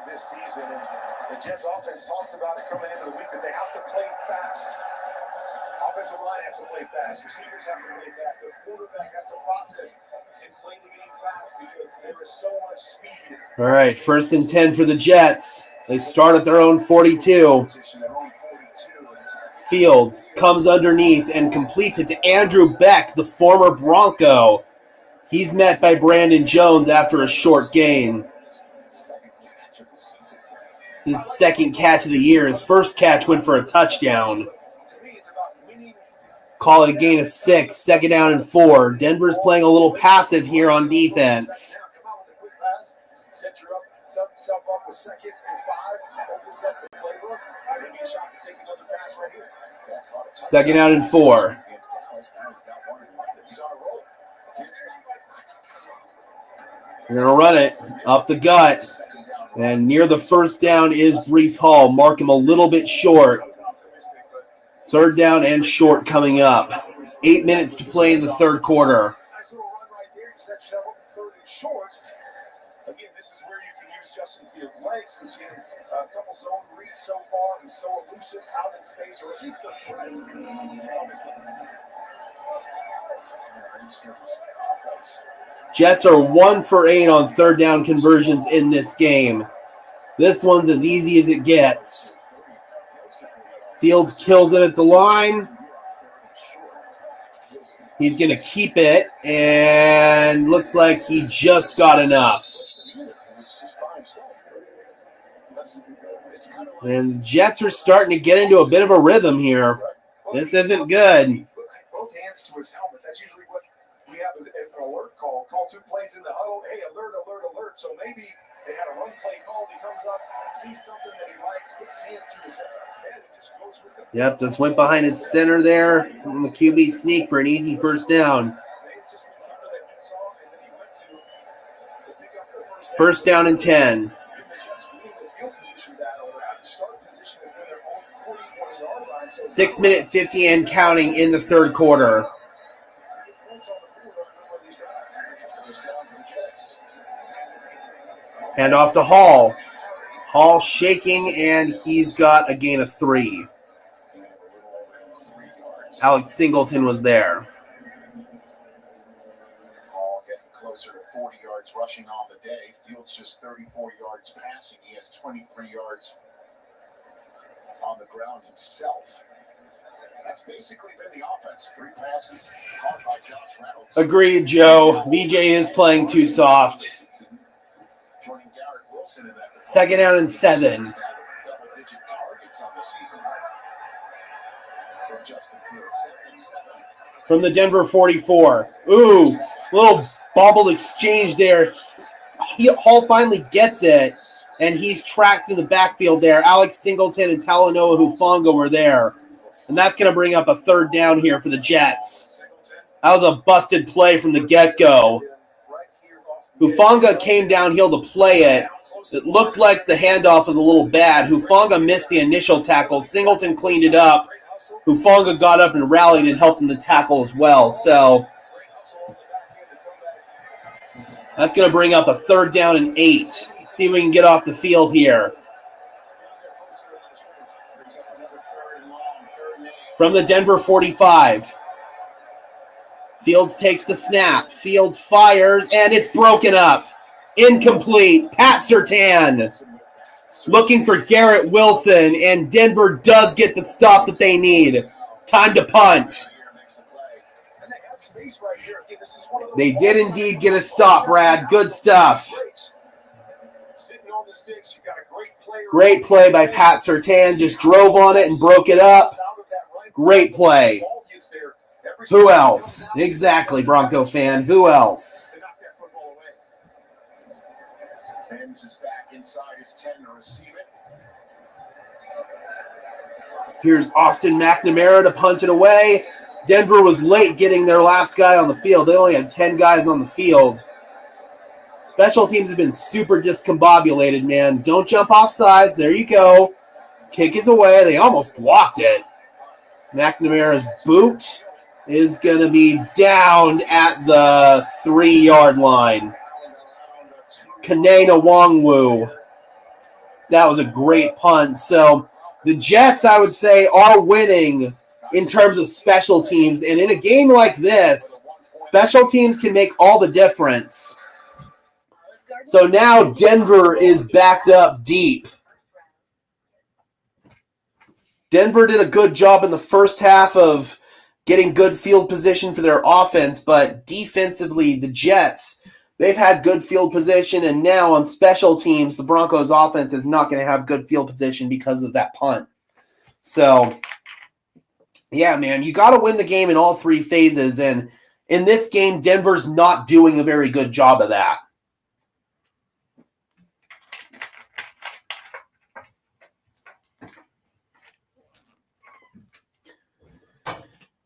Speaker 2: This season, and the Jets offense talked about it coming into the week that they have to play fast. Offensive line has to play fast. Receivers have to play fast. The quarterback has to process and play the game fast because there is so much speed.
Speaker 1: All right, 1st and 10 for the Jets. They start at their own 42. Fields comes underneath and completes it to Andrew Beck, the former Bronco. He's met by Brandon Jones after a short gain. It's his 2nd catch of the year. His 1st catch went for a touchdown. Call it a gain of 6, 2nd down and 4. Denver's playing a little passive here on defense.
Speaker 2: Set yourself up with 2nd and 5. Opens up the playbook. Maybe a shot to take another pass right here.
Speaker 1: 2nd down and 4. We're going to run it up the gut. And near the 1st down is Breece Hall. Mark him a little bit short. 3rd down and short coming up. 8 minutes to play in the 3rd quarter.
Speaker 2: Nice little run right there. You set yourself up 3rd and short. Again, this is where you can use Justin Fields' legs. We've seen a couple zone reads so far. He's so elusive out in space, or at least the threat of his legs.
Speaker 1: Jets are 1 for 8 on 3rd down conversions in this game. This one's as easy as it gets. Fields kills it at the line. He's going to keep it, and looks like he just got enough. And the Jets are starting to get into a bit of a rhythm here. This isn't good.
Speaker 2: Both hands to his helmet. That's usually what we have as an alert call. Call 2 plays in the huddle. Hey, alert, alert, alert. So maybe they had a run play call. He comes up, sees something that he likes, puts his hands to his head, and just goes with it.
Speaker 1: Yep, just went behind his center there on the QB sneak for an easy 1st down.
Speaker 2: Just something that he saw and then he went to
Speaker 1: First down and 10. 6 minute 50 and counting in the third quarter. Hand off to Hall. Hall shaking, and he's got a gain of 3. Alex Singleton was there.
Speaker 2: Hall getting closer to 40 yards rushing on the day. Fields just 34 yards passing. He has 23 yards on the ground himself. That's basically been the offense. 3 passes caught by Josh Reynolds.
Speaker 1: Agreed, Joe. VJ is playing too soft. Second down and 7.
Speaker 2: Double-digit targets on the season. From Justin Fields, 2nd and 7.
Speaker 1: From the Denver 44. Ooh, little bobbled exchange there. Hall finally gets it, and he's tracked in the backfield there. Alex Singleton and Talanoa Hufanga were there. And that's going to bring up a 3rd down here for the Jets. That was a busted play from the get-go. Hufanga came downhill to play it. It looked like the handoff was a little bad. Hufanga missed the initial tackle. Singleton cleaned it up. Hufanga got up and rallied and helped in the tackle as well. So that's going to bring up a 3rd down and 8. Let's see if we can get off the field here. From the Denver 45. Fields takes the snap. Fields fires, and it's broken up. Incomplete. Pat Surtain looking for Garrett Wilson, and Denver does get the stop that they need. Time to punt. They did indeed get a stop, Brad. Good stuff. Great play by Pat Surtain. Just drove on it and broke it up. Great play. Who else? Exactly, Bronco fan. Who else? Here's Austin McNamara to punt it away. Denver was late getting their last guy on the field. They only had 10 guys on the field. Special teams have been super discombobulated, man. Don't jump off sides. There you go. Kick is away. They almost blocked it. McNamara's boot is going to be down at the 3-yard line. Kane Nwangwu. That was a great punt. So the Jets, I would say, are winning in terms of special teams. And in a game like this, special teams can make all the difference. So now Denver is backed up deep. Denver did a good job in the first half of getting good field position for their offense, but defensively, the Jets, they've had good field position, and now on special teams, the Broncos offense is not going to have good field position because of that punt. So, yeah, man, you got to win the game in all 3 phases, and in this game, Denver's not doing a very good job of that.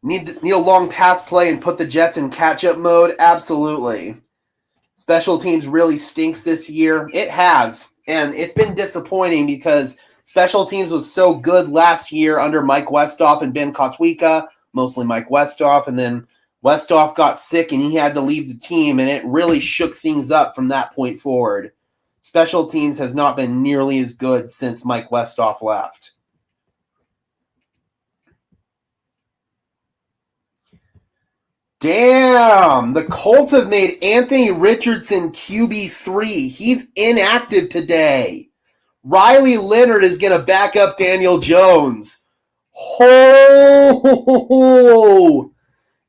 Speaker 1: Need a long pass play and put the Jets in catch-up mode? Absolutely. Special teams really stinks this year. It has, and it's been disappointing because special teams was so good last year under Mike Westhoff and Ben Kotwika, mostly Mike Westhoff, and then Westhoff got sick and he had to leave the team, and it really shook things up from that point forward. Special teams has not been nearly as good since Mike Westhoff left. Damn, the Colts have made Anthony Richardson QB3. He's inactive today. Riley Leonard is going to back up Daniel Jones. Oh,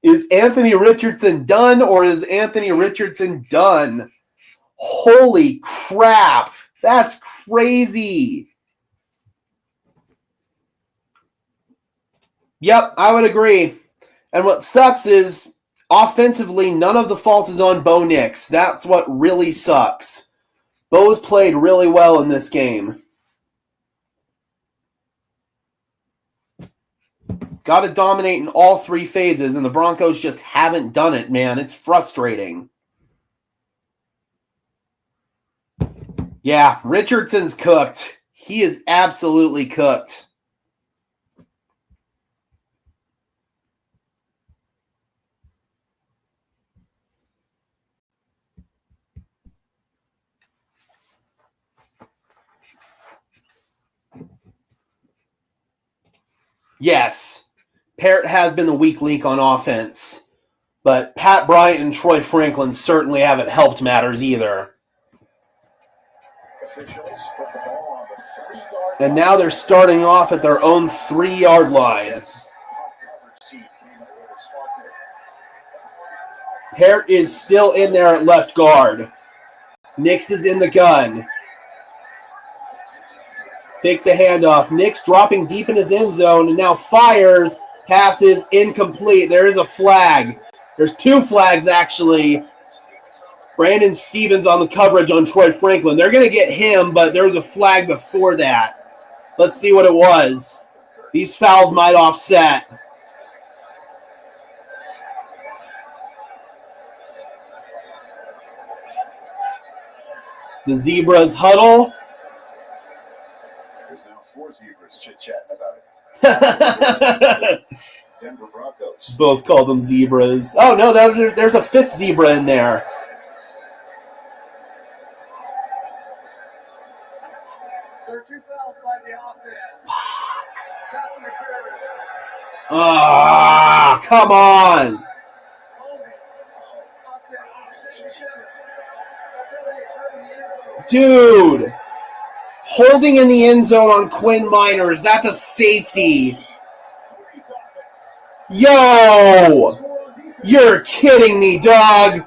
Speaker 1: is Anthony Richardson done, or is Anthony Richardson done? Holy crap, that's crazy. Yep, I would agree. And what sucks is, offensively, none of the fault is on Bo Nix. That's what really sucks. Bo's played really well in this game. Got to dominate in all 3 phases, and the Broncos just haven't done it, man. It's frustrating. Yeah, Richardson's cooked. He is absolutely cooked. Yes, Parrott has been the weak link on offense, but Pat Bryant and Troy Franklin certainly haven't helped matters either. And now they're starting off at their own 3-yard line. Parrott is still in there at left guard. Nix is in the gun. Fake the handoff. Nix dropping deep in his end zone and now fires. Passes incomplete. There is a flag. There's 2 flags, actually. Brandon Stevens on the coverage on Troy Franklin. They're going to get him, but there was a flag before that. Let's see what it was. These fouls might offset. The Zebras huddle.
Speaker 2: There's now 4 Zebras chit-chatting about it. Denver Broncos.
Speaker 1: Both call them Zebras. Oh, no, there's a 5th zebra in there.
Speaker 2: There are 2 fouls by the offense.
Speaker 1: Ah, come on. Dude. Holding in the end zone on Quinn Miners. That's a safety. Yo. You're kidding me, dog.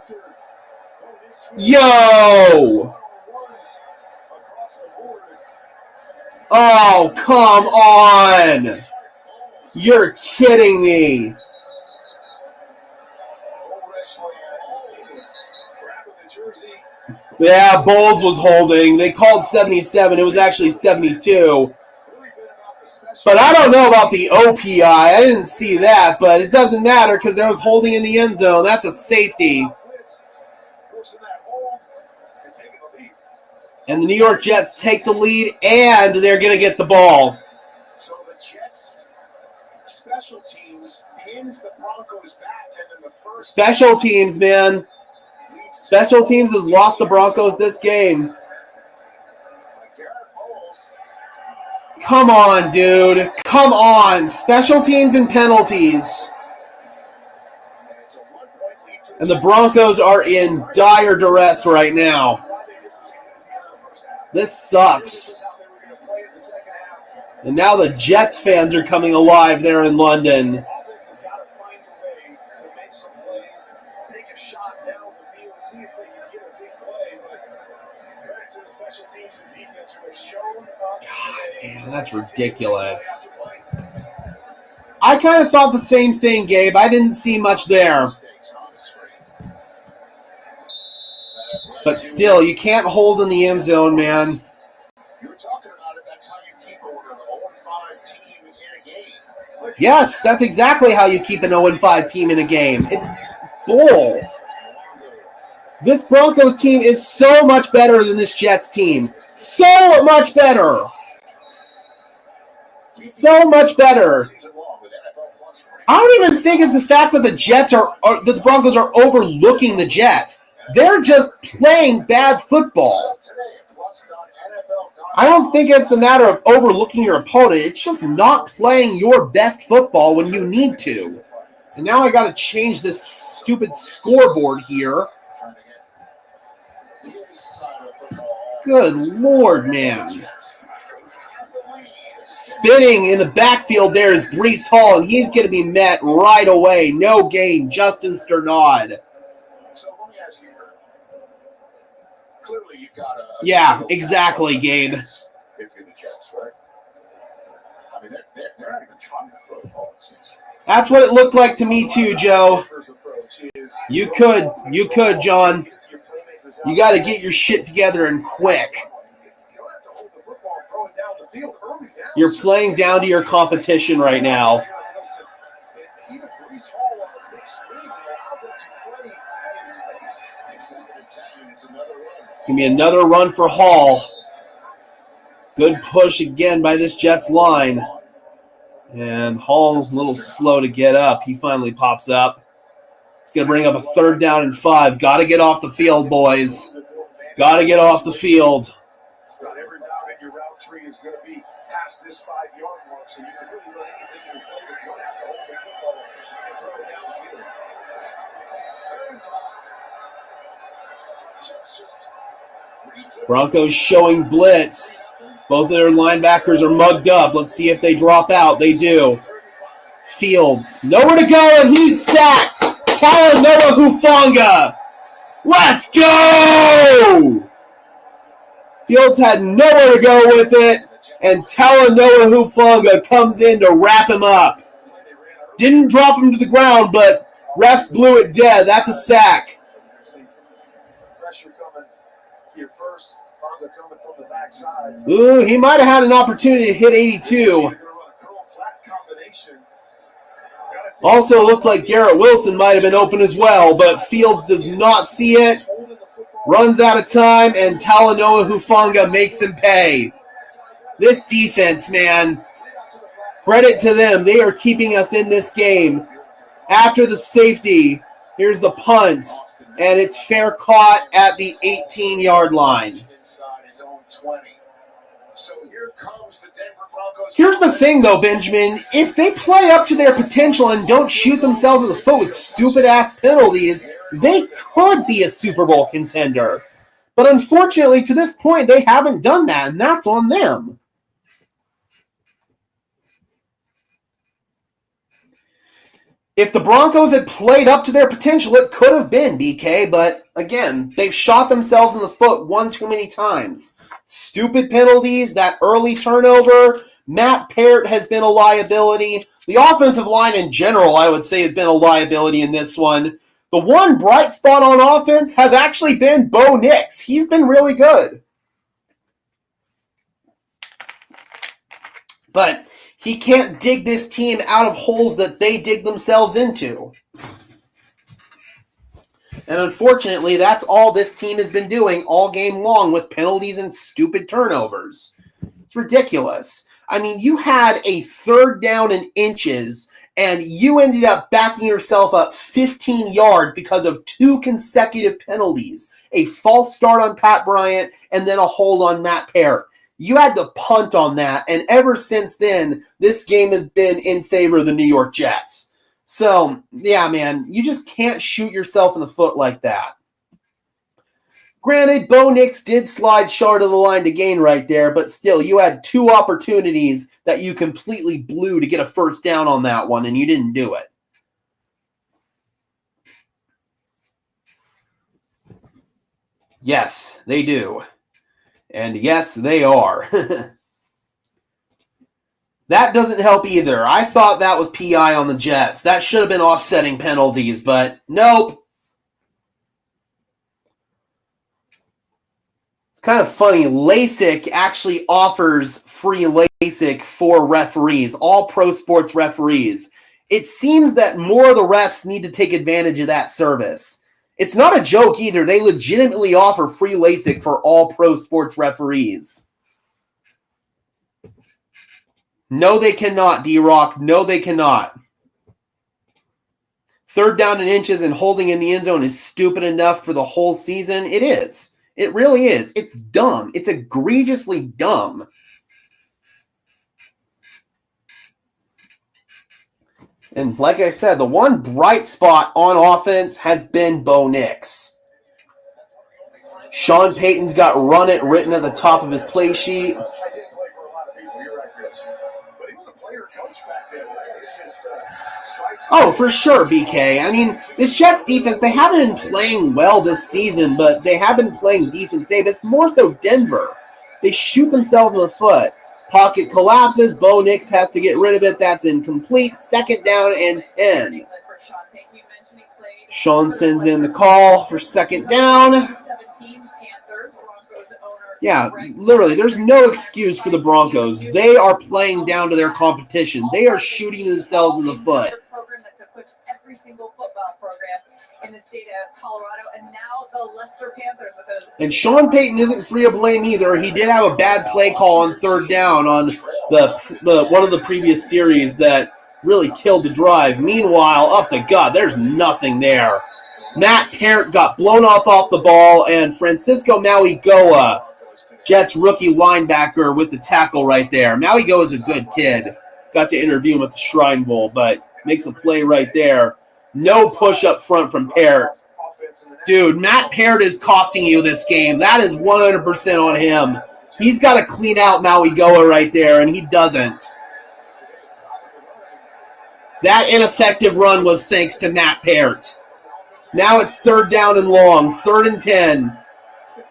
Speaker 1: Yo. Oh, come on. You're kidding me. Yeah, Bowles was holding. They called 77. It was actually 72. But I don't know about the OPI. I didn't see that, but it doesn't matter because there was holding in the end zone. That's a safety. And the New York Jets take the lead, and they're going to get the ball.
Speaker 2: So the Jets special teams pins the Broncos back, and then the first
Speaker 1: special teams, man. Special teams has lost the Broncos this game. Come on, dude. Come on. Special teams and penalties. And the Broncos are in dire duress right now. This sucks. And now the Jets fans are coming alive there in London. God, man, that's ridiculous. I kind of thought the same thing, Gabe. I didn't see much there. But still, you can't hold in the end zone, man. Yes, that's exactly how you keep an 0-5 team in a game. It's bull. This Broncos team is so much better than this Jets team. So much better. So much better. I don't even think it's the fact that that the Broncos are overlooking the Jets. They're just playing bad football. I don't think it's a matter of overlooking your opponent. It's just not playing your best football when you need to. And now I got to change this stupid scoreboard here. Good Lord, man. Spinning in the backfield there is Breece Hall, and he's going to be met right away. No gain, Justin Sternod. Yeah, exactly, Gabe.
Speaker 2: If you're the Jets, right? I mean, they're not even trying to throw the ball.
Speaker 1: That's what it looked like to me too, Joe. You could, John. You got to get your shit together and quick. You're playing down to your competition right now. It's going to be another run for Hall. Good push again by this Jets line. And Hall a little slow to get up. He finally pops up. It's going to bring up a 3rd down and 5. Got to get off the field, boys. Got to get off the field.
Speaker 2: Not every route in your route tree is going to be past this 5-yard mark, so you can really run anything you play, but you don't have to hold the football and throw it down the field. 3rd and 5. Jets just
Speaker 1: Broncos showing blitz. Both of their linebackers are mugged up. Let's see if they drop out. They do. Fields, nowhere to go, and he's sacked. Talanoa Hufanga. Let's go! Fields had nowhere to go with it, and Talanoa Hufanga comes in to wrap him up. Didn't drop him to the ground, but refs blew it dead. That's a sack.
Speaker 2: Pressure coming here first. Fonga coming from the backside.
Speaker 1: Ooh, he might have had an opportunity to hit 82. Also looked like Garrett Wilson might have been open as well, but Fields does not see it. Runs out of time, and Talanoa Hufanga makes him pay. This defense, man, credit to them. They are keeping us in this game. After the safety, here's the punt, and it's fair caught at the 18-yard line. Here's the thing, though, Benjamin. If they play up to their potential and don't shoot themselves in the foot with stupid-ass penalties, they could be a Super Bowl contender. But unfortunately, to this point, they haven't done that, and that's on them. If the Broncos had played up to their potential, it could have been, BK. But, again, they've shot themselves in the foot one too many times. Stupid penalties, that early turnover. Matt Parrott has been a liability. The offensive line in general, I would say, has been a liability in this one. The one bright spot on offense has actually been Bo Nix. He's been really good. But he can't dig this team out of holes that they dig themselves into. And unfortunately, that's all this team has been doing all game long with penalties and stupid turnovers. It's ridiculous. I mean, you had a 3rd down and inches, and you ended up backing yourself up 15 yards because of 2 consecutive penalties. A false start on Pat Bryant and then a hold on Matt Parrott. You had to punt on that, and ever since then, this game has been in favor of the New York Jets. So, yeah, man, you just can't shoot yourself in the foot like that. Granted, Bo Nix did slide short of the line to gain right there, but still, you had 2 opportunities that you completely blew to get a 1st down on that one, and you didn't do it. Yes, they do. And yes, they are. That doesn't help either. I thought that was PI on the Jets. That should have been offsetting penalties, but nope. It's kind of funny. LASIK actually offers free LASIK for referees, all pro sports referees. It seems that more of the refs need to take advantage of that service. It's not a joke either. They legitimately offer free LASIK for all pro sports referees. No, they cannot, D-Rock. No, they cannot. 3rd down and inches and holding in the end zone is stupid enough for the whole season. It is. It really is. It's dumb. It's egregiously dumb. And like I said, the one bright spot on offense has been Bo Nix. Sean Payton's got run it written at the top of his play sheet. Oh, for sure, BK. I mean, this Jets defense, they haven't been playing well this season, but they have been playing decent today. But it's more so Denver. They shoot themselves in the foot. Pocket collapses. Bo Nix has to get rid of it. That's incomplete. 2nd down and 10. Sean sends in the call for 2nd down. Yeah, literally, there's no excuse for the Broncos. They are playing down to their competition. They are shooting themselves in the foot.
Speaker 3: football program in the state of Colorado, and now the Leicester Panthers with those.
Speaker 1: And Sean Payton isn't free of blame either. He did have a bad play call on third down on the one of the previous series that really killed the drive. Meanwhile, up the gut, there's nothing there. Matt Parrott got blown off the ball, and Francisco Mauigoa, Jets rookie linebacker, with the tackle right there. Mauigoa is a good kid. Got to interview him at the Shrine Bowl, but makes a play right there. No push up front from Parrott. Dude, Matt Parrott is costing you this game. That is 100% on him. He's got to clean out Mauigoa right there, and he doesn't. That ineffective run was thanks to Matt Parrott. Now it's third down and long, 3rd and 10.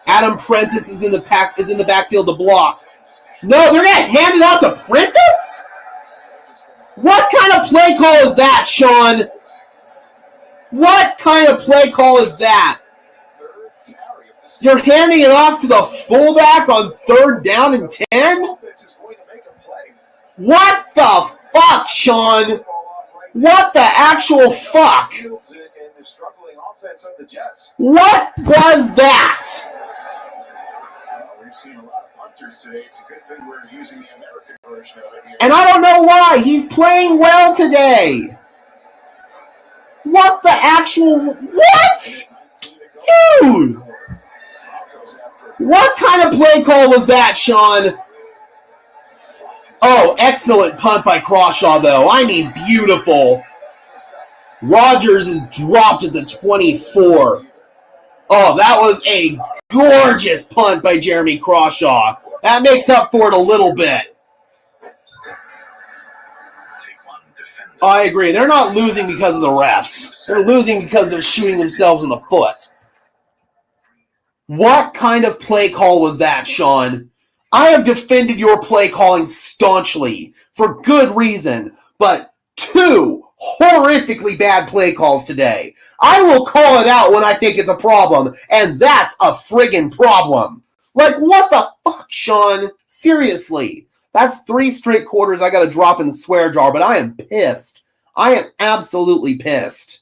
Speaker 1: Adam Prentice is in the backfield to block. No, they're going to hand it out to Prentice? What kind of play call is that, Sean? What kind of play call is that? You're handing it off to the fullback on 3rd down and 10? What the fuck, Sean? What the actual fuck? What was that?
Speaker 2: We've seen a lot of punters today. It's a good thing we're using the American version of it here.
Speaker 1: And I don't know why. He's playing well today. What the actual... What? Dude! What kind of play call was that, Sean? Oh, excellent punt by Crawshaw, though. I mean, beautiful. Rodgers is dropped at the 24. Oh, that was a gorgeous punt by Jeremy Crawshaw. That makes up for it a little bit. Oh, I agree. They're not losing because of the refs. They're losing because they're shooting themselves in the foot. What kind of play call was that, Sean? I have defended your play calling staunchly for good reason, but 2 horrifically bad play calls today. I will call it out when I think it's a problem, and that's a friggin' problem. Like, what the fuck, Sean? Seriously. That's 3 straight quarters I got to drop in the swear jar, but I am pissed. I am absolutely pissed.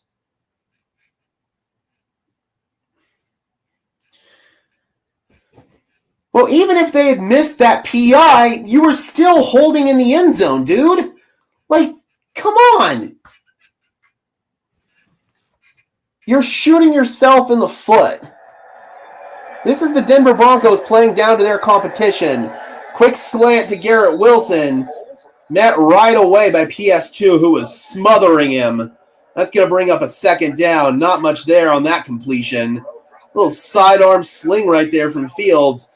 Speaker 1: Well, even if they had missed that PI, you were still holding in the end zone, dude. Like, come on. You're shooting yourself in the foot. This is the Denver Broncos playing down to their competition. Quick slant to Garrett Wilson. Met right away by PS2, who was smothering him. That's going to bring up a 2nd down. Not much there on that completion. Little sidearm sling right there from Fields.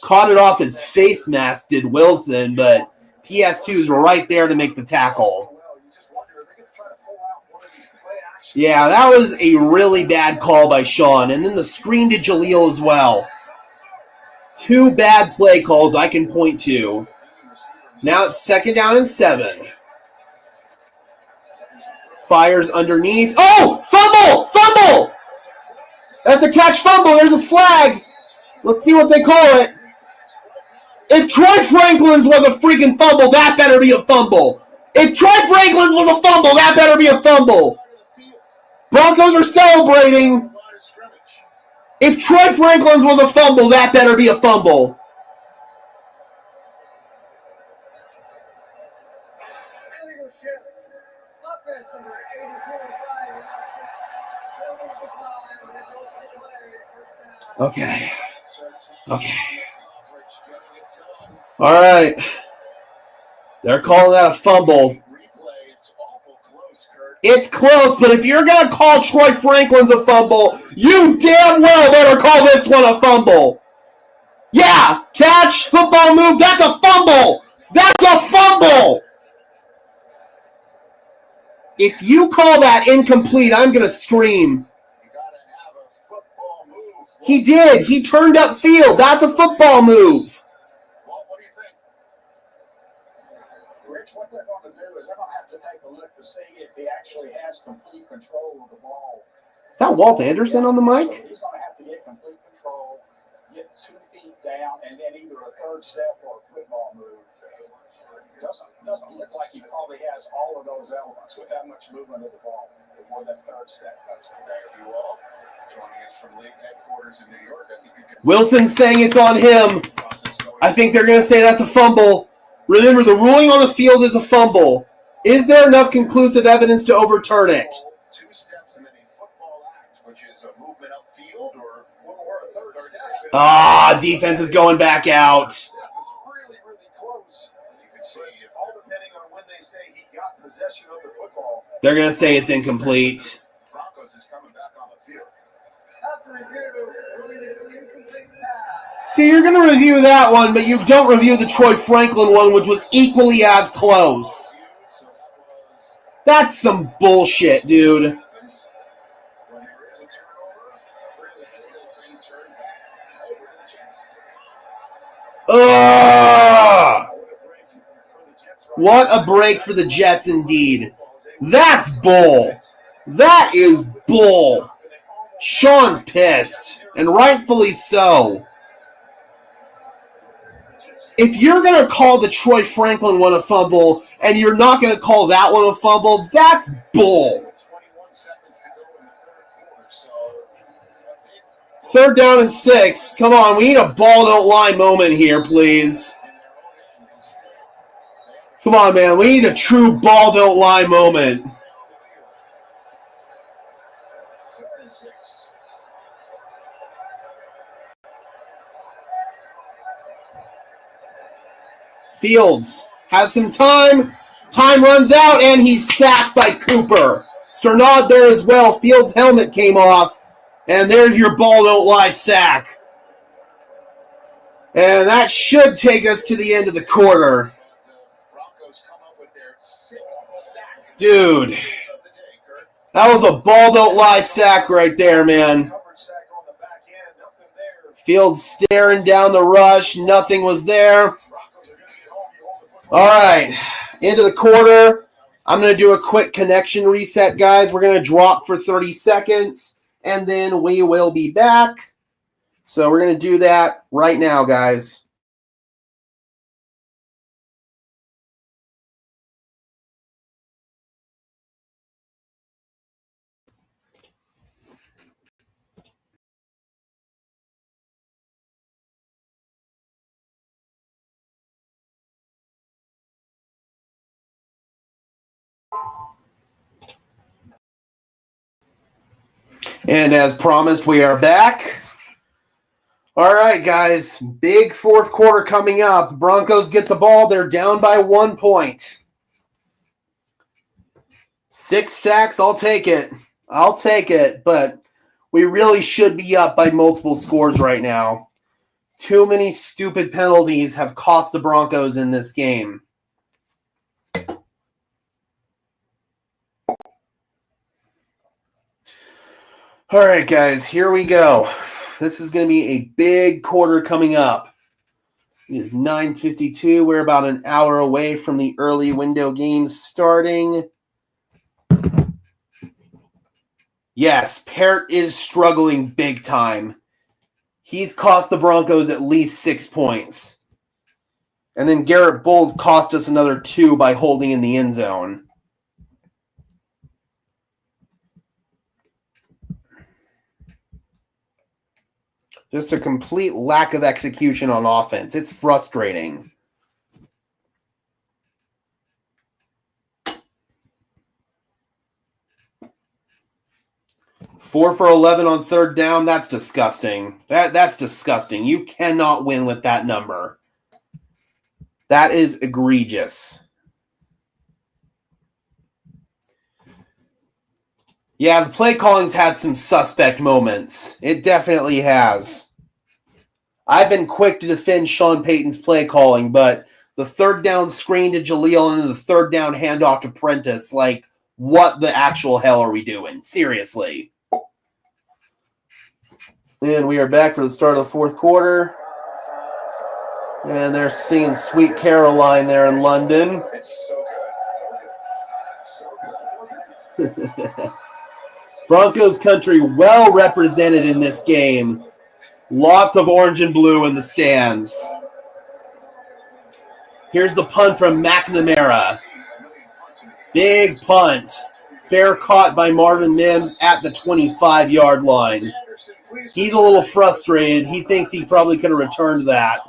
Speaker 1: Caught it off his face mask, did Wilson, but PS2's right there to make the tackle. Yeah, that was a really bad call by Sean. And then the screen to Jaleel as well. 2 bad play calls I can point to. Now it's 2nd down and 7. Fires underneath. Oh! Fumble! Fumble! That's a catch fumble. There's a flag. Let's see what they call it. If Troy Franklin's was a freaking fumble, that better be a fumble. If Troy Franklin's was a fumble, that better be a fumble. Broncos are celebrating. If Troy Franklin's was a fumble, that better be a fumble. Okay. All right. They're calling that a fumble. It's close, but if you're going to call Troy Franklin's a fumble, you damn well better call this one a fumble. Yeah, catch, football move, that's a fumble. That's a fumble. If you call that incomplete, I'm going to scream. He did. He turned upfield. That's a football move.
Speaker 2: What do you think? Rich, what they're going to do is they're going to have to take a look to see if he actually has complete control of the ball.
Speaker 1: Is that Walt Anderson on the mic?
Speaker 2: So he's going to have to get complete control, get 2 feet down, and then either a 3rd step or a football move. Doesn't look like he probably has all of those elements with that much movement of the ball. before that third step comes back to you all. Joining us from league headquarters in New York, I think you can...
Speaker 1: Wilson's saying it's on him. I think they're going to say that's a fumble. Remember, the ruling on the field is a fumble. Is there enough conclusive evidence to overturn it?
Speaker 2: 2 steps and then a football act, which is a movement upfield or a third step.
Speaker 1: Defense is going back out.
Speaker 2: That was really, really close. You can see, all depending on when they say he got possession of the football.
Speaker 1: They're going to say it's incomplete.
Speaker 2: Broncos is coming back on the field.
Speaker 1: See, you're going to review that one, but you don't review the Troy Franklin one, which was equally as close. That's some bullshit, dude. Ugh! What a break for the Jets, indeed. That's bull. That is bull. Sean's pissed, and rightfully so. If you're going to call the Troy Franklin one a fumble, and you're not going to call that one a fumble, that's bull. 3rd down and 6. Come on, we need a ball don't lie moment here, please. Come on, man. We need a true ball don't lie moment. Fields has some time. Time runs out, and he's sacked by Cooper. Sternad there as well. Fields' helmet came off, and there's your ball don't lie sack. And that should take us to the end of the quarter. Dude, that was a ball don't lie sack right there, man. Fields staring down the rush. Nothing was there. All right, into the quarter. I'm going to do a quick connection reset, guys. We're going to drop for 30 seconds, and then we will be back. So we're going to do that right now, guys. And as promised, we are back. All right, guys. Big 4th quarter coming up. Broncos get the ball. They're down by 1 point. 6 sacks. I'll take it. But we really should be up by multiple scores right now. Too many stupid penalties have cost the Broncos in this game. All right, guys, here we go. This is going to be a big quarter coming up. It is 9:52. We're about an hour away from the early window game starting. Yes, Parrott is struggling big time. He's cost the Broncos at least 6 points. And then Garrett Bowles cost us another 2 by holding in the end zone. Just a complete lack of execution on offense. It's frustrating. Four for 11 on 3rd down. That's disgusting. That's disgusting. You cannot win with that number. That is egregious. Yeah, the play calling's had some suspect moments. It definitely has. I've been quick to defend Sean Payton's play calling, but the 3rd down screen to Jaleel and then the 3rd down handoff to Prentice, like, what the actual hell are we doing? Seriously. And we are back for the start of the 4th quarter. And they're singing Sweet Caroline there in London. Broncos country well represented in this game. Lots of orange and blue in the stands. Here's the punt from McNamara. Big punt. Fair caught by Marvin Mims at the 25-yard line. He's a little frustrated. He thinks he probably could have returned that.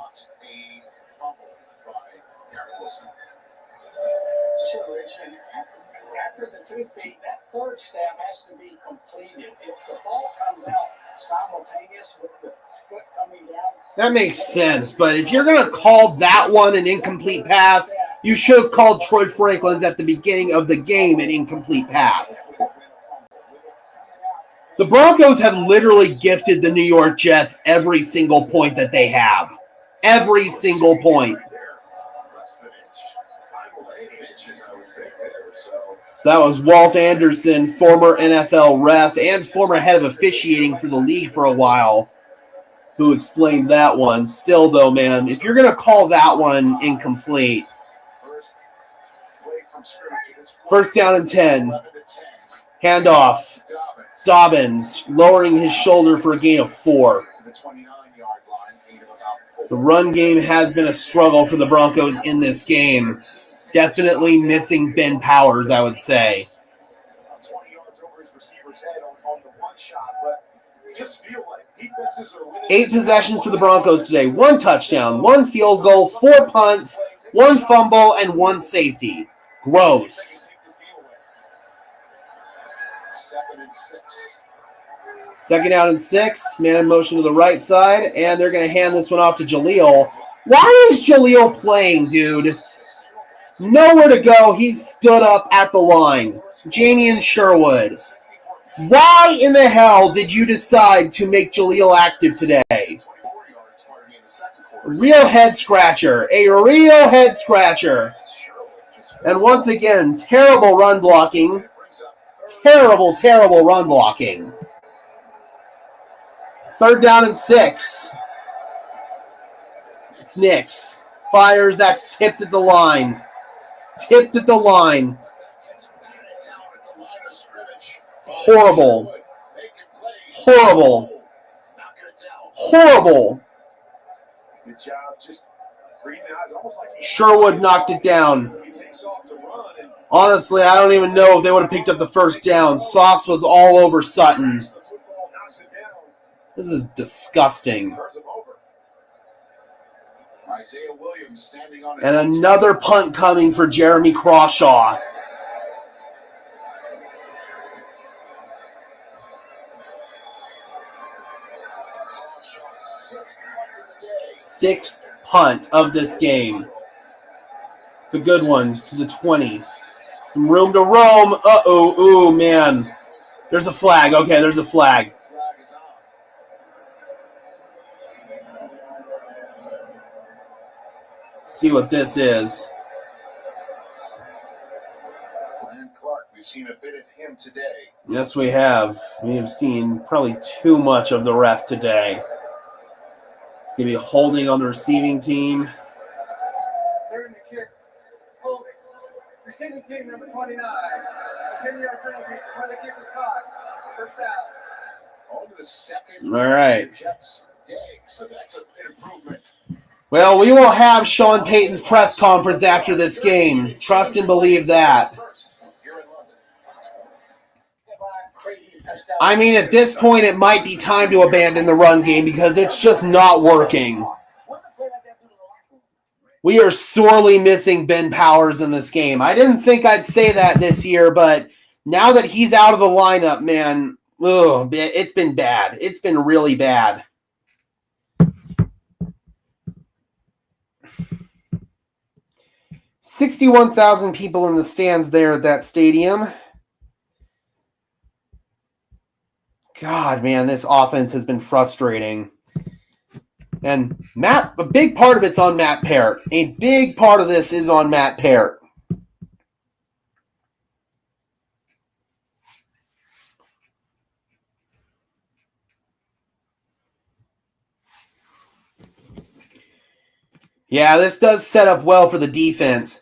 Speaker 2: After the toothache, that third step has to be completed. If the ball comes out simultaneous with the foot coming down,
Speaker 1: that makes sense. But if you're going to call that one an incomplete pass, you should have called Troy Franklin's at the beginning of the game an incomplete pass. The Broncos have literally gifted the New York Jets every single point that they have. Every single point. So that was Walt Anderson, former NFL ref and former head of officiating for the league for a while, who explained that one. Still, though, man, if you're going to call that one incomplete, first down and 10. Handoff. Dobbins lowering his shoulder for a gain of 4. The run game has been a struggle for the Broncos in this game. Definitely missing Ben Powers, I would say.
Speaker 2: 20 yards over his receiver's head on the one shot, but just feel like defenses are winning.
Speaker 1: 8 possessions for the Broncos today. 1 touchdown, 1 field goal, 4 punts, 1 fumble, and 1 safety. Gross. Second down and 6. Man in motion to the right side, and they're going to hand this one off to Jaleel. Why is Jaleel playing, dude? Nowhere to go. He stood up at the line. Jamian Sherwood. Why in the hell did you decide to make Jaleel active today? Real head scratcher. A real head scratcher. And once again, terrible run blocking. Terrible, terrible run blocking. Third down and 6. It's Nix. Fires. That's tipped at the line. Tipped at the line. Horrible. Horrible. Horrible.
Speaker 2: Good job. Just breathing eyes, almost like
Speaker 1: Sherwood knocked it down.
Speaker 2: he takes off to run. And
Speaker 1: Honestly, I don't even know if they would have picked up the first down. Sauce was all over Sutton.
Speaker 2: the football knocks it down.
Speaker 1: This is disgusting.
Speaker 2: Turns him over. Isaiah Williams standing on
Speaker 1: And another punt coming for Jeremy Crawshaw. Sixth punt of this game. It's a good one to the 20. Some room to roam. Uh-oh. Ooh, man. There's a flag. Okay, there's a flag. See what this is.
Speaker 2: Glenn Clark, we've seen a bit of him today.
Speaker 1: Yes, we have. We have seen probably too much of the ref today. It's going to be holding on the receiving team.
Speaker 4: Third and the kick. Holding. Receiving team number 29. A 10-yard penalty when the kick was caught. First down.
Speaker 2: On to the second.
Speaker 1: All right.
Speaker 2: Jets day, so that's an improvement.
Speaker 1: Well, we will have Sean Payton's press conference after this game. Trust and believe that.
Speaker 2: Here in London.
Speaker 1: I mean, at this point, it might be time to abandon the run game because it's just not working. We are sorely missing Ben Powers in this game. I didn't think I'd say that this year, but now that he's out of the lineup, man, ugh, it's been bad. It's been really bad. $61,000 people in the stands there at that stadium. God, man, this offense has been frustrating. And Matt, a big part of it's on Matt Parrott. A big part of this is on Matt Parrott. Yeah, this does set up well for the defense.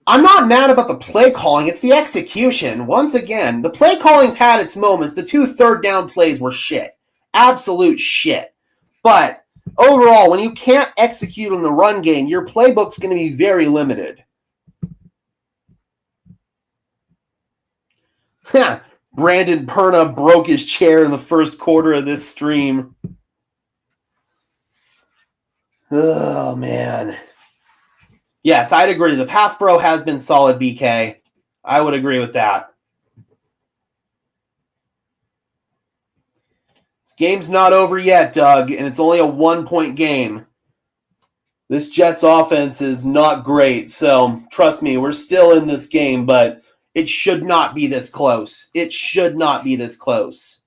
Speaker 1: I'm not mad about the play calling. It's the execution. Once again, the play calling's had its moments. The 2 third down plays were shit. Absolute shit. But overall, when you can't execute on the run game, your playbook's going to be very limited. Brandon Perna broke his chair in the first quarter of this stream. Oh, man. Yes, I'd agree. The pass pro has been solid, BK. I would agree with that. This game's not over yet, Doug, and it's only a 1-point game. This Jets offense is not great, so trust me, we're still in this game, but it should not be this close. It should not be this close.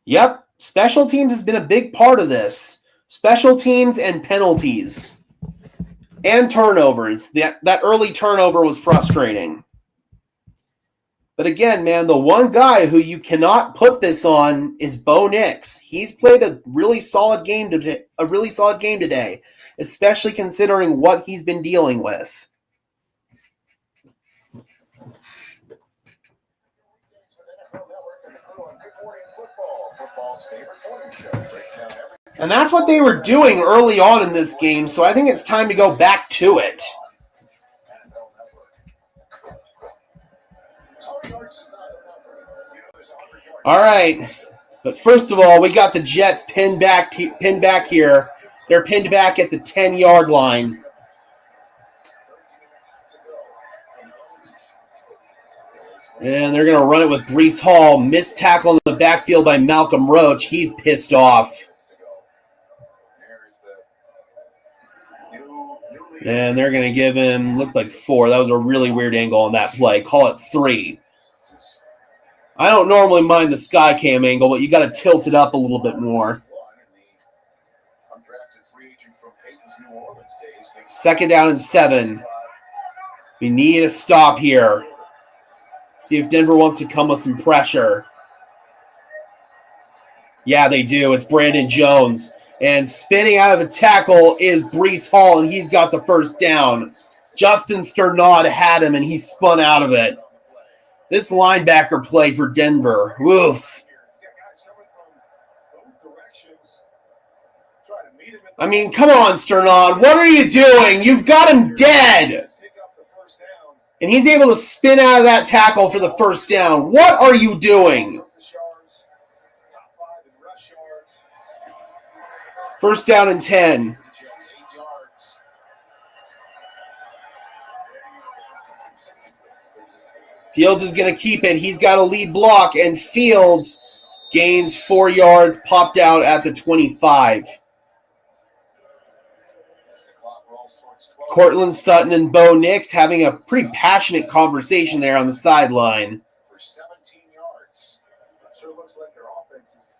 Speaker 1: Yep, special teams has been a big part of this. Special teams and penalties. And turnovers. That early turnover was frustrating. But again, man, the one guy who you cannot put this on is Bo Nix. He's played a really solid game today, especially considering what he's been dealing with. And that's what they were doing early on in this game, so I think it's time to go back to it. All right, but first of all, we got the Jets pinned back here. They're pinned back at the 10-yard line. And they're going to run it with Breece Hall. Missed tackle in the backfield by Malcolm Roach. He's pissed off. And they're going to give him, looked like 4. That was a really weird angle on that play. Call it 3. I don't normally mind the sky cam angle, but you got to tilt it up a little bit more. 2nd down and 7. We need a stop here. See if Denver wants to come with some pressure. Yeah, they do. It's Brandon Jones. And spinning out of the tackle is Breece Hall, and he's got the first down. Justin Sternad had him, and he spun out of it. This linebacker play for Denver. Woof. I mean, come on, Sternad. What are you doing? You've got him dead. And he's able to spin out of that tackle for the first down. What are you doing? First down and 10. Fields is going to keep it. He's got a lead block, and Fields gains 4 yards, popped out at the 25. Cortland Sutton and Bo Nix having a pretty passionate conversation there on the sideline.
Speaker 2: For 17 yards. Sure looks like their offense is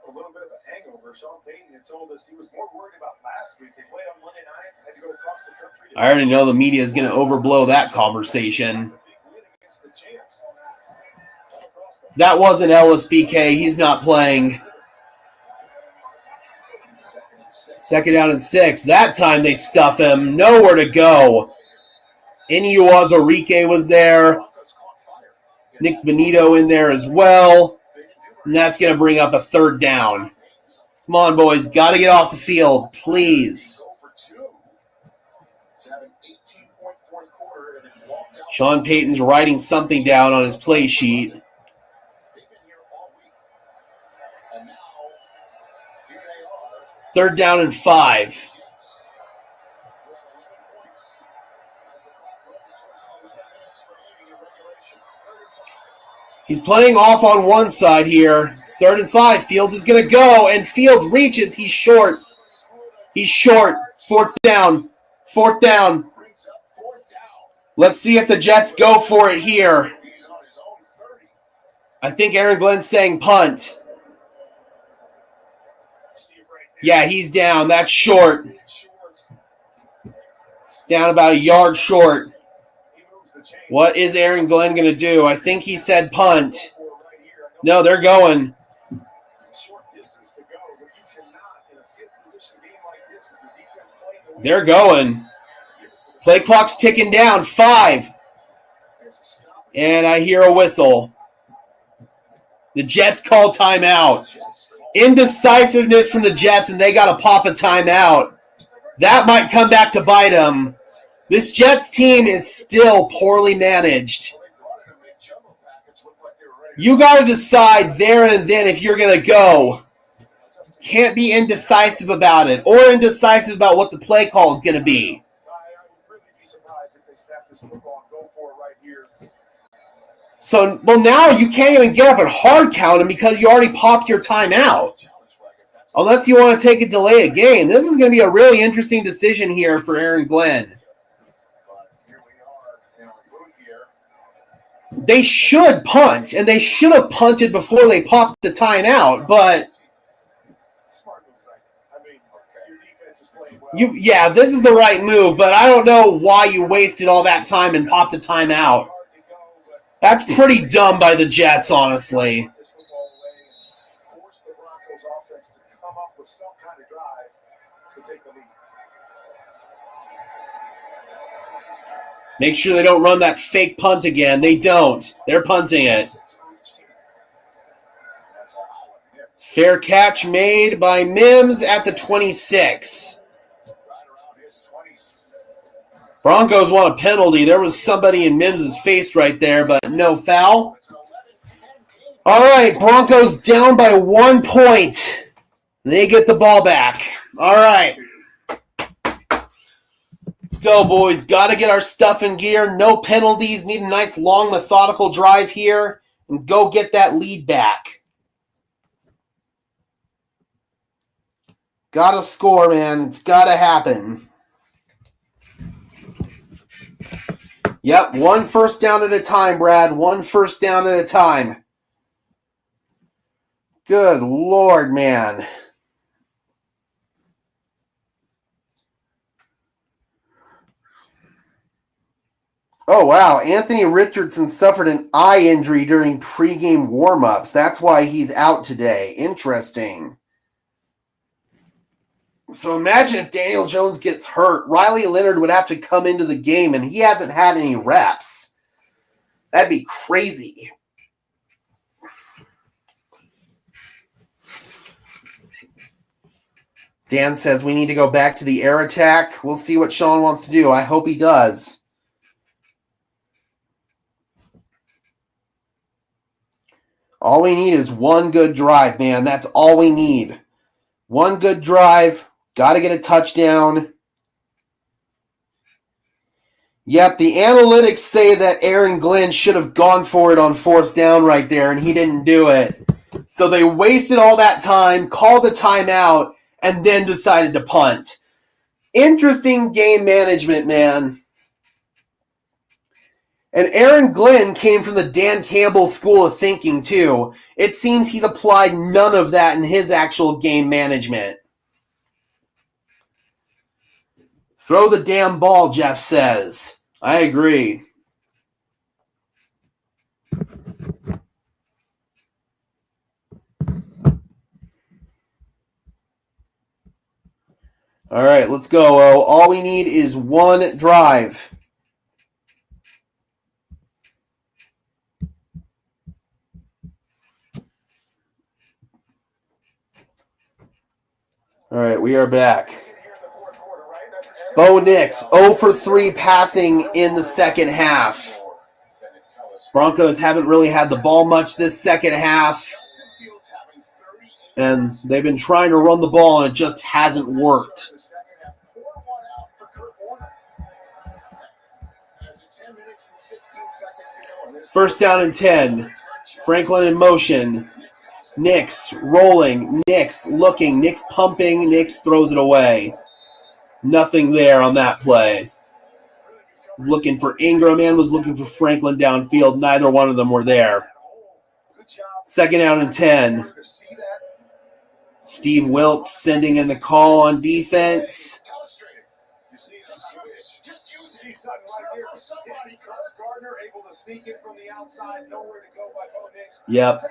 Speaker 2: a little bit of a hangover. Sean Payton had told us he was more worried about last week. They played on Monday night, had to go across the country.
Speaker 1: I already know the media is going to overblow that conversation. That wasn't Ellis, BK. He's not playing. 2nd down and 6. That time they stuff him. Nowhere to go. Inuazurike was there. Nick Benito in there as well. And that's going to bring up a 3rd down. Come on, boys. Got to get off the field, please. Sean Payton's writing something down on his play sheet. 3rd down and 5. He's playing off on one side here. It's 3rd and 5. Fields is going to go, and Fields reaches. He's short. He's short. 4th down. 4th down. Let's see if the Jets go for it here. I think Aaron Glenn's saying punt. Yeah, he's down. That's short. It's down about a yard short. What is Aaron Glenn going to do? I think he said punt. No, they're going. They're going. Play clock's ticking down. 5. And I hear a whistle. The Jets call timeout. Indecisiveness from the Jets, and they got to pop a timeout. That might come back to bite them. This Jets team is still poorly managed. You got to decide there and then if you're going to go. Can't be indecisive about it or indecisive about what the play call is going to be. So, well, now you can't even get up and hard count him because you already popped your timeout. Unless you want to take a delay a game. This is going to be a really interesting decision here for Aaron Glenn. They should punt, and they should have punted before they popped the timeout, but yeah, this is the right move, but I don't know why you wasted all that time and popped the timeout. That's pretty dumb by the Jets, honestly. Make sure they don't run that fake punt again. They don't. They're punting it. Fair catch made by Mims at the 26. Broncos want a penalty. There was somebody in Mims' face right there, but no foul. All right, Broncos down by 1 point. They get the ball back. All right. Let's go, boys. Got to get our stuff in gear. No penalties. Need a nice, long, methodical drive here. And go get that lead back. Got to score, man. It's got to happen. Yep, 1 first down at a time, Brad. 1 first down at a time. Good Lord, man. Oh, wow. Anthony Richardson suffered an eye injury during pregame warm-ups. That's why he's out today. Interesting. So imagine if Daniel Jones gets hurt. Riley Leonard would have to come into the game, and he hasn't had any reps. That'd be crazy. Dan says we need to go back to the air attack. We'll see what Sean wants to do. I hope he does. All we need is 1 good drive, man. That's all we need. 1 good drive. Got to get a touchdown. Yep, the analytics say that Aaron Glenn should have gone for it on 4th down right there, and he didn't do it. So they wasted all that time, called a timeout, and then decided to punt. Interesting game management, man. And Aaron Glenn came from the Dan Campbell school of thinking, too. It seems he's applied none of that in his actual game management. Throw the damn ball, Jeff says. I agree. All right, let's go. All we need is 1 drive. All right, we are back. Bo Nix, 0 for 3 passing in the second half. Broncos haven't really had the ball much this second half. And they've been trying to run the ball, and it just hasn't worked. First down and 10. Franklin in motion. Nix rolling. Nix looking. Nix pumping. Nix throws it away. Nothing there on that play. Was looking for Ingram and was looking for Franklin downfield. Neither one of them were there. Second down and 10. Steve Wilkes sending in the call on defense. Yep.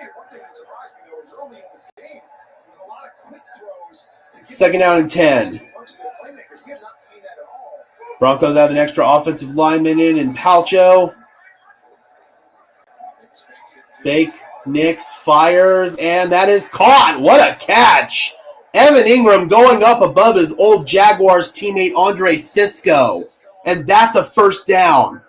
Speaker 1: Second down and 10. Broncos have an extra offensive lineman in Palcho. Fake. Nix fires, and that is caught. What a catch. Evan Ingram going up above his old Jaguars teammate Andre Sisco and that's a first down.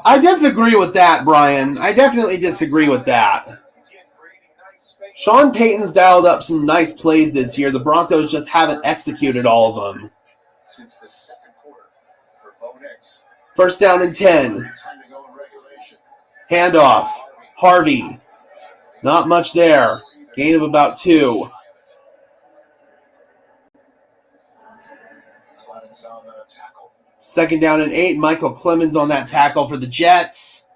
Speaker 1: I disagree with that, Brian. I definitely disagree with that. Sean Payton's dialed up some nice plays this year. The Broncos just haven't executed all of them.
Speaker 2: Since the second quarter for Bo Nix.
Speaker 1: First down and 10.
Speaker 2: Time to go in regulation.
Speaker 1: Handoff. Harvey. Not much there. Gain of about 2.
Speaker 2: Clemens on the tackle.
Speaker 1: Second down and 8. Michael Clemens on that tackle for the Jets.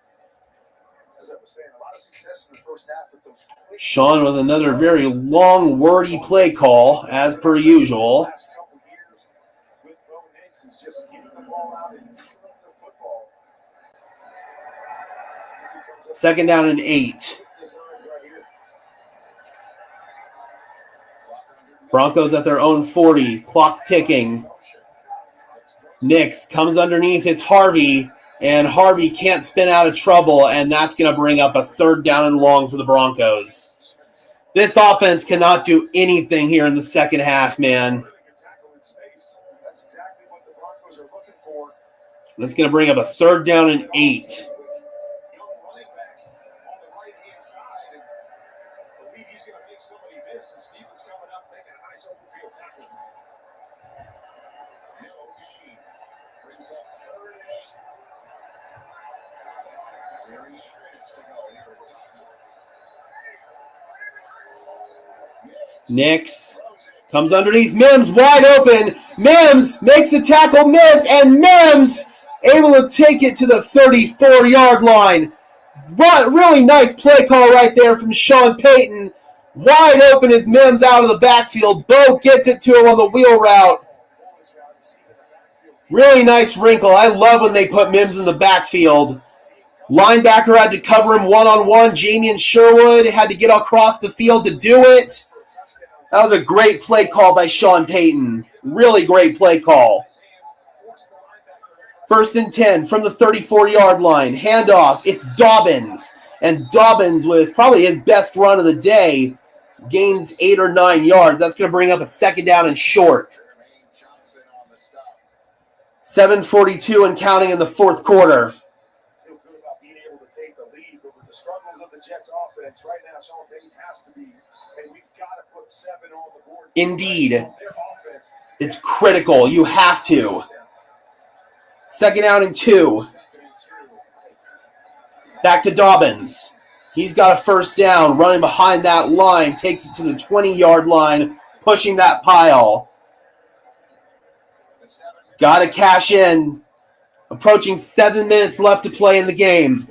Speaker 2: As I was saying, a lot of success in the first half with those quick
Speaker 1: Sean with another very long, wordy play call, as per usual.
Speaker 2: last couple years with Bo Nix is just getting the ball out and dealing the football.
Speaker 1: Second down and 8.
Speaker 2: Designs right here.
Speaker 1: Broncos at their own 40. Clock's ticking. Nix comes underneath. It's Harvey, and Harvey can't spin out of trouble, and that's going to bring up a third down and long for the Broncos. This offense cannot do anything here in the second half, man.
Speaker 2: That's exactly what the Broncos are looking for.
Speaker 1: That's going to bring up a third down and 8.
Speaker 2: Young running back on the right-hand side, and I believe he's going to make somebody miss, and Stevens coming up making a nice open field tackle. No gain. Brings up third and 8. Nearly 8 minutes to go here in time.
Speaker 1: Nix comes underneath. Mims wide open. Mims makes the tackle miss, and Mims able to take it to the 34-yard line. Really nice play call right there from Sean Payton. Wide open is Mims out of the backfield. Bo gets it to him on the wheel route. Really nice wrinkle. I love when they put Mims in the backfield. Linebacker had to cover him one-on-one. Jamian Sherwood had to get across the field to do it. That was a great play call by Sean Payton. Really great play call. First and 10 from the 34-yard line. Handoff. It's Dobbins. And Dobbins, with probably his best run of the day, gains 8 or 9 yards. That's going to bring up a second down and short. 7:42 and counting in the fourth quarter.
Speaker 2: Feel good about being able to take the lead, but with the struggles of the Jets offense right now, Sean Payton has to be, and we've got to put 7 on the board.
Speaker 1: Indeed.
Speaker 2: Their offense.
Speaker 1: It's critical. You have to. Second down and 2. Back to Dobbins. He's got a first down, running behind that line, takes it to the 20-yard line, pushing that pile. Got to cash in. Approaching 7 minutes left to play in the game.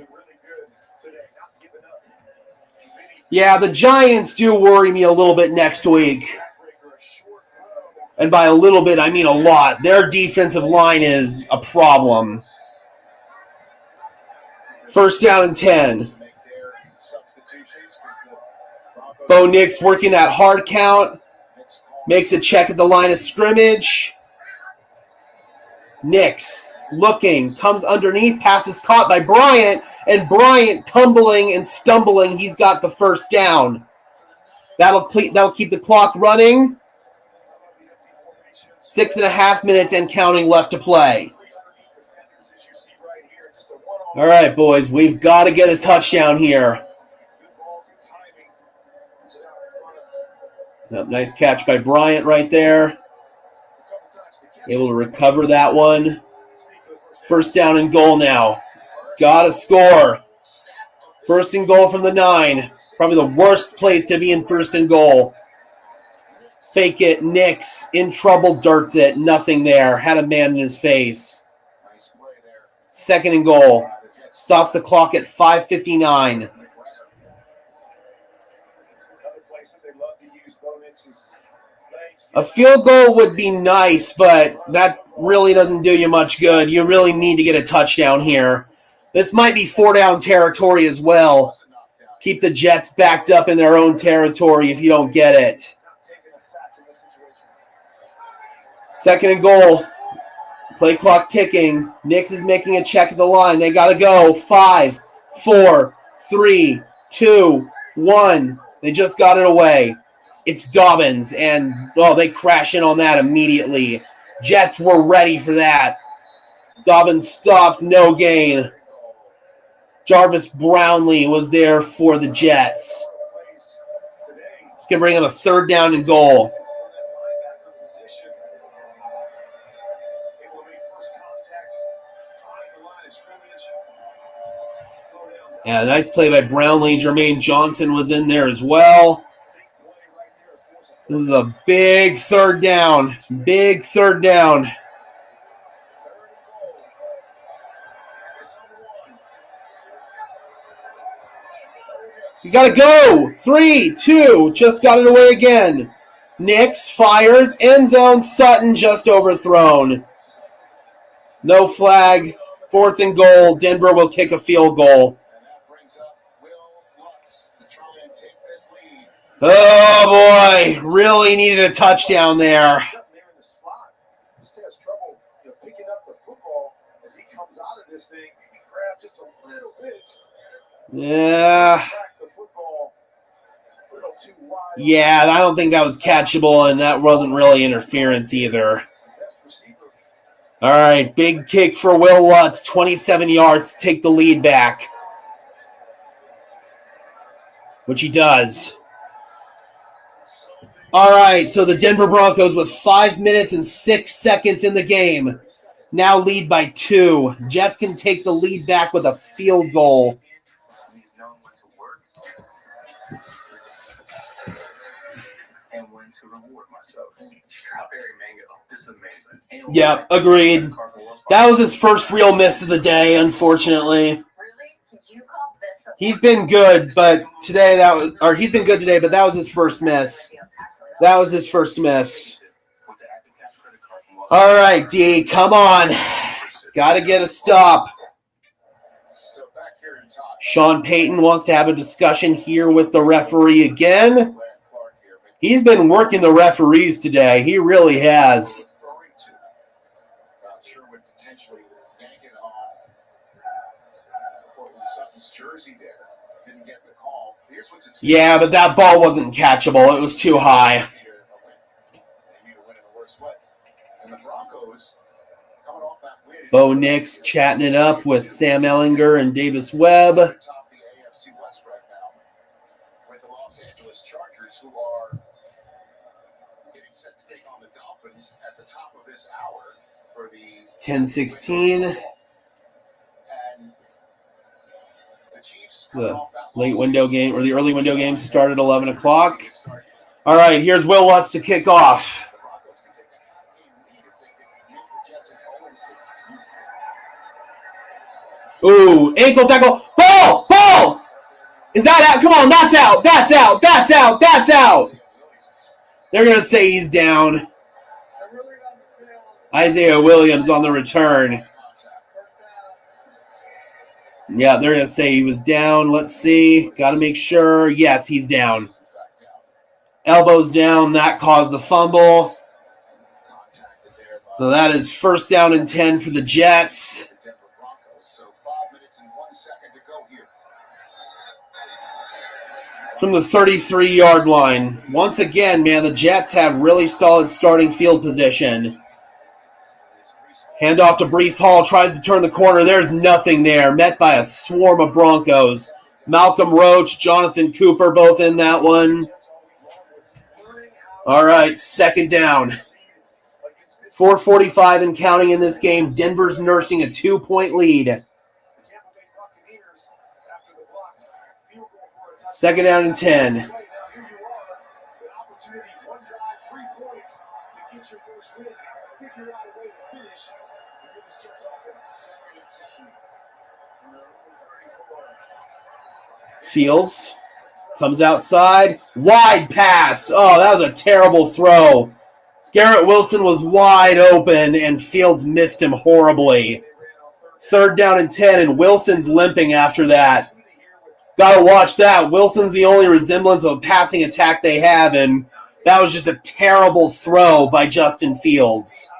Speaker 1: Yeah, the Giants do worry me a little bit next week. And by a little bit, I mean a lot. Their defensive line is a problem. First down and 10. Bo Nix working that hard count. Makes a check at the line of scrimmage. Nix looking, comes underneath, pass is caught by Bryant, and Bryant tumbling and stumbling. He's got the first down. That'll keep the clock running. 6.5 minutes and counting left to play. All right, boys, we've got to get a touchdown here. Yep, nice catch by Bryant right there. Able to recover that one. First down and goal now. Got to score. First and goal from the 9. Probably the worst place to be in first and goal. Fake it. Nix in trouble. Darts it. Nothing there. Had a man in his face. Second and goal. Stops the clock at 5:59. A field goal would be nice, but that really doesn't do you much good. You really need to get a touchdown here. This might be 4-down territory as well. Keep the Jets backed up in their own territory if you don't get it. Second and goal. Play clock ticking. Nix is making a check at the line. They got to go. 5, 4, 3, 2, 1. They just got it away. It's Dobbins, and, oh, they crash in on that immediately. Jets were ready for that. Dobbins stopped, no gain. Jarvis Brownlee was there for the Jets. It's going to bring him a 3rd down and goal. Yeah, nice play by Brownlee. Jermaine Johnson was in there as well. This is a big 3rd down. Big 3rd down. You got to go. 3, 2. Just got it away again. Nix fires. End zone. Sutton just overthrown. No flag. 4th and goal. Denver will kick a field goal. Oh, boy. Really needed a touchdown there. Yeah. Yeah, I don't think that was catchable, and that wasn't really interference either. All right, big kick for Will Lutz, 27 yards to take the lead back, which he does. All right, so the Denver Broncos with 5 minutes and 6 seconds in the game now lead by 2. Jets can take the lead back with a field goal.
Speaker 2: To reward myself. Strawberry mango. This is amazing.
Speaker 1: Yep, agreed. That was his first real miss of the day, unfortunately. He's been good, but today he's been good today, but that was his first miss. That was his first miss. All right, D, come on. Got to get a stop. Sean Payton wants to have a discussion here with the referee again. He's been working the referees today. He really has. Yeah, but that ball wasn't catchable. It was too high. Bo Nix chatting it up with Sam Ellinger and Davis Webb.
Speaker 2: With the Los Angeles Chargers, who are getting set to take on the Dolphins at the top of this hour for the
Speaker 1: 10-16. The late window game, or the early window game started at 11 o'clock. All right, here's Will Lutz to kick off. Ooh, ankle tackle. Ball! Ball! Is that out? Come on, that's out. That's out. That's out. That's out. They're going to say he's down. Isaiah Williams on the return. Yeah, they're going to say he was down. Let's see. Got to make sure. Yes, he's down. Elbows down. That caused the fumble. So that is 1st down and 10 for the Jets. From the 33-yard line. Once again, man, the Jets have really solid starting field position. Handoff to Breece Hall, tries to turn the corner. There's nothing there. Met by a swarm of Broncos. Malcolm Roach, Jonathan Cooper, both in that one. All right, 2nd down. 4:45 and counting in this game. Denver's nursing a 2-point lead. 2nd down and 10. Fields comes outside. Wide pass. Oh, that was a terrible throw. Garrett Wilson was wide open, and Fields missed him horribly. 3rd down and 10, and Wilson's limping after that. Got to watch that. Wilson's the only resemblance of a passing attack they have, and that was just a terrible throw by Justin Fields.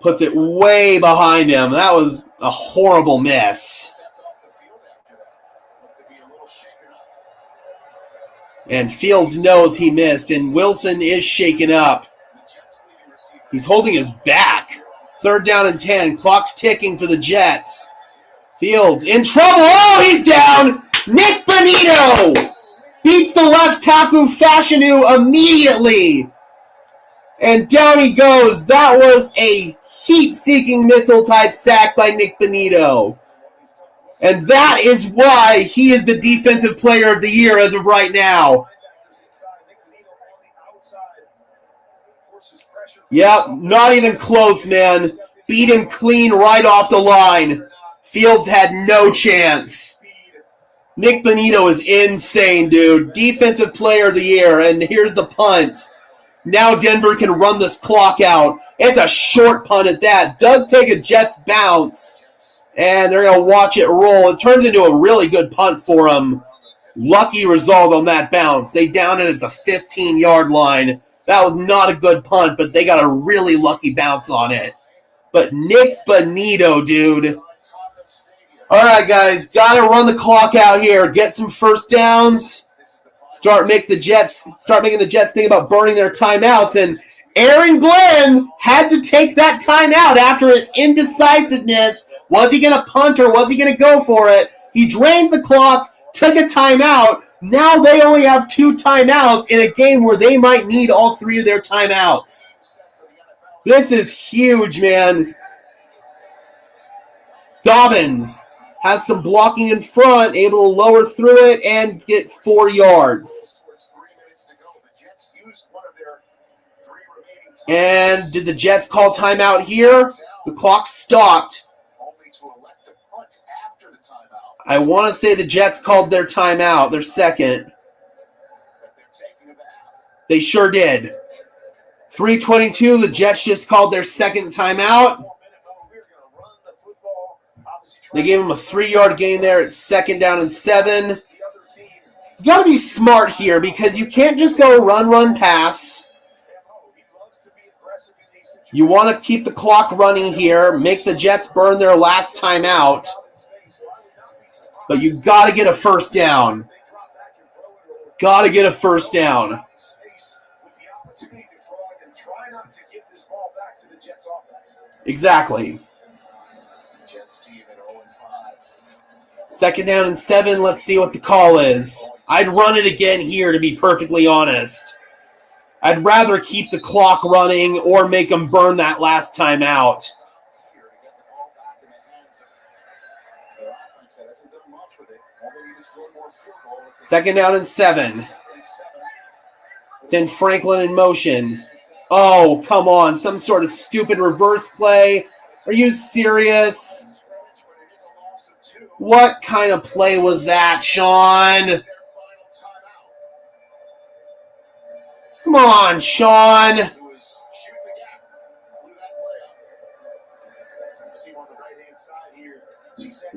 Speaker 1: Puts it way behind him. That was a horrible miss. And Fields knows he missed, and Wilson is shaken up. He's holding his back. 3rd down and 10. Clock's ticking for the Jets. Fields in trouble. Oh, he's down. Nick Bonito beats the left tackle Fashanu immediately. And down he goes. That was a heat-seeking missile-type sack by Nick Bonito. And that is why he is the Defensive Player of the Year as of right now. Yep, not even close, man. Beat him clean right off the line. Fields had no chance. Nick Bonito is insane, dude. Defensive Player of the Year, and here's the punt. Now Denver can run this clock out. It's a short punt at that. Does take a Jets bounce. And they're going to watch it roll. It turns into a really good punt for them. Lucky result on that bounce. They down it at the 15-yard line. That was not a good punt, but they got a really lucky bounce on it. But Nick Bonito, dude. All right, guys. Got to run the clock out here. Get some first downs. Start making the Jets think about burning their timeouts. And Aaron Glenn had to take that timeout after his indecisiveness. Was he going to punt or was he going to go for it? He drained the clock, took a timeout. Now they only have 2 timeouts in a game where they might need all 3 of their timeouts. This is huge, man. Dobbins has some blocking in front, able to lower through it and get 4 yards. And did the Jets call timeout here? The clock stopped. I want to say the Jets called their timeout, their second. They sure did. 3:22, the Jets just called their second timeout. They gave him a 3-yard gain there. It's 2nd down and 7. You got to be smart here because you can't just go run, pass. You want to keep the clock running here, make the Jets burn their last timeout. But you got to get a first down. Got to get a first down. Exactly. 2nd down and 7. Let's see what the call is. I'd run it again here, to be perfectly honest. I'd rather keep the clock running or make them burn that last time out. 2nd down and 7. Send Franklin in motion. Oh, come on. Some sort of stupid reverse play. Are you serious? What kind of play was that, Sean? Come on, Sean.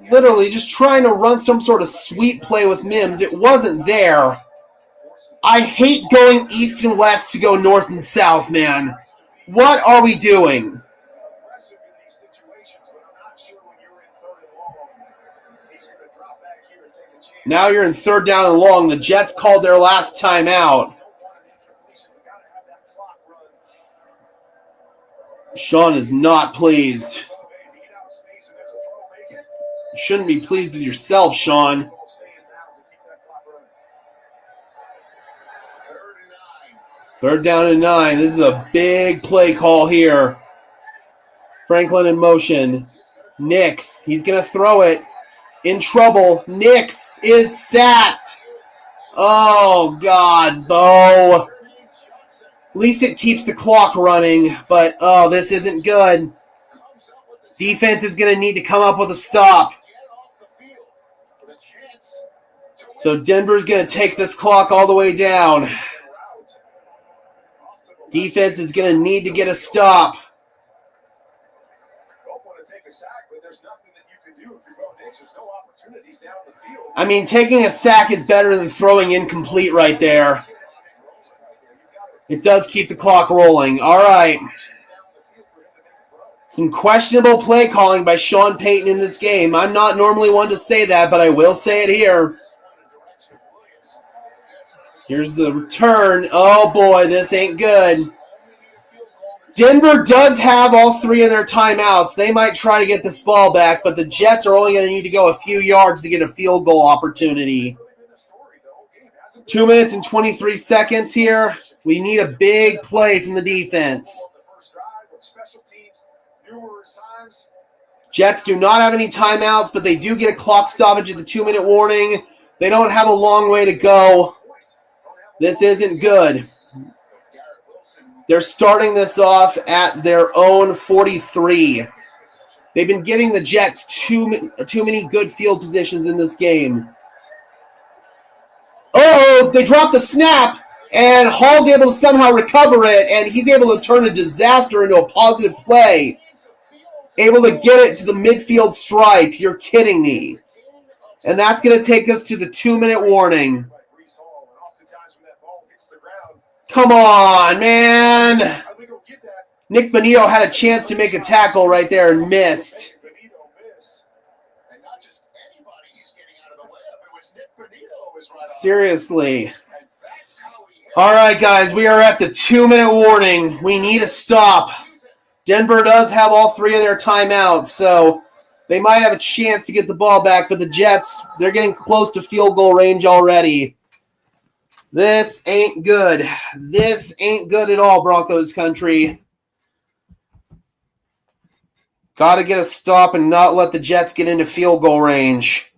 Speaker 1: Literally just trying to run some sort of sweep play with Mims. It wasn't there. I hate going east and west to go north and south, man. What are we doing? Now you're in 3rd down and long. The Jets called their last timeout. Sean is not pleased. You shouldn't be pleased with yourself, Sean. 3rd down and 9. This is a big play call here. Franklin in motion. Nix. He's going to throw it. In trouble. Nix is sacked. Oh, God, Bo. At least it keeps the clock running, but, oh, this isn't good. Defense is going to need to come up with a stop. So Denver's going to take this clock all the way down. Defense is going to need to get a stop. I mean, taking a sack is better than throwing incomplete right there. It does keep the clock rolling. All right. Some questionable play calling by Sean Payton in this game. I'm not normally one to say that, but I will say it here. Here's the return. Oh, boy, this ain't good. Denver does have all 3 of their timeouts. They might try to get this ball back, but the Jets are only going to need to go a few yards to get a field goal opportunity. 2 minutes and 23 seconds here. We need a big play from the defense. Jets do not have any timeouts, but they do get a clock stoppage at the 2-minute warning. They don't have a long way to go. This isn't good. They're starting this off at their own 43. They've been giving the Jets too many good field positions in this game. Oh, they dropped the snap, and Hall's able to somehow recover it, and he's able to turn a disaster into a positive play. Able to get it to the midfield stripe. You're kidding me. And that's going to take us to the 2-minute warning. Come on, man. Nick Bonito had a chance to make a tackle right there and missed. Seriously. All right, guys, we are at the 2-minute warning. We need a stop. Denver does have all 3 of their timeouts, so they might have a chance to get the ball back, but the Jets, they're getting close to field goal range already. This ain't good. This ain't good at all, Broncos country. Got to get a stop and not let the Jets get into field goal range.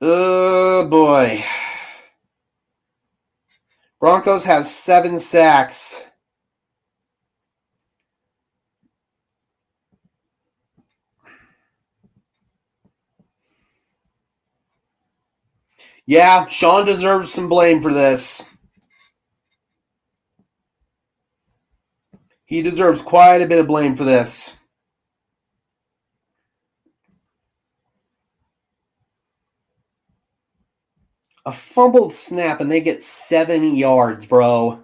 Speaker 1: Oh, boy. Broncos have 7 sacks. Yeah, Sean deserves some blame for this. He deserves quite a bit of blame for this. A fumbled snap and they get 7 yards, bro.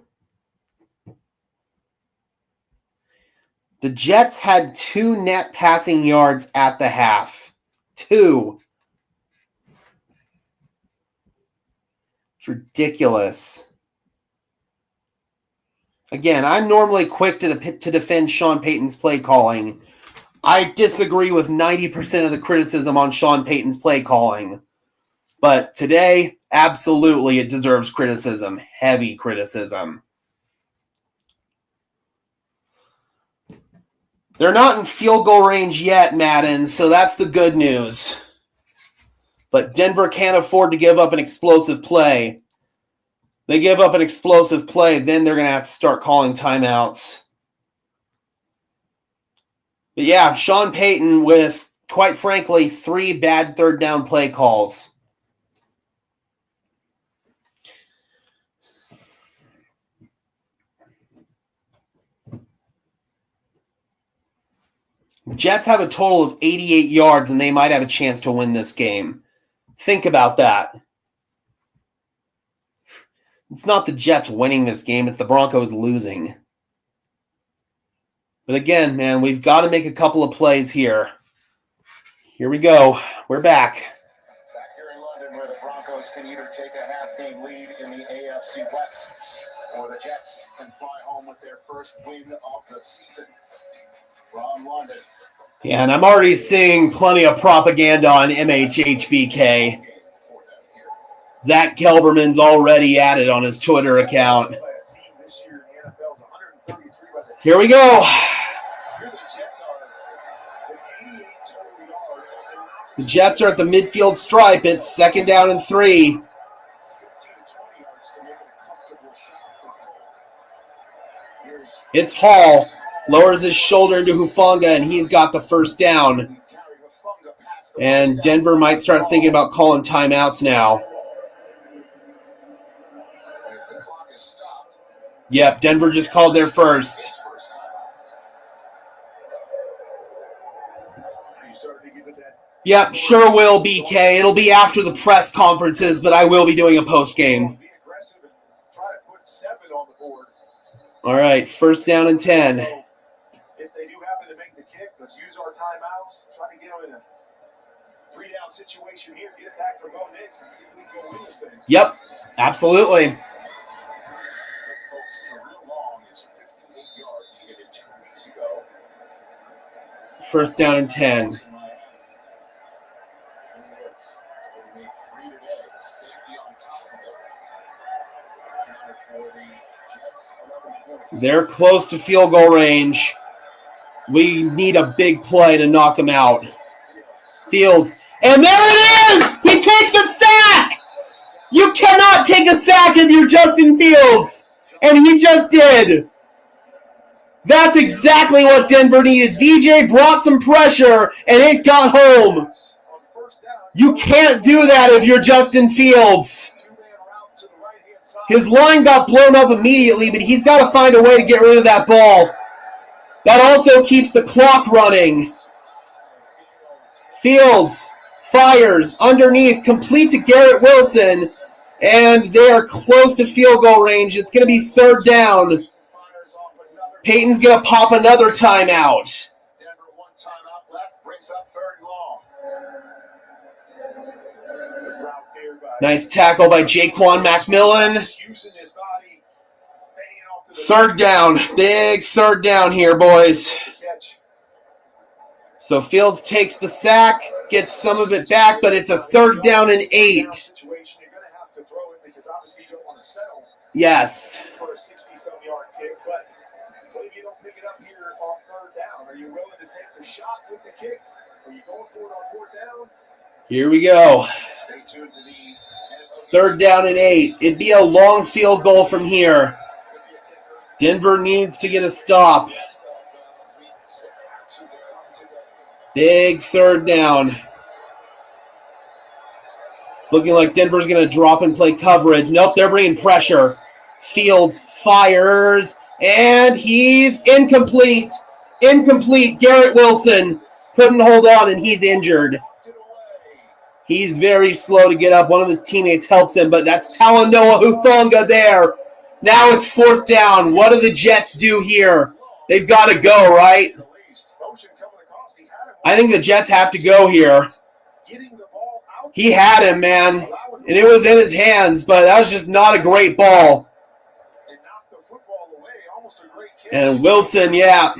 Speaker 1: The Jets had 2 net passing yards at the half. 2. It's ridiculous. Again, I'm normally quick to defend Sean Payton's play calling. I disagree with 90% of the criticism on Sean Payton's play calling. But today, absolutely, it deserves criticism. Heavy criticism. They're not in field goal range yet, Madden, so that's the good news. But Denver can't afford to give up an explosive play. They give up an explosive play, then they're going to have to start calling timeouts. But yeah, Sean Payton with, quite frankly, 3 bad third down play calls. Jets have a total of 88 yards, and they might have a chance to win this game. Think about that. It's not the Jets winning this game. It's the Broncos losing. But again, man, we've got to make a couple of plays here. Here we go. We're back.
Speaker 2: Back here in London, where the Broncos can either take a half-game lead in the AFC West, or the Jets can fly home with their first win of the season. From London.
Speaker 1: Yeah, and I'm already seeing plenty of propaganda on MHHBK. Zach Kelberman's already at it on his Twitter account. Here we go. The Jets are at the midfield stripe. It's 2nd down and 3. It's Hall. Lowers his shoulder into Hufanga, and he's got the first down. And Denver might start thinking about calling timeouts now. Yep, Denver just called their first. Yep, sure will, BK. It'll be after the press conferences, but I will be doing a post game. All right, 1st down and 10.
Speaker 2: If they do happen to make the kick, let's use our timeouts. Try to get them in a 3-down situation here. Get it back for Bo Nix and see if we can go win this thing.
Speaker 1: Yep, absolutely.
Speaker 2: Folks, real long is 58 yards. He did it 2 weeks ago.
Speaker 1: First down and 10. They're close to field goal range. We need a big play to knock them out. Fields. And there it is! He takes a sack! You cannot take a sack if you're Justin Fields. And he just did. That's exactly what Denver needed. VJ brought some pressure, and it got home. You can't do that if you're Justin Fields. His line got blown up immediately, but he's got to find a way to get rid of that ball. That also keeps the clock running. Fields fires underneath, complete to Garrett Wilson, and they are close to field goal range. It's going to be third down. Peyton's going to pop another timeout.
Speaker 2: Denver, 1 timeout left, brings up 3rd and long.
Speaker 1: Nice tackle by Jaquan McMillan. Third down. Big third down here, boys. So Fields takes the sack, gets some of it back, but it's a 3rd down and 8. Yes.
Speaker 2: For a 60-some-yard kick, but what if you don't pick it up here on 3rd down? Are you willing to take the shot with the kick? Are you going for it on 4th down?
Speaker 1: Here we go.
Speaker 2: Stay tuned to the
Speaker 1: It's 3rd down and 8. It'd be a long field goal from here. Denver needs to get a stop. Big 3rd down. It's looking like Denver's going to drop and play coverage. Nope, they're bringing pressure. Fields fires, and he's incomplete. Incomplete. Garrett Wilson couldn't hold on, and he's injured. He's very slow to get up. One of his teammates helps him, but that's Talanoa Hufanga there. Now it's 4th down. What do the Jets do here? They've got to go, right? I think the Jets have to go here. He had him, man, and it was in his hands, but that was just not a great ball. And Wilson, yeah.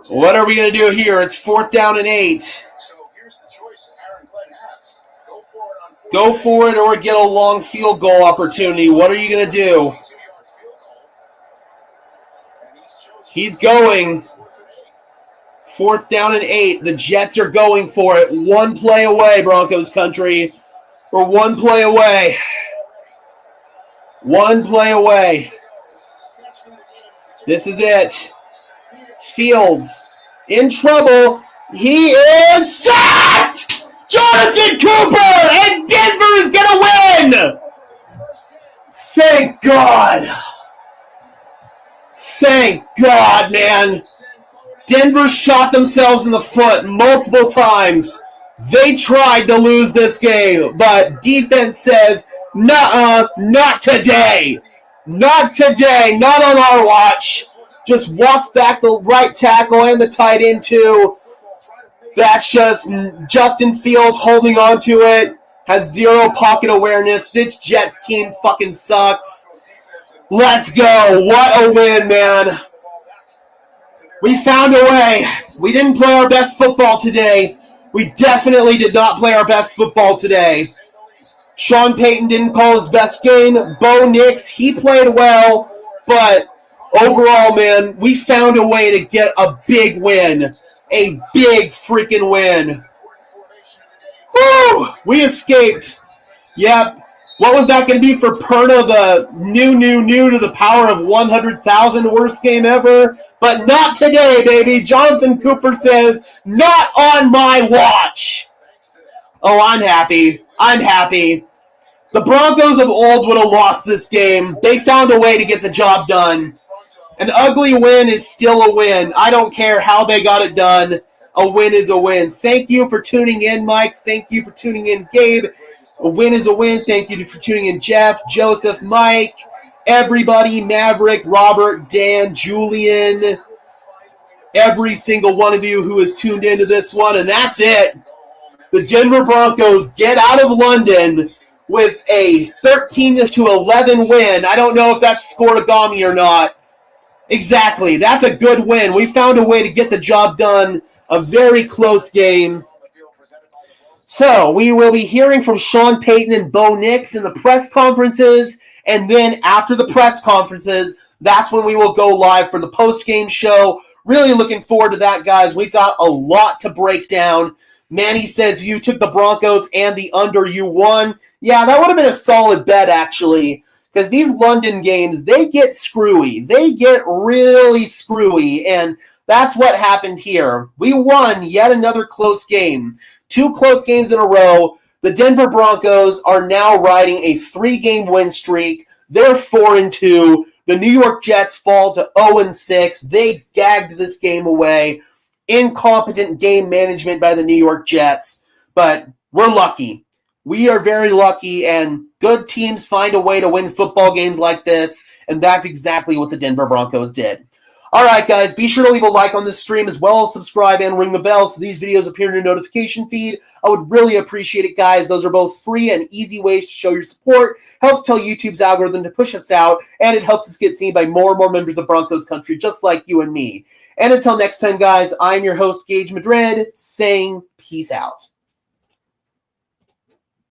Speaker 1: What are we going to do here? It's 4th down and 8. Go for it or get a long field goal opportunity. What are you going to do? He's going. 4th down and 8. The Jets are going for it. 1 play away, Broncos country. We're 1 play away. 1 play away. This is it. Fields in trouble. He is sacked! Jonathan Cooper! And Denver is going to win! Thank God. Thank God, man. Denver shot themselves in the foot multiple times. They tried to lose this game, but defense says, nuh-uh, not today. Not today, not on our watch. Just walks back the right tackle and the tight end too. That's just Justin Fields holding on to it. Has 0 pocket awareness. This Jets team fucking sucks. Let's go. What a win, man. We found a way. We didn't play our best football today. We definitely did not play our best football today. Sean Payton didn't call his best game. Bo Nix, he played well. But overall, man, we found a way to get a big win. A big freaking win. Woo! We escaped. Yep. What was that going to be for Perna, the new to the power of 100,000 worst game ever? But not today, baby. Jonathan Cooper says, not on my watch. Oh, I'm happy. I'm happy. The Broncos of old would have lost this game. They found a way to get the job done. An ugly win is still a win. I don't care how they got it done. A win is a win. Thank you for tuning in, Mike. Thank you for tuning in, Gabe. A win is a win. Thank you for tuning in, Jeff, Joseph, Mike, everybody, Maverick, Robert, Dan, Julian, every single one of you who has tuned into this one, and that's it. The Denver Broncos get out of London with a 13-11 win. I don't know if that's scoregami or not. Exactly. That's a good win. We found a way to get the job done. A very close game. So we will be hearing from Sean Payton and Bo Nix in the press conferences. And then after the press conferences, that's when we will go live for the post-game show. Really looking forward to that, guys. We've got a lot to break down. Manny says you took the Broncos and the under, you won. Yeah, that would have been a solid bet, actually. Because these London games, they get screwy. They get really screwy, and that's what happened here. We won yet another close game. 2 close games in a row. The Denver Broncos are now riding a 3-game win streak. They're 4-2. The New York Jets fall to 0-6. They gagged this game away. Incompetent game management by the New York Jets, but we're lucky. We are very lucky, and good teams find a way to win football games like this, and that's exactly what the Denver Broncos did. All right, guys, be sure to leave a like on this stream as well as subscribe and ring the bell so these videos appear in your notification feed. I would really appreciate it, guys. Those are both free and easy ways to show your support. Helps tell YouTube's algorithm to push us out, and it helps us get seen by more and more members of Broncos country just like you and me. And until next time, guys, I'm your host, Gage Madrid, saying peace out.